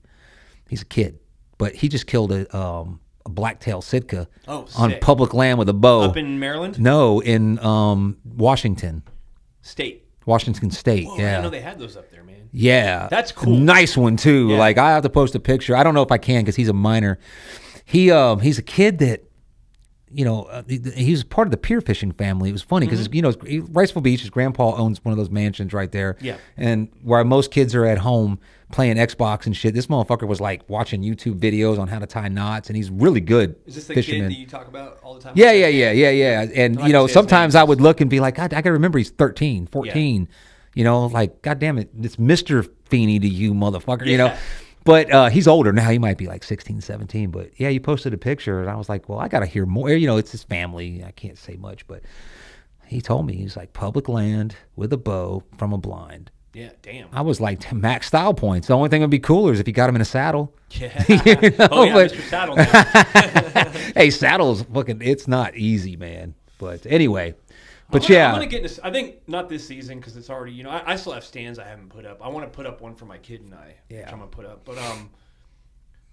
he's a kid, but he just killed a blacktail Sitka on public land with a bow.
Up in Maryland?
No, in Washington State.
Whoa,
yeah.
I didn't know they had those up there, man.
Yeah.
That's cool.
Nice one too.
Yeah.
Like, I have to post a picture. I don't know if I can because he's a minor. He's a kid that, you know, he was part of the pier fishing family. It was funny because, you know, Riceville Beach, his grandpa owns one of those mansions right there.
Yeah.
And where most kids are at home playing Xbox and shit, this motherfucker was like watching YouTube videos on how to tie knots, and he's really good.
Is this the
fisherman.
kid that you talk about all the time?
Yeah. And, you know, sometimes I would look and be like, God, I got to remember he's 13, 14. Yeah. You know, like, God damn it, it's Mr. Feeney to you, motherfucker, you know. But he's older now. He might be like 16, 17. But, yeah, you posted a picture, and I was like, well, I got to hear more. You know, it's his family. I can't say much. But he told me, he's like, public land with a bow from a blind.
Yeah, damn.
I was like, max style points. The only thing that would be cooler is if you got him in a saddle.
Yeah.
You know,
oh, yeah, Mr. Saddle.
Hey, saddle's fucking, it's not easy, man. But anyway. But
I'm gonna get this. I think not this season because it's already. You know, I still have stands I haven't put up. I want to put up one for my kid and I. Yeah. Which I'm gonna put up. But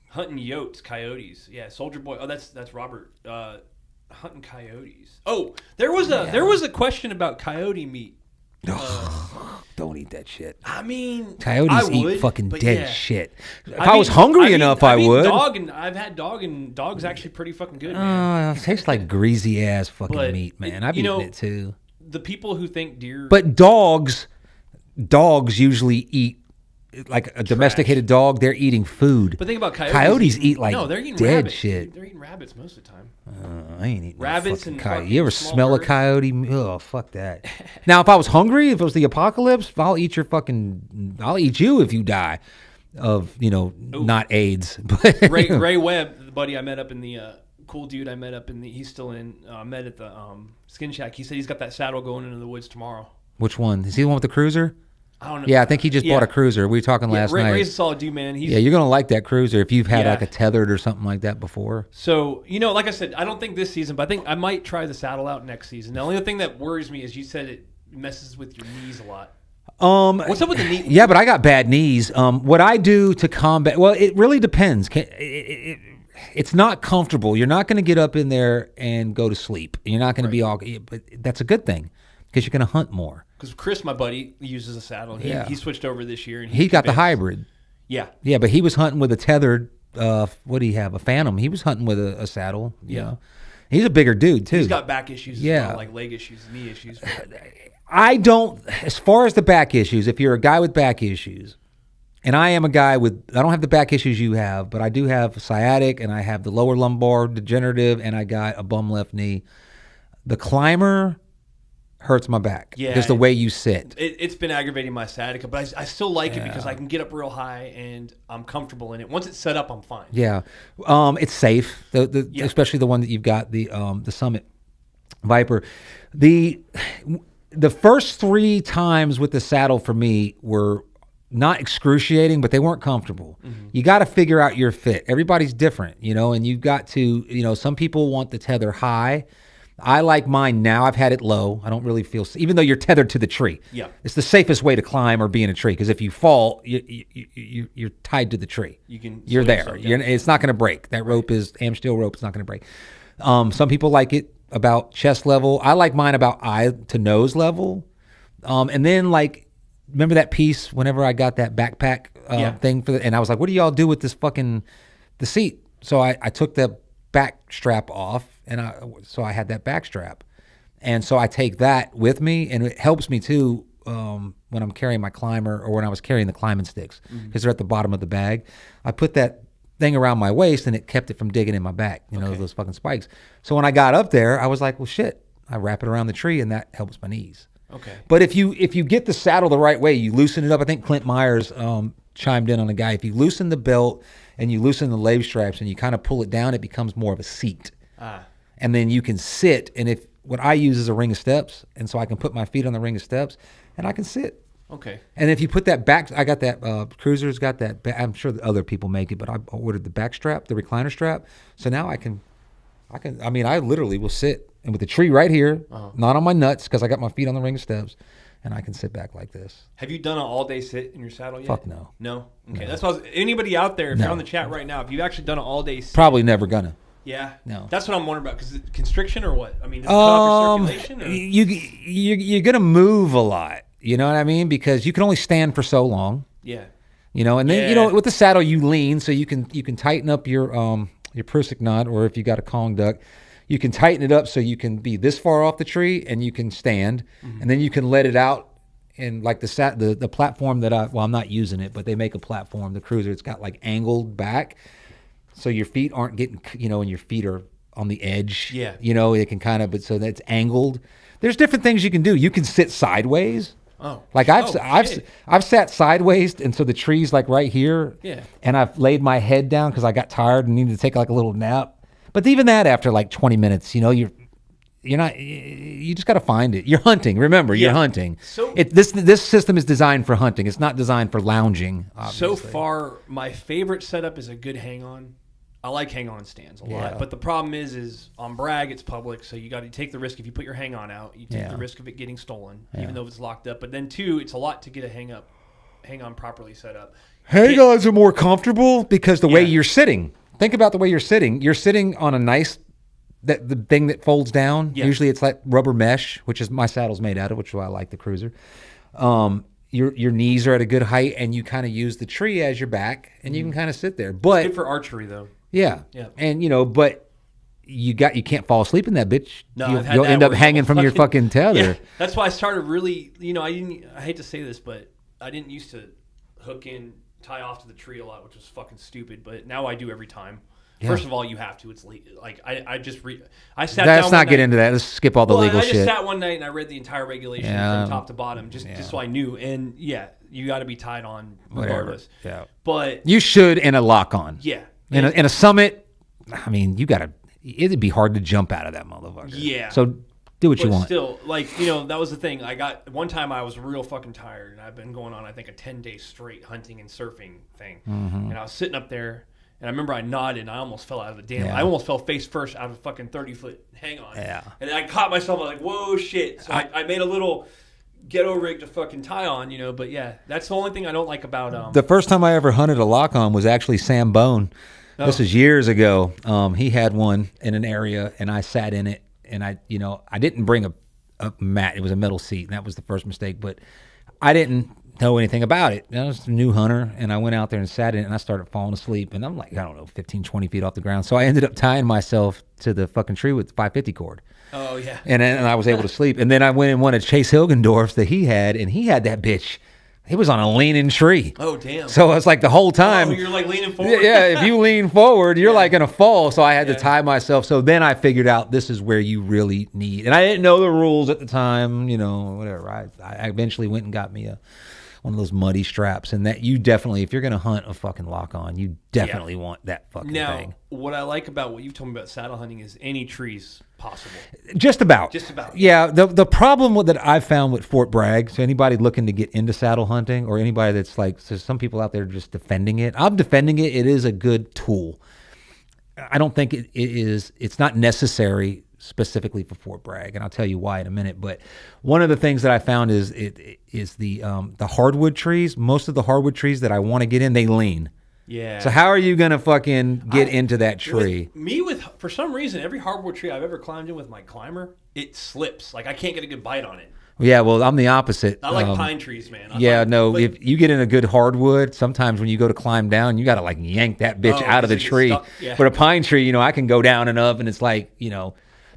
hunting yotes, coyotes. Yeah, Soldier Boy. Oh, that's Robert. Hunting coyotes. Oh, there was a question about coyote meat.
Don't eat that shit.
I mean,
coyotes eat fucking dead shit. If I was
mean,
hungry enough, I would.
I've had dog, and dog's actually pretty fucking good, man.
It tastes like greasy ass fucking meat, man. I've eaten it too.
The people who think deer,
but dogs usually eat like a domesticated dog, they're eating food.
But think about coyotes.
Coyotes eat like
no, they're eating
dead
rabbits.
shit.
They're eating rabbits most of the time.
I ain't eating
Rabbits
no
and
coyote.
fucking
You ever
small
smell a
birds?
coyote? Oh, fuck that. Now, if I was hungry, if it was the apocalypse, I'll eat you if you die of, not AIDS. But
Ray Webb, the buddy I met up in the cool dude I met up in the, he's still in, met at the Skin Shack. He said he's got that saddle going into the woods tomorrow.
Which one? Is he the one with the cruiser?
I don't know.
Yeah, I think he just bought a cruiser. We were talking last night.
Ray's a solid dude, man.
Yeah, you're going to like that cruiser if you've had like a tethered or something like that before.
So, like I said, I don't think this season, but I think I might try the saddle out next season. The only thing that worries me is you said it messes with your knees a lot. What's up with the knee?
Yeah, but I got bad knees. What I do to combat, well, it really depends. It's not comfortable. You're not going to get up in there and go to sleep. You're not going to be all, but that's a good thing because you're going to hunt more.
Because Chris, my buddy, uses a saddle. He switched over this year. And
he got the hybrid.
Yeah.
Yeah, but he was hunting with a tethered, what do you have, a Phantom. He was hunting with a saddle. Yeah. He's a bigger dude, too.
He's got back issues as well, like leg issues, knee issues.
I don't, as far as the back issues, if you're a guy with back issues, and I am a guy with, I don't have the back issues you have, but I do have sciatic, and I have the lower lumbar degenerative, and I got a bum left knee. The climber hurts my back.
Yeah.
Just the way you sit.
It's been aggravating my sciatica, but I still like it because I can get up real high, and I'm comfortable in it. Once it's set up, I'm fine.
Yeah. It's safe, especially the one that you've got, the Summit Viper. The first 3 times with the saddle for me were not excruciating, but they weren't comfortable. Mm-hmm. You got to figure out your fit. Everybody's different, and you've got to, some people want the tether high. I like mine now. I've had it low. I don't really feel, even though you're tethered to the tree. Yeah, it's the safest way to climb or be in a tree, because if you fall, you're tied to the tree. You're there. It's not going to break. That rope is steel rope. It's not going to break. Some people like it about chest level. I like mine about eye to nose level. And then remember that piece whenever I got that backpack thing and I was like, what do y'all do with this the seat? So I took the back strap off, and so I had that back strap. And so I take that with me, and it helps me too when I'm carrying my climber, or when I was carrying the climbing sticks, because they're at the bottom of the bag. I put that thing around my waist, and it kept it from digging in my back, those fucking spikes. So when I got up there, I was like, well, shit, I wrap it around the tree, and that helps my knees. Okay. But if you get the saddle the right way, you loosen it up. I think Clint Myers chimed in on a guy. If you loosen the belt and you loosen the lathe straps and you kind of pull it down, it becomes more of a seat. And then you can sit. And what I use is a ring of steps, and so I can put my feet on the ring of steps, and I can sit. Okay. And if you put that back, I got that Cruiser's got that. I'm sure that other people make it, but I ordered the back strap, the recliner strap. So now I literally will sit, and with the tree right here, not on my nuts, because I got my feet on the ring of steps, and I can sit back like this.
Have you done an all-day sit in your saddle yet?
Fuck no.
No? Okay. No. That's why anybody out there, if you're on the chat right now, if you've actually done an all-day sit.
Probably never gonna.
Yeah.
No.
That's what I'm wondering about, because constriction or what? I mean, does it cut off your circulation? Or?
You're gonna move a lot. You know what I mean? Because you can only stand for so long. Yeah. And then with the saddle you lean, so you can tighten up your Prusik knot, or if you got a Kong duck, you can tighten it up so you can be this far off the tree and you can stand, and then you can let it out. And like the platform that I'm not using it, but they make a platform, the Cruiser. It's got angled back, so your feet aren't getting, and your feet are on the edge. Yeah. It can but so that's angled. There's different things you can do. You can sit sideways. Oh. I've sat sideways, and so the tree's right here. Yeah. And I've laid my head down because I got tired and needed to take a little nap. But even that, after 20 minutes, you're not. You just got to find it. You're hunting. Remember, you're hunting. So this system is designed for hunting. It's not designed for lounging. Obviously.
So far, my favorite setup is a good hang-on. I like hang-on stands a lot, but the problem is on Bragg, it's public, so you got to take the risk. If you put your hang-on out, you take the risk of it getting stolen, even though it's locked up. But then, too, it's a lot to get a hang-on properly set up.
Hang-ons are more comfortable because the way you're sitting. Think about the way you're sitting. You're sitting on a nice, the thing that folds down. Yeah. Usually it's like rubber mesh, which is my saddle's made out of, which is why I like the Cruiser. Your knees are at a good height, and you kind of use the tree as your back, and you can kind of sit there. But
it's good for archery, though.
Yeah. And but you can't fall asleep in that bitch.
No,
you'll end up hanging from your fucking tether.
Yeah. That's why I started really, I hate to say this, but I didn't used to hook in, tie off to the tree a lot, which was fucking stupid. But now I do every time.
Yeah.
First of all, you have to. It's like I sat down.
Let's not
one
get
night-
into that. Let's skip all the legal
I just
shit.
sat one night and I read the entire regulation from top to bottom, just so I knew. And yeah, you got to be tied on regardless.
Whatever. Yeah.
But
You should in a lock on.
yeah,
In a summit, I mean, you gotta. It'd be hard to jump out of that motherfucker.
Yeah.
So do what you
but
want.
still, like, you know, that was the thing. I got one time I was real fucking tired, and I've been going on, I think, a 10-day straight hunting and surfing thing.
Mm-hmm.
And I was sitting up there, and I remember I nodded, and I almost fell out of the damn.
Yeah.
I almost fell face first out of a fucking 30-foot hang on.
Yeah.
And I caught myself. I was like, whoa, shit. So I made a little ghetto rig to fucking tie on, you know. But yeah, that's the only thing I don't like about
The first time I ever hunted a lock on was actually Sam Bone. This was years ago. He had one in an area, and I sat in it, and I didn't bring a mat. It was a metal seat, and that was the first mistake. But I didn't know anything about it. I was a new hunter, and I went out there and sat in it, and I started falling asleep. And I'm like, I don't know, 15, 20 feet off the ground. So I ended up tying myself to the fucking tree with the 550 cord.
Oh, yeah.
And I was able to sleep. And then I went and won a Chase Hilgendorf's that he had, and he had that bitch. He was on a leaning tree.
Oh, damn.
So it's like the whole time.
Oh, you're like leaning forward?
Yeah, if you lean forward, you're like going to fall. So I had to tie myself. So then I figured out this is where you really need. And I didn't know the rules at the time, whatever. I eventually went and got me one of those muddy straps. And that you definitely, if you're going to hunt a fucking lock on, you definitely want that fucking thing.
What I like about what you've told me about saddle hunting is any trees possible.
Just about. Yeah. The problem that I've found with Fort Bragg, so anybody looking to get into saddle hunting or anybody that's like, so some people out there just defending it. I'm defending it. It is a good tool. I don't think it's not necessary specifically for Fort Bragg, and I'll tell you why in a minute. But one of the things that I found is the hardwood trees. Most of the hardwood trees that I want to get in, they lean.
Yeah.
So how are you going to fucking get into that tree?
For some reason, every hardwood tree I've ever climbed in with my climber, it slips. Like I can't get a good bite on it.
Yeah, well, I'm the opposite.
I like pine trees, man.
If you get in a good hardwood, sometimes when you go to climb down, you got to like yank that bitch out of the tree.
Yeah.
But a pine tree, I can go down enough, and it's like,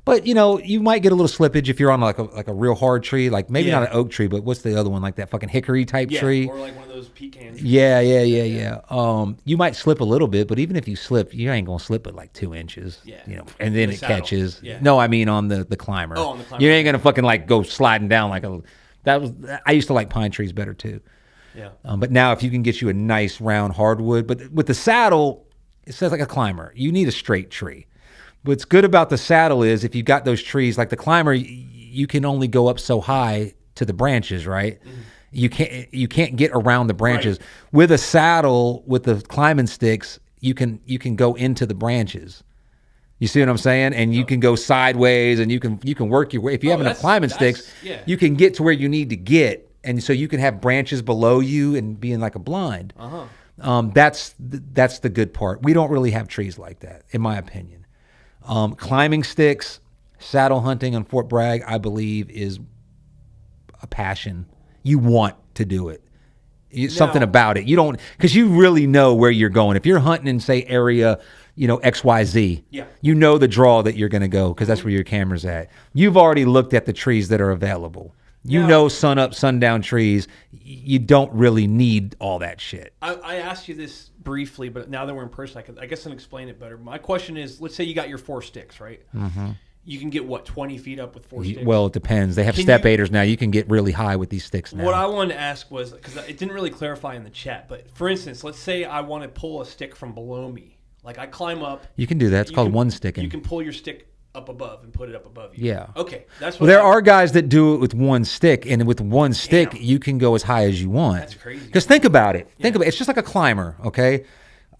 But you might get a little slippage if you're on like a real hard tree, like maybe not an oak tree, but what's the other one, like that fucking hickory type tree?
Or like one of those pecans.
Yeah. You might slip a little bit, but even if you slip, you ain't gonna slip at like 2 inches.
Yeah.
And then
the
it
saddle.
catches.
Yeah.
No, I mean on the climber.
Oh, on the climber.
You ain't gonna fucking like go sliding down like a. I used to like pine trees better too.
Yeah.
But now if you can get you a nice round hardwood, but with the saddle, it says like a climber. You need a straight tree. What's good about the saddle is if you got those trees, like the climber, you can only go up so high to the branches, right? Mm-hmm. You can't get around the branches. Right. With a saddle, with the climbing sticks, you can go into the branches. You see what I'm saying? And you can go sideways, and you can work your way. If you have enough climbing sticks, you can get to where you need to get, and so you can have branches below you and be in like a blind. That's the good part. We don't really have trees like that, in my opinion. Climbing sticks, saddle hunting on Fort Bragg, I believe, is a passion. You want to do it. Something about it. You don't, because you really know where you're going. If you're hunting in, say, area, XYZ, you know the draw that you're going to go because that's where your camera's at. You've already looked at the trees that are available. You know sun up, sundown trees. You don't really need all that shit.
I asked you this briefly, but now that we're in person, I guess I can explain it better. My question is, let's say you got your 4 sticks, right? Mm-hmm. You can get, 20 feet up with 4 sticks?
Well, it depends. They have step aiders now. You can get really high with these sticks now.
What I wanted to ask was, because it didn't really clarify in the chat, but for instance, let's say I want to pull a stick from below me. Like I climb up.
You can do that. It's called one sticking.
You can pull your stick up above and put it up above you.
Yeah.
Okay. That's what
there are guys that do it with one stick, and with one stick, you can go as high as you want.
That's crazy.
Because think about it. Think about it. It's just like a climber, okay?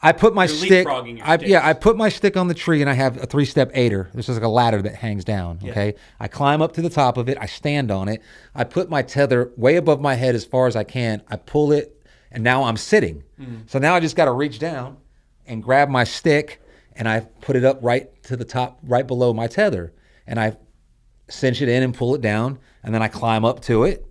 I put my stick. I put my stick on the tree, and I have a 3-step aider. This is like a ladder that hangs down. Okay, I climb up to the top of it. I stand on it. I put my tether way above my head as far as I can. I pull it, and now I'm sitting. So now I just got to reach down and grab my stick, and I put it up right to the top, right below my tether, and I cinch it in and pull it down, and then I climb up to it.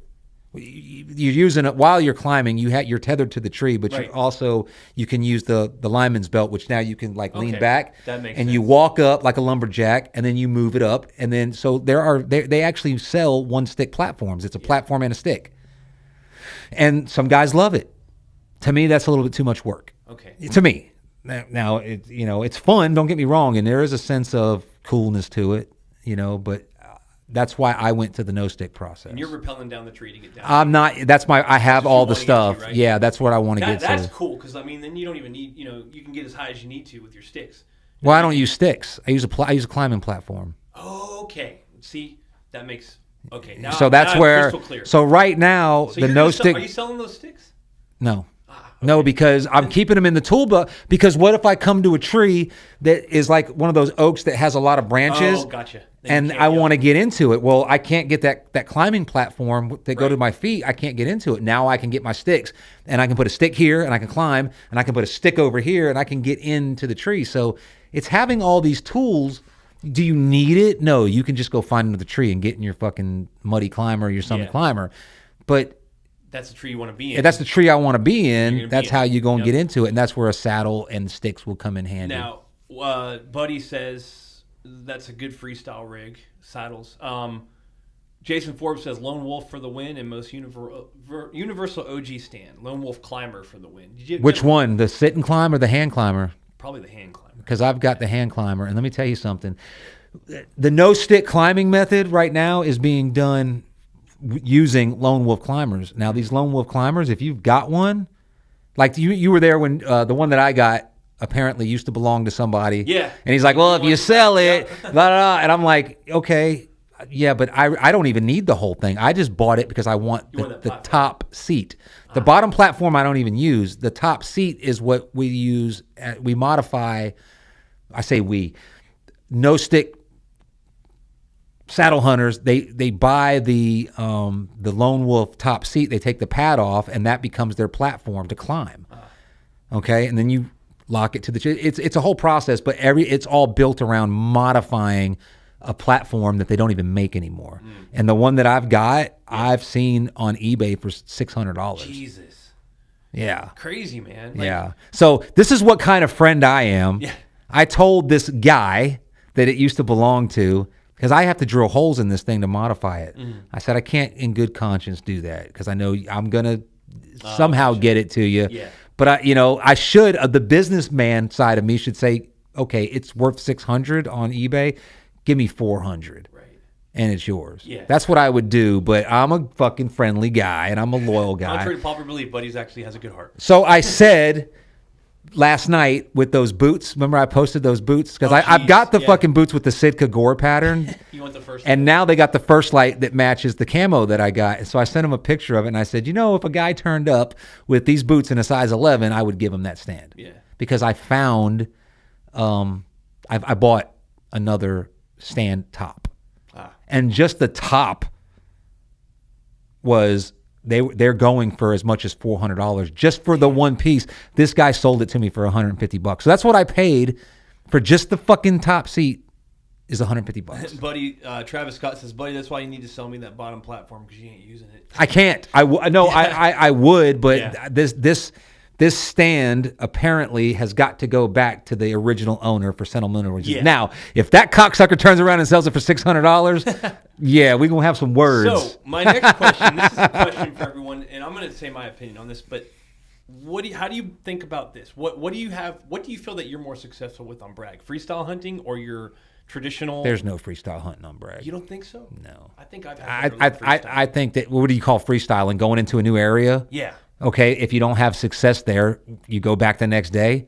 You're using it while you're climbing. You're tethered to the tree, but you can use the lineman's belt, which now you can lean back,
that makes
and
sense.
You walk up like a lumberjack, and then you move it up, and then so they actually sell one stick platforms. It's a platform and a stick, and some guys love it. To me, that's a little bit too much work.
Okay.
To me. Now, it's fun. Don't get me wrong, and there is a sense of coolness to it, but that's why I went to the no stick process.
And you're rappelling down the tree to get down.
I'm not. I have all the stuff.
Right?
Yeah, that's what I want to get to.
That's cool because then you don't even need. You can get as high as you need to with your sticks.
Well, I don't use sticks. I use a climbing platform.
Oh, okay. See, that makes now.
So that's where.
Crystal clear.
So right now,
so
the no stick.
Are you selling those sticks?
No. No, because I'm keeping them in the toolbox. Because what if I come to a tree that is like one of those oaks that has a lot of branches?
Oh, gotcha.
And I want to get into it. Well, I can't get that climbing platform that go to my feet. I can't get into it. Now I can get my sticks, and I can put a stick here, and I can climb, and I can put a stick over here, and I can get into the tree. So it's having all these tools. Do you need it? No, you can just go find another tree and get in your fucking muddy climber, your summit climber. But
that's the tree you want to be in.
If that's the tree I want to be in. That's how you go and get into it, and that's where a saddle and sticks will come in handy.
Now, Buddy says that's a good freestyle rig, saddles. Jason Forbes says Lone Wolf for the win and most universal OG stand. Lone Wolf climber for the win.
Which one, the sit and climb or the hand climber?
Probably the hand climber.
Because I've got the hand climber, and let me tell you something. The no stick climbing method right now is being done using Lone Wolf climbers. Now, these Lone Wolf climbers, if you've got one, like you were there when the one that I got apparently used to belong to somebody.
Yeah.
And he's like, well, if you sell it, blah, blah, blah. And I'm like, okay, yeah, but I don't even need the whole thing. I just bought it because I want the top seat. The bottom platform I don't even use. The top seat is what we use. We modify, I say we, no stick saddle hunters, they buy the Lone Wolf top seat, they take the pad off, and that becomes their platform to climb. Okay, and then you lock it to the. It's a whole process, but it's all built around modifying a platform that they don't even make anymore. And the one that I've got, I've seen on eBay for $600.
Jesus.
Yeah.
Crazy, man.
Yeah. So this is what kind of friend I am.
Yeah.
I told this guy that it used to belong to. Because I have to drill holes in this thing to modify it. I said, I can't in good conscience do that because I know I'm going to somehow get it to you.
Yeah.
But, I should, the businessman side of me should say, okay, it's worth $600 on eBay. Give me $400. Right. And it's yours. Yeah. That's what I would do, but I'm a fucking friendly guy and I'm a loyal guy.
Contrary to popular belief, Buddy's actually has a good heart.
So I said last night with those boots, remember I posted those boots? Because I've got the fucking boots with the Sitka Gore pattern.
You want the first
and now they got the first light that matches the camo that I got. And so I sent him a picture of it and I said, if a guy turned up with these boots in a size 11, I would give him that stand.
Yeah. Because
I found, I bought another stand top. And just the top was... They're going for as much as $400 just for the one piece. This guy sold it to me for $150. So that's what I paid for just the fucking top seat is $150.
Buddy, Travis Scott says, Buddy, that's why you need to sell me that bottom platform because you ain't using it.
I can't. I would, but this stand apparently has got to go back to the original owner for sentimental reasons. Yeah. Now, if that cocksucker turns around and sells it for $600, yeah, we're going to have some words.
So, my next question, this is a question for everyone, and I'm going to say my opinion on this, but how do you think about this? What do you feel that you're more successful with on Bragg? Freestyle hunting or your traditional?
There's no freestyle hunting on Bragg.
You don't think so?
No.
I think
I think that, what do you call freestyling? Going into a new area?
Yeah.
Okay, if you don't have success there, you go back the next day,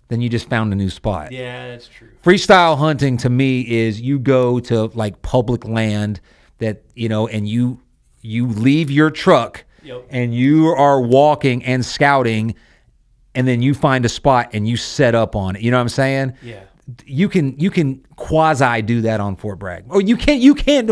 then you just found a new spot.
Yeah, that's true.
Freestyle hunting to me is you go to like public land that, and you leave your truck and you are walking and scouting and then you find a spot and you set up on it. You know what I'm saying?
Yeah.
You can quasi do that on Fort Bragg. Oh, you can't. You can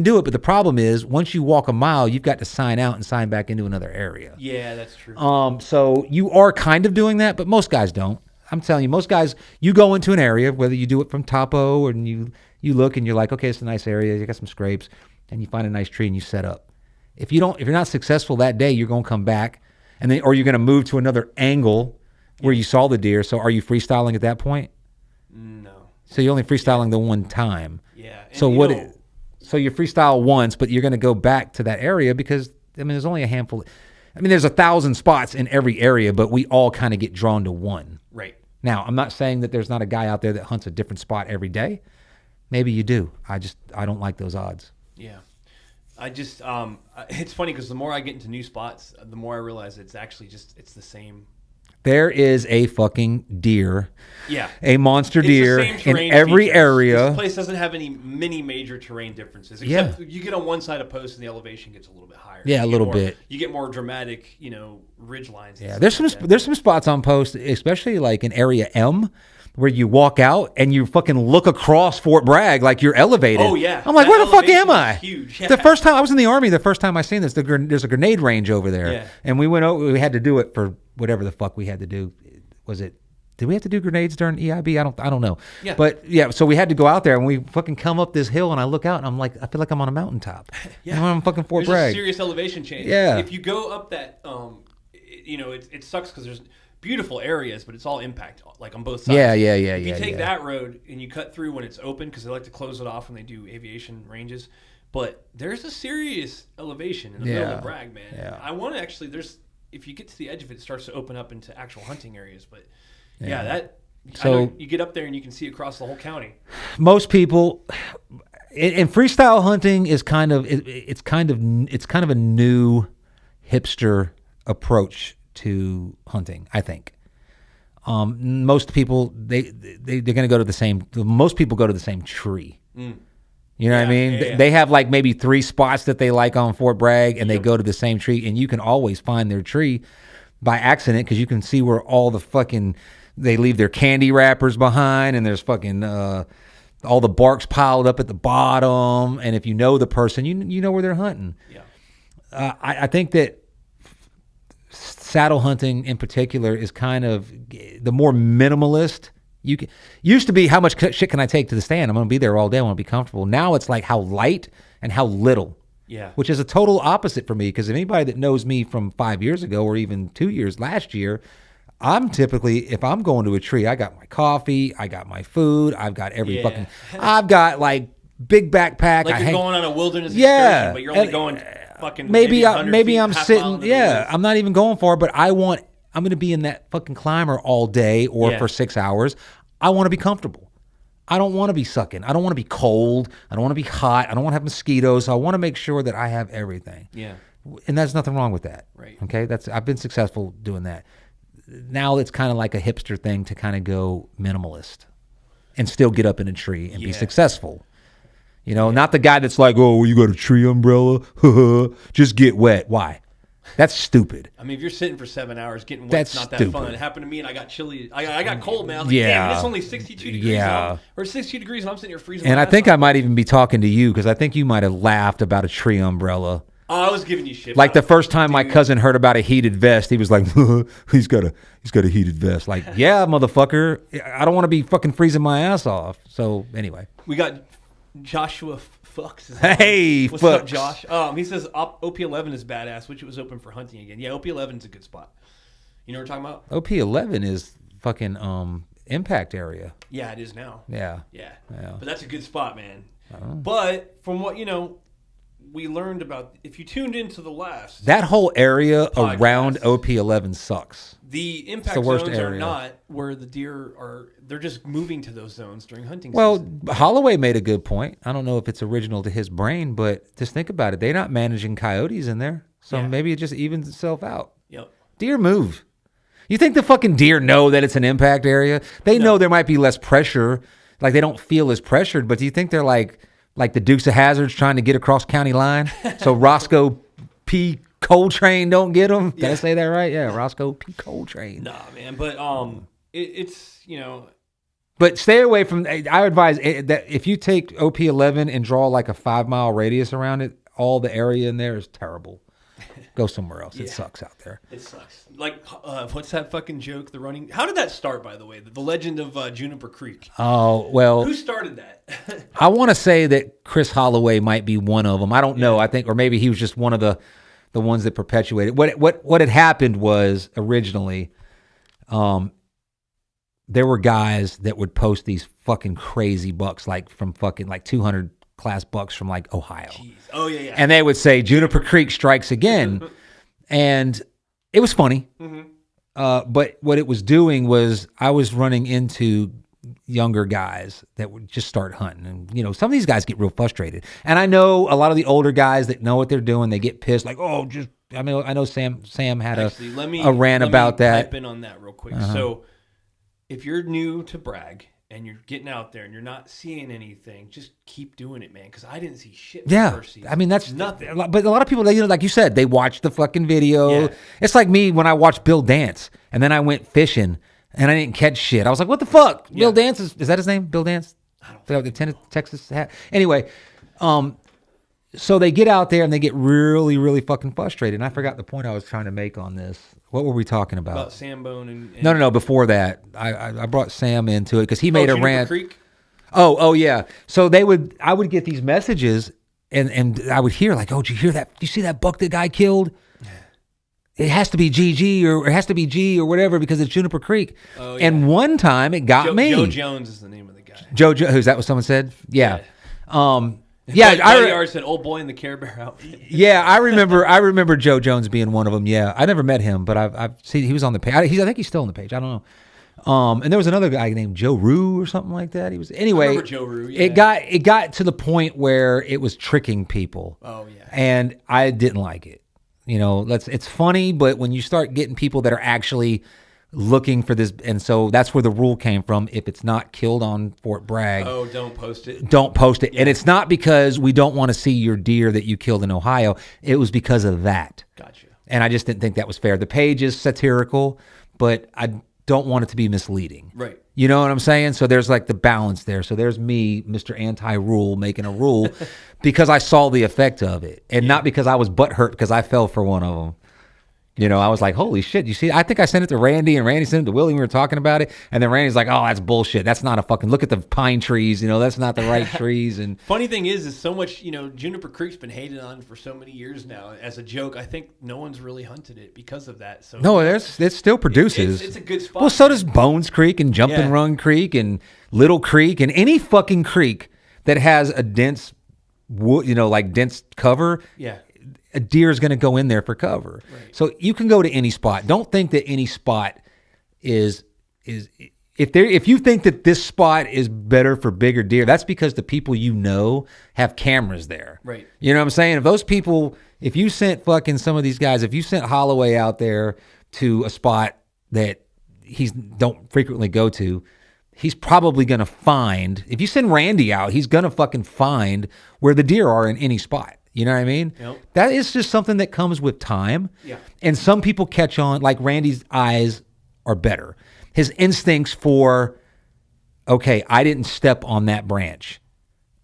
do it, but the problem is once you walk a mile, you've got to sign out and sign back into another area.
Yeah, that's true.
So you are kind of doing that, but most guys don't. I'm telling you, most guys, you go into an area, whether you do it from topo or you look and you're like, okay, it's a nice area, you got some scrapes, and you find a nice tree and you set up. If you're not successful that day, you're going to come back, or you're going to move to another angle where you saw the deer. So are you freestyling at that point?
No.
So you're only freestyling the one time.
Yeah.
So you freestyle once, but you're going to go back to that area because, there's only a handful. I mean, there's 1,000 spots in every area, but we all kind of get drawn to one.
Right.
Now, I'm not saying that there's not a guy out there that hunts a different spot every day. Maybe you do. I don't like those odds.
Yeah. It's funny because the more I get into new spots, the more I realize it's actually it's the same.
There is a fucking deer.
Yeah.
A monster deer in every area.
This place doesn't have any many major terrain differences. Except you get on one side of post and the elevation gets a little bit higher.
Yeah, a little bit.
You get more dramatic, ridge lines.
Yeah, there's some spots on post, especially like in area M, where you walk out and you fucking look across Fort Bragg like you're elevated.
Oh, yeah.
I'm like, where the fuck am I?
Huge. Yeah.
The first time I was in the Army, the first time I seen this, there's a grenade range over there.
Yeah.
And we went over, we had to do it for whatever the fuck we had to do. Did we have to do grenades during EIB? I don't know.
Yeah.
But yeah, so we had to go out there and we fucking come up this hill and I look out and I'm like, I feel like I'm on a mountaintop. Yeah. I'm on fucking Fort Bragg.
There's a serious elevation change.
Yeah.
If you go up that, it sucks because there's beautiful areas, but it's all impact, like on both sides.
Yeah.
If you take that road and you cut through when it's open, because they like to close it off when they do aviation ranges, but there's a serious elevation in the middle of Bragg, man.
Yeah.
I want to actually, if you get to the edge of it, it starts to open up into actual hunting areas, but you get up there and you can see across the whole county.
Most people, and freestyle hunting is kind of a new hipster approach to hunting, I think. Most people they're going to go to the same. Most people go to the same tree. You know what I mean?
Yeah.
They have like maybe 3 spots that they like on Fort Bragg, and they go to the same tree, and you can always find their tree by accident because you can see where all the fucking they leave their candy wrappers behind, and there's fucking all the bark's piled up at the bottom. And if you know the person, you know where they're hunting.
Yeah,
I think that saddle hunting in particular is kind of the more minimalist. Used to be how much shit can I take to the stand? I'm going to be there all day. I want to be comfortable. Now it's like how light and how little.
Yeah.
Which is a total opposite for me, because anybody that knows me from 5 years ago or even 2 years last year, I'm typically, if I'm going to a tree, I got my coffee, I got my food, I've got I've got like big backpack.
Like you're going on a wilderness excursion, but you're only going fucking maybe
I'm sitting. Yeah, I'm not even going far, but I'm going to be in that fucking climber all day or for 6 hours. I want to be comfortable. I don't want to be sucking. I don't want to be cold. I don't want to be hot. I don't want to have mosquitoes. So I want to make sure that I have everything.
Yeah.
And there's nothing wrong with that.
Right.
Okay. I've been successful doing that. Now it's kind of like a hipster thing to kind of go minimalist and still get up in a tree and be successful. Not the guy that's like, oh, you got a tree umbrella? Just get wet. Why? That's stupid.
I mean, if you're sitting for 7 hours getting wet, it's not that fun. It happened to me, and I got chilly. I got cold, man. I was like, damn, it's only 62 degrees. Or 62 degrees, and I'm sitting here freezing.
And I think I might even be talking to you, because I think you might have laughed about a tree umbrella.
Oh, I was giving you shit.
Like the first time my cousin heard about a heated vest, he was like, he's got a heated vest. Like, yeah, motherfucker. I don't want to be fucking freezing my ass off. So anyway.
We got Joshua Fuchs.
Hey,
what's up, Josh? He says OP11 is badass, which it was open for hunting again. Yeah, OP11 is a good spot. You know what we're talking about?
OP11 is fucking impact area.
Yeah, it is now.
Yeah.
But that's a good spot, man. But from what we learned about, if you tuned into the last,
that whole area
podcast,
around OP11 sucks.
The impact zones are not where the deer are. They're just moving to those zones during hunting season.
Well, Holloway made a good point. I don't know if it's original to his brain, but just think about it. They're not managing coyotes in there. So maybe it just evens itself out.
Yep.
Deer move. You think the fucking deer know that it's an impact area? They know there might be less pressure. Like they don't feel as pressured, but do you think they're like the Dukes of Hazzards trying to get across county line? So Roscoe P. Coltrane don't get them? Did I say that right? Yeah, Roscoe P. Coltrane.
Nah, man, but it's
But stay away from. I advise that if you take OP11 and draw like a 5 mile radius around it, all the area in there is terrible. Go somewhere else. It sucks out there.
It sucks. Like, what's that fucking joke? The running. How did that start, by the way? The legend of Juniper Creek.
Oh well.
Who started that?
I want to say that Chris Holloway might be one of them. I don't know. I think, or maybe he was just one of the ones that perpetuated. What had happened was originally, there were guys that would post these fucking crazy bucks, like from fucking like 200 class bucks from like Ohio.
Jeez. Oh yeah.
And they would say Juniper Creek strikes again. And it was funny. But what it was doing was I was running into younger guys that would just start hunting. And, some of these guys get real frustrated. And I know a lot of the older guys that know what they're doing, they get pissed like, I know Sam had a rant about that.
Pipe in on that real quick. So if you're new to Bragg and you're getting out there and you're not seeing anything, just keep doing it, man. Because I didn't see shit. The first season.
I mean that's
nothing.
But a lot of people, like you said, they watch the fucking video. Yeah. It's like me when I watched Bill Dance and then I went fishing and I didn't catch shit. I was like, what the fuck? Yeah. Bill Dance is that his name? Bill Dance? I don't know. The Texas hat. Anyway, so they get out there and they get really, really fucking frustrated. And I forgot the point I was trying to make on this. What were we talking about?
About Sambone and
No. Before that, I brought Sam into it because he made a rant.
Creek?
Oh yeah. So I would get these messages and I would hear like, did you hear that? You see that buck that guy killed? It has to be GG or it has to be G or whatever because it's Juniper Creek. Oh, yeah. And one time it got me.
Joe Jones is the name of the guy.
Who's that? What someone said? Yeah.
Yeah, I said old boy in the Care Bear outfit.
Yeah, I remember Joe Jones being one of them. Yeah, I never met him, but I've seen he was on the page. I think he's still on the page. I don't know. And there was another guy named Joe Rue or something like that. He was anyway.
I remember Joe Rue. Yeah.
It got to the point where it was tricking people.
Oh yeah.
And I didn't like it. It's funny, but when you start getting people that are actually looking for this, and so that's where the rule came from. If it's not killed on Fort Bragg,
don't post it.
Don't post it. Yeah. And it's not because we don't want to see your deer that you killed in Ohio. It was because of that.
Gotcha.
And I just didn't think that was fair. The page is satirical, but I don't want it to be misleading.
Right.
You know what I'm saying? So there's like the balance there. So there's me, Mr. Anti-Rule, making a rule because I saw the effect of it, and not because I was butthurt because I fell for one of them. I was like, holy shit, you see, I think I sent it to Randy and Randy sent it to Willie. We were talking about it. And then Randy's like, oh, that's bullshit. That's not a fucking, look at the pine trees. That's not the right trees. And
funny thing is so much, Juniper Creek's been hated on for so many years now as a joke. I think no one's really hunted it because of that. So
no, it still produces.
It's a good spot.
Well, so does Bones Creek and Jumping Run Creek and Little Creek and any fucking creek that has a dense wood, like dense cover.
Yeah.
A deer is going to go in there for cover. Right. So you can go to any spot. Don't think that any spot is if you think that this spot is better for bigger deer, that's because the people have cameras there.
Right.
You know what I'm saying? If those people, if you sent fucking some of these guys, if you sent Holloway out there to a spot that don't frequently go to, he's probably going to find, if you send Randy out, he's going to fucking find where the deer are in any spot. You know what I mean?
Yep.
That is just something that comes with time.
Yeah.
And some people catch on, like Randy's eyes are better. His instincts for, okay, I didn't step on that branch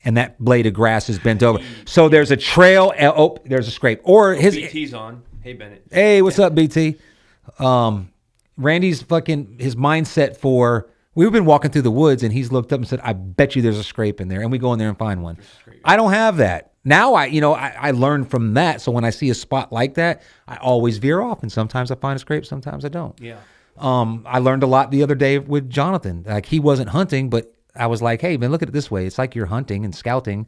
and that blade of grass is bent over. So there's a trail. Oh, there's a scrape. Or his
BT's on. Hey, Bennett.
Hey, what's up, BT? Randy's his mindset for, we've been walking through the woods and he's looked up and said, I bet you there's a scrape in there. And we go in there and find one. I don't have that. Now I learned from that. So when I see a spot like that, I always veer off. And sometimes I find a scrape, sometimes I don't.
Yeah.
I learned a lot the other day with Jonathan. Like he wasn't hunting, but I was like, hey man, look at it this way. It's like you're hunting and scouting,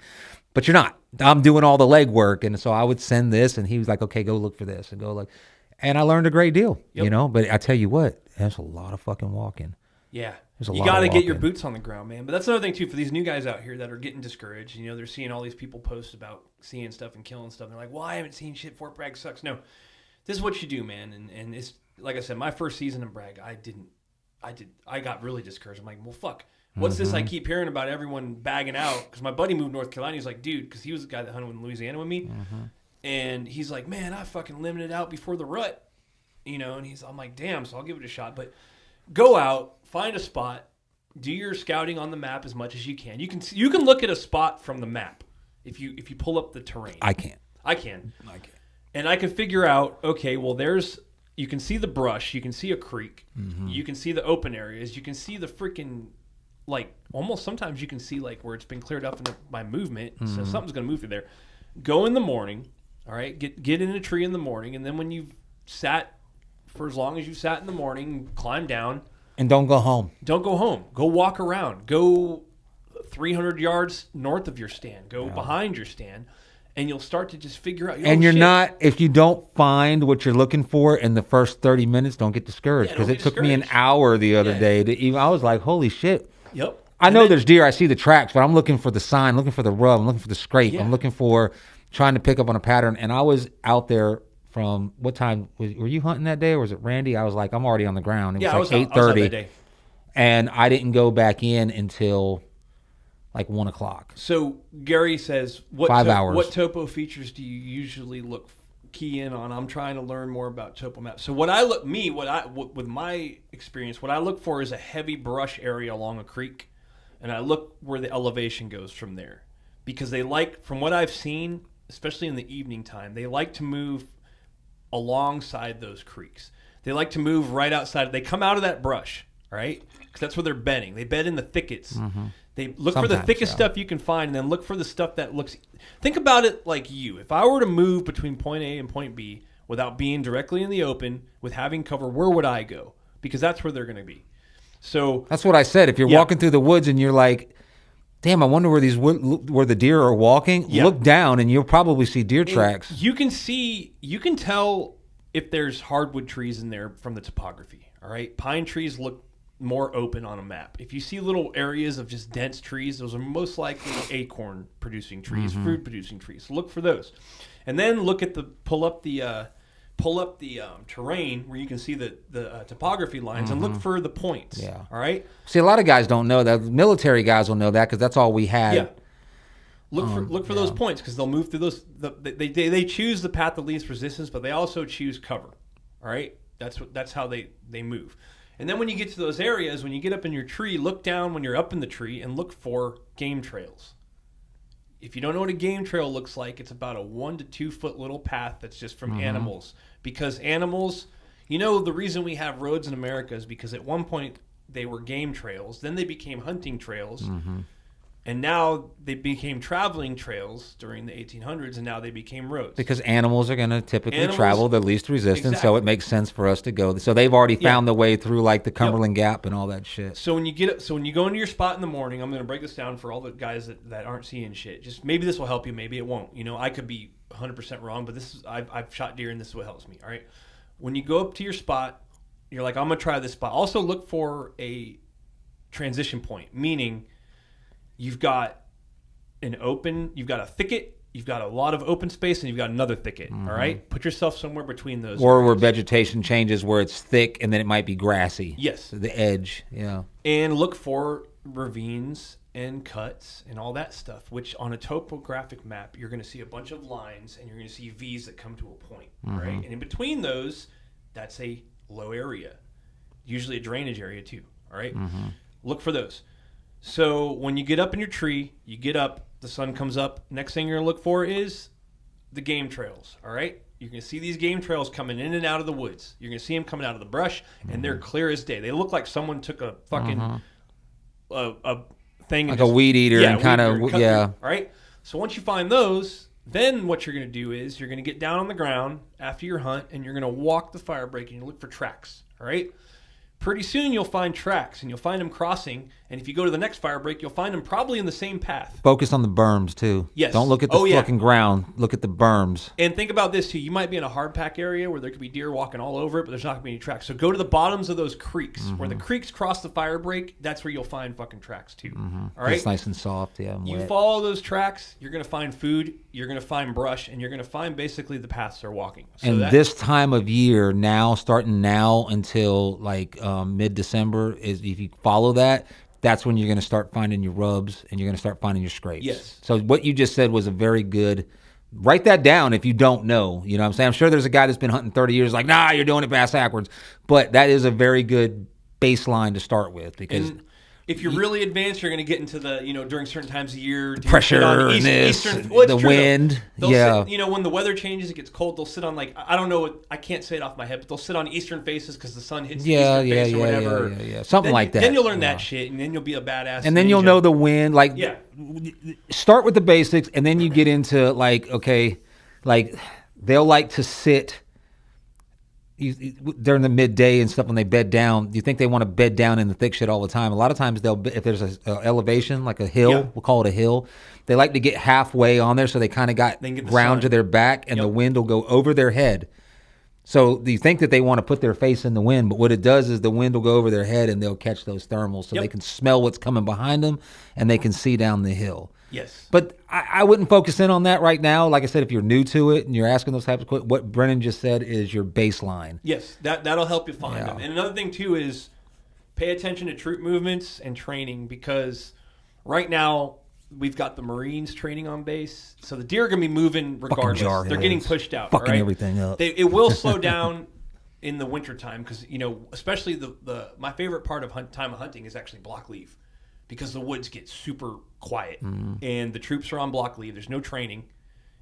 but you're not. I'm doing all the legwork. And so I would send this and he was like, okay, go look for this and go look. And I learned a great deal, but I tell you what, that's a lot of fucking walking.
Yeah. You got to get your boots on the ground, man. But that's another thing, too, for these new guys out here that are getting discouraged. They're seeing all these people post about seeing stuff and killing stuff. And they're like, well, I haven't seen shit. Fort Bragg sucks. No, this is what you do, man. And it's, like I said, my first season in Bragg, I got really discouraged. I'm like, well, fuck. What's this I keep hearing about everyone bagging out? Because my buddy moved to North Carolina. He's like, dude, because he was the guy that hunted in Louisiana with me. And he's like, man, I fucking limited out before the rut. And I'm like, damn, so I'll give it a shot. But go out, find a spot. Do your scouting on the map as much as you can. You can look at a spot from the map if you pull up the terrain.
I can.
And I can figure out, okay, well you can see the brush, you can see a creek, you can see the open areas, you can see the freaking almost sometimes you can see where it's been cleared up by movement, so something's going to move through there. Go in the morning, all right? Get in a tree in the morning, and then when you've sat for as long as you sat in the morning, climb down.
And don't go home.
Don't go home. Go walk around. Go 300 yards north of your stand. Go behind your stand. and you'll start to just figure out.
And you're not, if you don't find what you're looking for in the first 30 minutes, don't get discouraged, because it took me an hour the other day to even. I was like, holy shit.
Yep.
I know there's deer. I see the tracks, but I'm looking for the sign, looking for the rub, I'm looking for the scrape, I'm looking for trying to pick up on a pattern. And I was out there from what time? Were you hunting that day, or was it Randy? I was like, I'm already on the ground. It was like 8:30, and I didn't go back in until like 1 o'clock.
So Gary says,
5 hours.
What topo features do you usually key in on? I'm trying to learn more about topo maps. So with my experience, what I look for is a heavy brush area along a creek, and I look where the elevation goes from there, because they like, from what I've seen, especially in the evening time, they like to move alongside those creeks. They like to move right outside. They come out of that brush, right? Because that's where they're bedding. They bed in the thickets. Mm-hmm. They look for the thickest stuff you can find, and then look for the stuff that looks. Think about it like you. If I were to move between point A and point B without being directly in the open, with having cover, where would I go? Because that's where they're going to be. So
that's what I said. If you're walking through the woods and you're like, damn, I wonder where the deer are walking. Yeah. Look down, and you'll probably see deer tracks.
You can tell if there's hardwood trees in there from the topography. All right, pine trees look more open on a map. If you see little areas of just dense trees, those are most likely acorn producing trees, fruit producing trees. So look for those, and then look at pull up the terrain where you can see the topography lines, and look for the points.
Yeah.
All right.
See, a lot of guys don't know that. Military guys will know that because that's all we had. Yeah.
Look for those points, because they'll move through those. They choose the path of least resistance, but they also choose cover. All right. That's how they move. And then when you get to those areas, when you get up in your tree, look down when you're up in the tree and look for game trails. If you don't know what a game trail looks like, it's about a 1 to 2 foot little path that's just from animals. Because animals, the reason we have roads in America is because at one point they were game trails, then they became hunting trails, and now they became traveling trails during the 1800s, and now they became roads.
Because animals are going to typically travel the least resistance, so it makes sense for us to go. So they've already found the way through, like the Cumberland Gap and all that shit.
So when you go into your spot in the morning, I'm going to break this down for all the guys that aren't seeing shit. Just maybe this will help you, maybe it won't. I could be 100% wrong, but I've shot deer, and this is what helps me. All right, when you go up to your spot, you're like, I'm going to try this spot. Also look for a transition point, meaning you've got a thicket, you've got a lot of open space, and you've got another thicket. All right, put yourself somewhere between those.
Or where vegetation changes, where it's thick and then it might be grassy.
Yes,
the edge. Yeah,
and look for ravines and cuts and all that stuff. Which on a topographic map, you're going to see a bunch of lines, and you're going to see V's that come to a point. Right, and in between those, that's a low area, usually a drainage area too. All right, look for those. So when you get up in your tree, you get up, the sun comes up. Next thing you're going to look for is the game trails, all right? You're going to see these game trails coming in and out of the woods. You're going to see them coming out of the brush, and they're clear as day. They look like someone took a fucking a thing.
Like a weed eater and kind of,
all right? So once you find those, then what you're going to do is you're going to get down on the ground after your hunt, and you're going to walk the fire break, and you look for tracks, all right? Pretty soon you'll find tracks, and you'll find them crossing. And if you go to the next fire break, you'll find them probably in the same path.
Focus on the berms too.
Yes.
Don't look at the fucking ground. Look at the berms.
And think about this too. You might be in a hard pack area where there could be deer walking all over it, but there's not going to be any tracks. So go to the bottoms of those creeks. Where the creeks cross the fire break, that's where you'll find fucking tracks too. All right?
It's nice and soft. Yeah.
You follow those tracks, you're going to find food, you're going to find brush, and you're going to find basically the paths they're walking. So
and this time of year, starting now until like mid-December, is if you follow that, that's when you're going to start finding your rubs and you're going to start finding your scrapes.
Yes.
So what you just said was a very good. Write that down if you don't know. You know what I'm saying? I'm sure there's a guy that's been hunting 30 years like, nah, you're doing it backwards. But that is a very good baseline to start with, because
if you're really advanced, you're going to get into the, during certain times of year,
pressure, the wind.
Sit, when the weather changes, it gets cold, they'll sit on, like, I don't know, I can't say it off my head, but they'll sit on eastern faces because the sun hits the eastern face or whatever.
Yeah. Something like that.
Then you'll learn that shit, and then you'll be a badass.
And then you'll know the wind. Like, start with the basics, and then you get into, like, okay, like, they'll like to sit, during the midday and stuff when they bed down, you think they want to bed down in the thick shit all the time. A lot of times if there's a elevation like a hill, we'll call it a hill, they like to get halfway on there so they kind of got ground to their back and the wind will go over their head. So you think that they want to put their face in the wind, but what it does is the wind will go over their head and they'll catch those thermals so they can smell what's coming behind them and they can see down the hill.
Yes.
But I wouldn't focus in on that right now. Like I said, if you're new to it and you're asking those types of questions, what Brennan just said is your baseline.
Yes, that'll help you find them. And another thing, too, is pay attention to troop movements and training because right now we've got the Marines training on base. So the deer are going to be moving regardless. They're getting pushed out.
Fucking everything up.
It will slow down in the wintertime because, especially my favorite part of time of hunting is actually block leave. Because the woods get super quiet and the troops are on block leave. There's no training.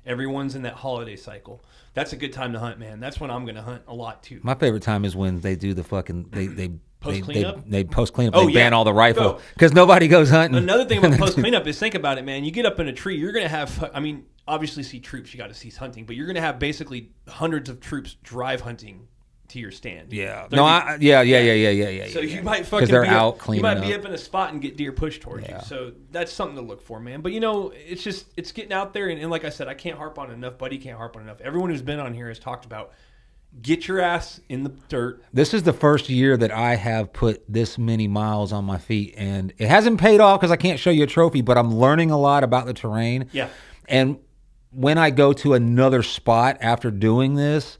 Everyone's in that holiday cycle. That's a good time to hunt, man. That's when I'm going to hunt a lot too.
My favorite time is when they do the fucking they
post cleanup.
They post cleanup. They ban all the rifle because nobody goes hunting.
Another thing about post cleanup is think about it, man. You get up in a tree, you're going to have. I mean, obviously see troops. You got to cease hunting, but you're going to have basically hundreds of troops drive hunting to your stand.
Yeah.
So you might fucking
they're out cleaning
You might be
up
in a spot and get deer pushed towards you. So that's something to look for, man. But it's getting out there and like I said, I can't harp on enough. Buddy can't harp on enough. Everyone who's been on here has talked about get your ass in the dirt.
This is the first year that I have put this many miles on my feet, and it hasn't paid off because I can't show you a trophy, but I'm learning a lot about the terrain.
Yeah.
And when I go to another spot after doing this,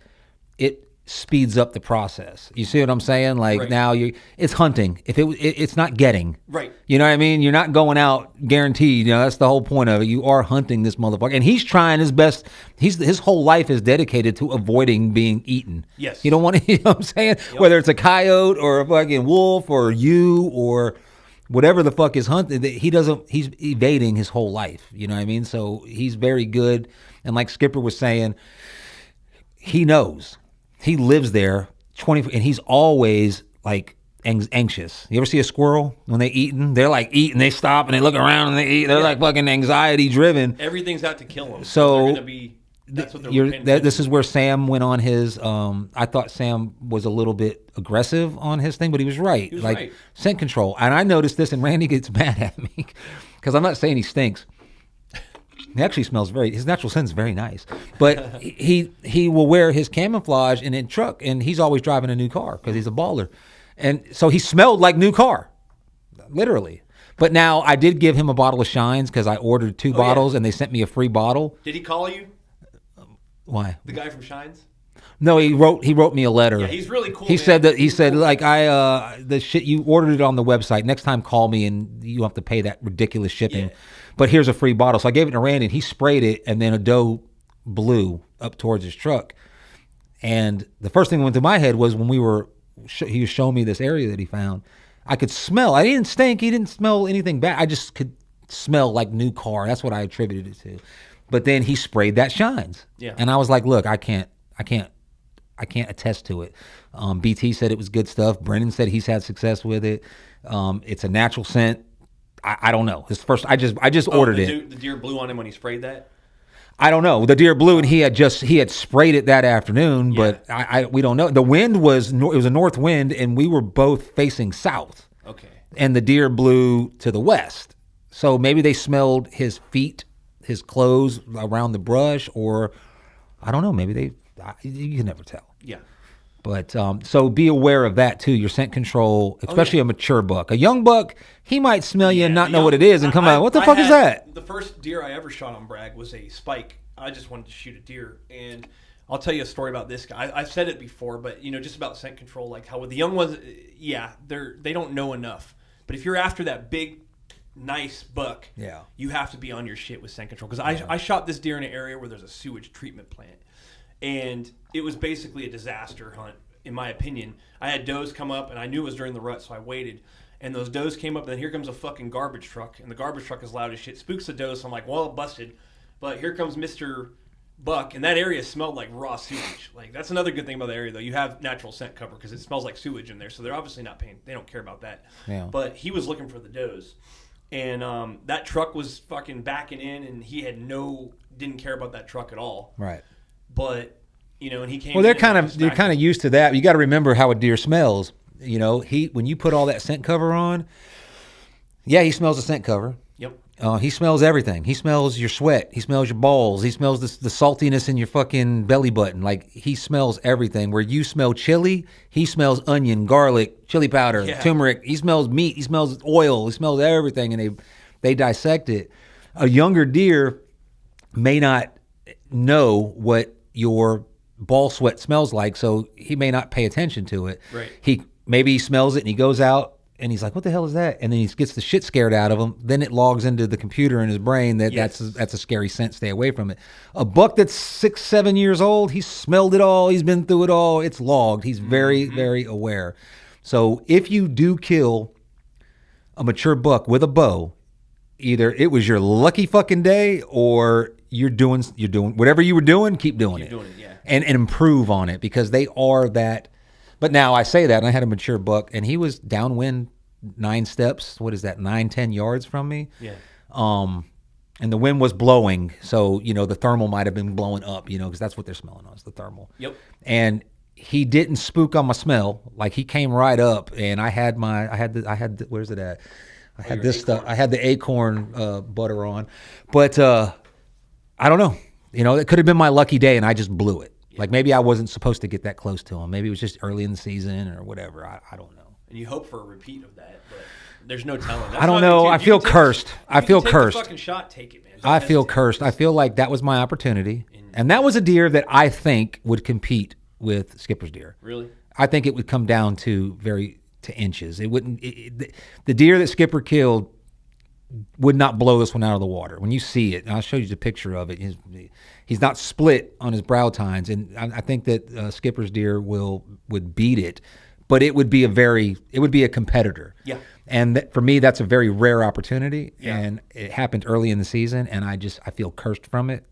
it speeds up the process. You see what I'm saying? Like now it's hunting. If it's not getting.
Right.
You know what I mean? You're not going out guaranteed. That's the whole point of it. You are hunting this motherfucker. And he's trying his best. His whole life is dedicated to avoiding being eaten.
Yes.
You don't want to, you know what I'm saying? Yep. Whether it's a coyote or a fucking wolf or you or whatever the fuck is hunting, he's evading his whole life. You know what I mean? So he's very good. And like Skipper was saying, he knows. He lives there 20, and he's always like anxious. You ever see a squirrel when they eating? They're like eating, they stop and they look around and they eat. They're like fucking anxiety driven.
Everything's out to kill them.
So
they're gonna be. That's what they're.
This is where Sam went on his. I thought Sam was a little bit aggressive on his thing, but he was right. Like scent control, and I noticed this, and Randy gets mad at me because I'm not saying he stinks. He actually smells his natural scent is very nice. But he will wear his camouflage in a truck, and he's always driving a new car because he's a baller. And so he smelled like new car, literally. But now I did give him a bottle of Shines because I ordered 2 bottles, and they sent me a free bottle.
Did he call you?
Why?
The guy from Shines?
No, he wrote me a letter.
Yeah, he's really cool.
He said like the shit you ordered it on the website. Next time call me and you have to pay that ridiculous shipping. Yeah. But here's a free bottle. So I gave it to Randy and he sprayed it and then a doe blew up towards his truck. And the first thing that went through my head was when he was showing me this area that he found, I could smell. I didn't stink. He didn't smell anything bad. I just could smell like new car. That's what I attributed it to. But then he sprayed that Shines. Yeah. And I was like, look, I can't attest to it. BT said it was good stuff. Brennan said he's had success with it. It's a natural scent. I don't know. His first, I just ordered it.
The deer blew on him when he sprayed that.
I don't know. The deer blew and he had sprayed it that afternoon, but we don't know. The wind was it was a north wind and we were both facing south.
Okay. And
the deer blew to the west. So maybe they smelled his feet, his clothes around the brush, or I don't know. Maybe you can never tell.
Yeah.
But so be aware of that too. Your scent control, especially a mature buck. A young buck, he might smell you and not know what it is and come out. What the fuck is that?
The first deer I ever shot on Bragg was a spike. I just wanted to shoot a deer, and I'll tell you a story about this guy. I've said it before, but just about scent control, like how with the young ones, they don't know enough. But if you're after that big, nice buck, you have to be on your shit with scent control. Because I shot this deer in an area where there's a sewage treatment plant. And it was basically a disaster hunt, in my opinion. I had does come up, and I knew it was during the rut, so I waited. And those does came up, and then here comes a fucking garbage truck. And the garbage truck is loud as shit. Spooks the does, so I'm like, well, it busted. But here comes Mr. Buck, and that area smelled like raw sewage. Like, that's another good thing about the area, though. You have natural scent cover, because it smells like sewage in there, so they're obviously not paying. They don't care about that. Yeah. But he was looking for the does. And that truck was fucking backing in, and he had didn't care about that truck at all.
Right.
But And he came.
Well, they're kind of used to that. You got to remember how a deer smells. When you put all that scent cover on, yeah, he smells the scent cover.
Yep.
He smells everything. He smells your sweat. He smells your balls. He smells the saltiness in your fucking belly button. Like, he smells everything. Where you smell chili, he smells onion, garlic, chili powder, turmeric. He smells meat. He smells oil. He smells everything, and they dissect it. A younger deer may not know what your ball sweat smells like, so he may not pay attention to it.
Right.
Maybe he smells it and he goes out and he's like, "What the hell is that?" And then he gets the shit scared out of him. Then it logs into the computer in his brain that's a scary scent. Stay away from it. A buck that's 6, 7 years old, he's smelled it all. He's been through it all. It's logged. He's very, very aware. So if you do kill a mature buck with a bow, either it was your lucky fucking day or you're doing whatever you were doing. Keep doing it. And improve on it, because they are that. But now I say that, and I had a mature buck, and he was downwind 9 steps. What is that, 9, 10 yards from me?
Yeah.
And the wind was blowing, so the thermal might have been blowing up, because that's what they're smelling on, is the thermal.
Yep.
And he didn't spook on my smell. Like, he came right up, and I had where's it at? I had this stuff. I had the acorn butter on, but I don't know. It could have been my lucky day, and I just blew it. Like, maybe I wasn't supposed to get that close to him. Maybe it was just early in the season or whatever. I don't know.
And you hope for a repeat of that, but there's no telling.
I don't know. I feel cursed. I feel cursed.
Take the fucking shot, take it, man.
I feel cursed. I feel like that was my opportunity. And that was a deer that I think would compete with Skipper's deer.
Really?
I think it would come down to inches. It wouldn't. The deer that Skipper killed would not blow this one out of the water. When you see it, and I'll show you the picture of it. He's not split on his brow tines, and I think that Skipper's deer would beat it, but it would be a competitor.
Yeah.
And for me, that's a very rare opportunity,
yeah.
And it happened early in the season, and I feel cursed from it.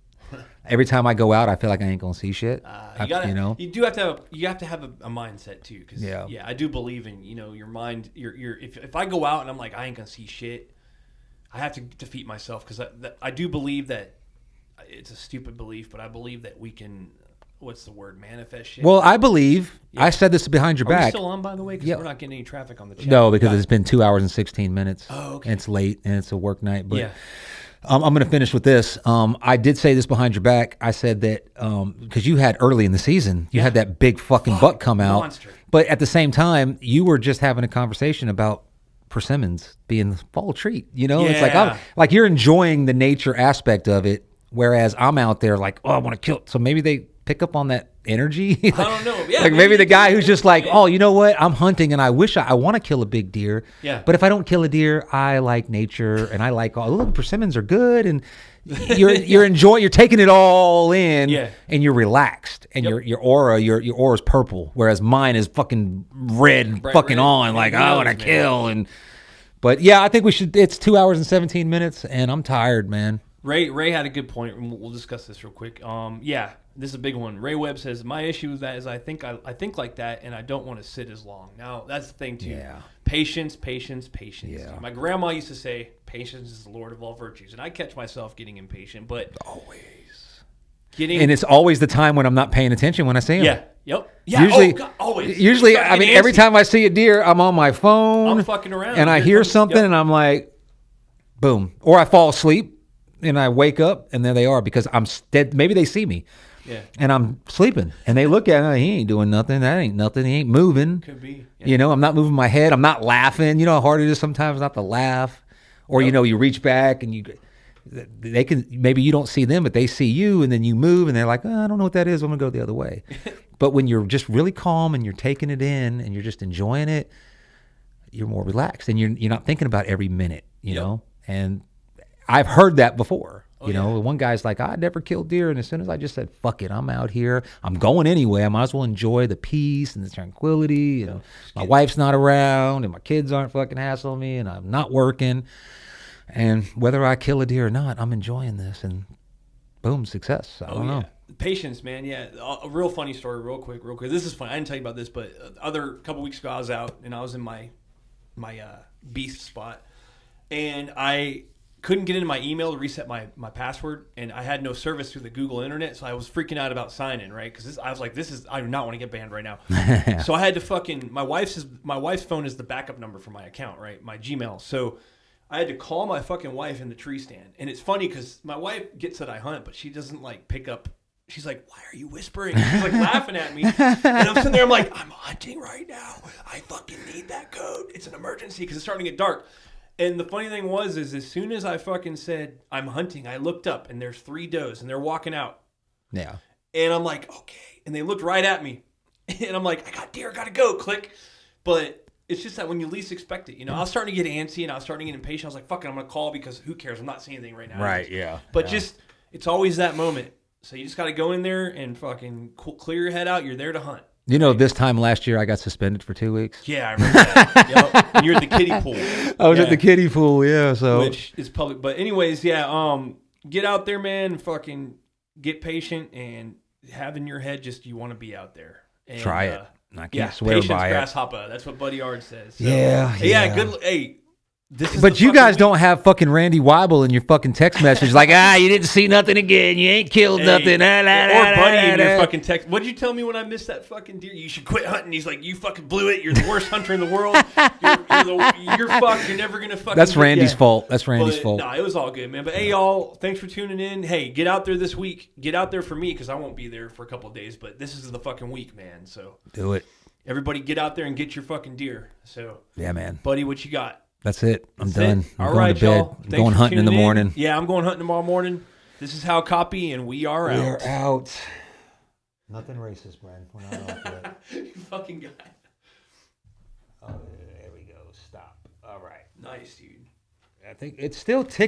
Every time I go out, I feel like I ain't gonna see shit.
You have to have a mindset too, because I do believe in your mind. If I go out and I'm like, I ain't gonna see shit, I have to defeat myself, because I do believe that. It's a stupid belief, but I believe that we can, what's the word, manifest shit.
Well, I believe, I said this behind your back.
Are we still on, by the way? Because we're not getting any traffic on the chat.
No, because it's been 2 hours and 16 minutes.
Oh, okay.
And it's late, and it's a work night. But I'm going to finish with this. I did say this behind your back. I said that, because you had early in the season, you had that big fucking buck come out.
Monster.
But at the same time, you were just having a conversation about persimmons being the fall treat. It's like you're enjoying the nature aspect of it. Whereas I'm out there like, I want to kill. So maybe they pick up on that energy.
I don't know. Yeah,
like maybe the guy who's just like, you know what? I'm hunting and I wish I want to kill a big deer.
Yeah.
But if I don't kill a deer, I like nature and I like look, persimmons are good, and you're enjoying. You're taking it all in.
Yeah.
And you're relaxed, and your aura's purple, whereas mine is fucking red, fucking red. On. Like, I want to kill. But yeah, I think we should. It's 2 hours and 17 minutes, and I'm tired, man.
Ray had a good point. We'll discuss this real quick. This is a big one. Ray Webb says, my issue with that is I think like that, and I don't want to sit as long. Now, that's the thing, too.
Yeah.
Patience.
Yeah.
My grandma used to say, patience is the Lord of all virtues. And I catch myself getting impatient, but...
Always.
And
it's always the time when I'm not paying attention when I see him.
Yeah. Yep. Yeah.
Always. Usually, I mean, every time I see a deer, I'm on my phone.
I'm fucking around.
And I hear something, and I'm like, boom. Or I fall asleep. And I wake up, and there they are, because I'm dead. Maybe they see me, and I'm sleeping, and they look at me. He ain't doing nothing. That ain't nothing. He ain't moving.
Could be.
Yeah. I'm not moving my head. I'm not laughing. You know how hard it is sometimes not to laugh, or you reach back and they can. Maybe you don't see them, but they see you, and then you move, and they're like, I don't know what that is. I'm gonna go the other way. But when you're just really calm and you're taking it in and you're just enjoying it, you're more relaxed, and you're not thinking about every minute. You know, and I've heard that before. One guy's like, I never killed deer. And as soon as I just said, fuck it, I'm out here. I'm going anyway. I might as well enjoy the peace and the tranquility. My wife's not around and my kids aren't fucking hassling me and I'm not working. And whether I kill a deer or not, I'm enjoying this. And boom, success. I don't know.
Patience, man. Yeah. A real funny story real quick. This is funny. I didn't tell you about this, but a couple weeks ago I was out and I was in my beast spot. And I couldn't get into my email to reset my password, and I had no service through the Google internet, so I was freaking out about signing, right? Because I was like, I do not want to get banned right now. So I had to my wife's phone is the backup number for my account, right? My Gmail. So I had to call my fucking wife in the tree stand. And it's funny because my wife gets that I hunt, but she doesn't like pick up. She's like, why are you whispering? She's like laughing at me. And I'm sitting there, I'm like, I'm hunting right now. I fucking need that code. It's an emergency because it's starting to get dark. And the funny thing is as soon as I fucking said I'm hunting, I looked up and there's 3 does and they're walking out.
Yeah.
And I'm like, okay. And they looked right at me. And I'm like, I got deer, gotta go. Click. But it's just that when you least expect it, I was starting to get antsy and I was starting to get impatient. I was like, fuck it, I'm going to call because who cares? I'm not seeing anything right now.
Right, yeah.
But it's always that moment. So you just got to go in there and fucking clear your head out. You're there to hunt.
This time last year I got suspended for 2 weeks.
Yeah, I remember that. Yep. And you're at the kiddie pool.
I was at the kiddie pool, yeah. So
which is public. But anyways, yeah, get out there, man, and fucking get patient and have in your head just you want to be out there. And,
try it. I can't swear
patience,
by
grasshopper. That's what Buddy Ard says. So,
yeah.
Good. Hey,
but you guys don't have fucking Randy Weibel in your fucking text message like, you didn't see nothing again. You ain't killed nothing.
Or Buddy in your fucking text. What'd you tell me when I missed that fucking deer? You should quit hunting. He's like, you fucking blew it. You're the worst hunter in the world. You're fucked. You're never gonna fucking.
That's Randy's fault. That's Randy's fault.
No, it was all good, man. But hey, y'all, thanks for tuning in. Hey, get out there this week. Get out there for me because I won't be there for a couple of days. But this is the fucking week, man. So
do it.
Everybody, get out there and get your fucking deer. So
yeah, man.
Buddy, what you got?
That's it. I'm done. I'm
all
going
right,
to bed.
y'all.
I'm going hunting in the morning.
Yeah, I'm going hunting tomorrow morning. This is How Copy, and we are out.
We're out. Nothing racist, Brad. We're not off yet.
You fucking guy.
Oh, there we go. Stop. All right.
Nice, dude.
I think it's still ticking.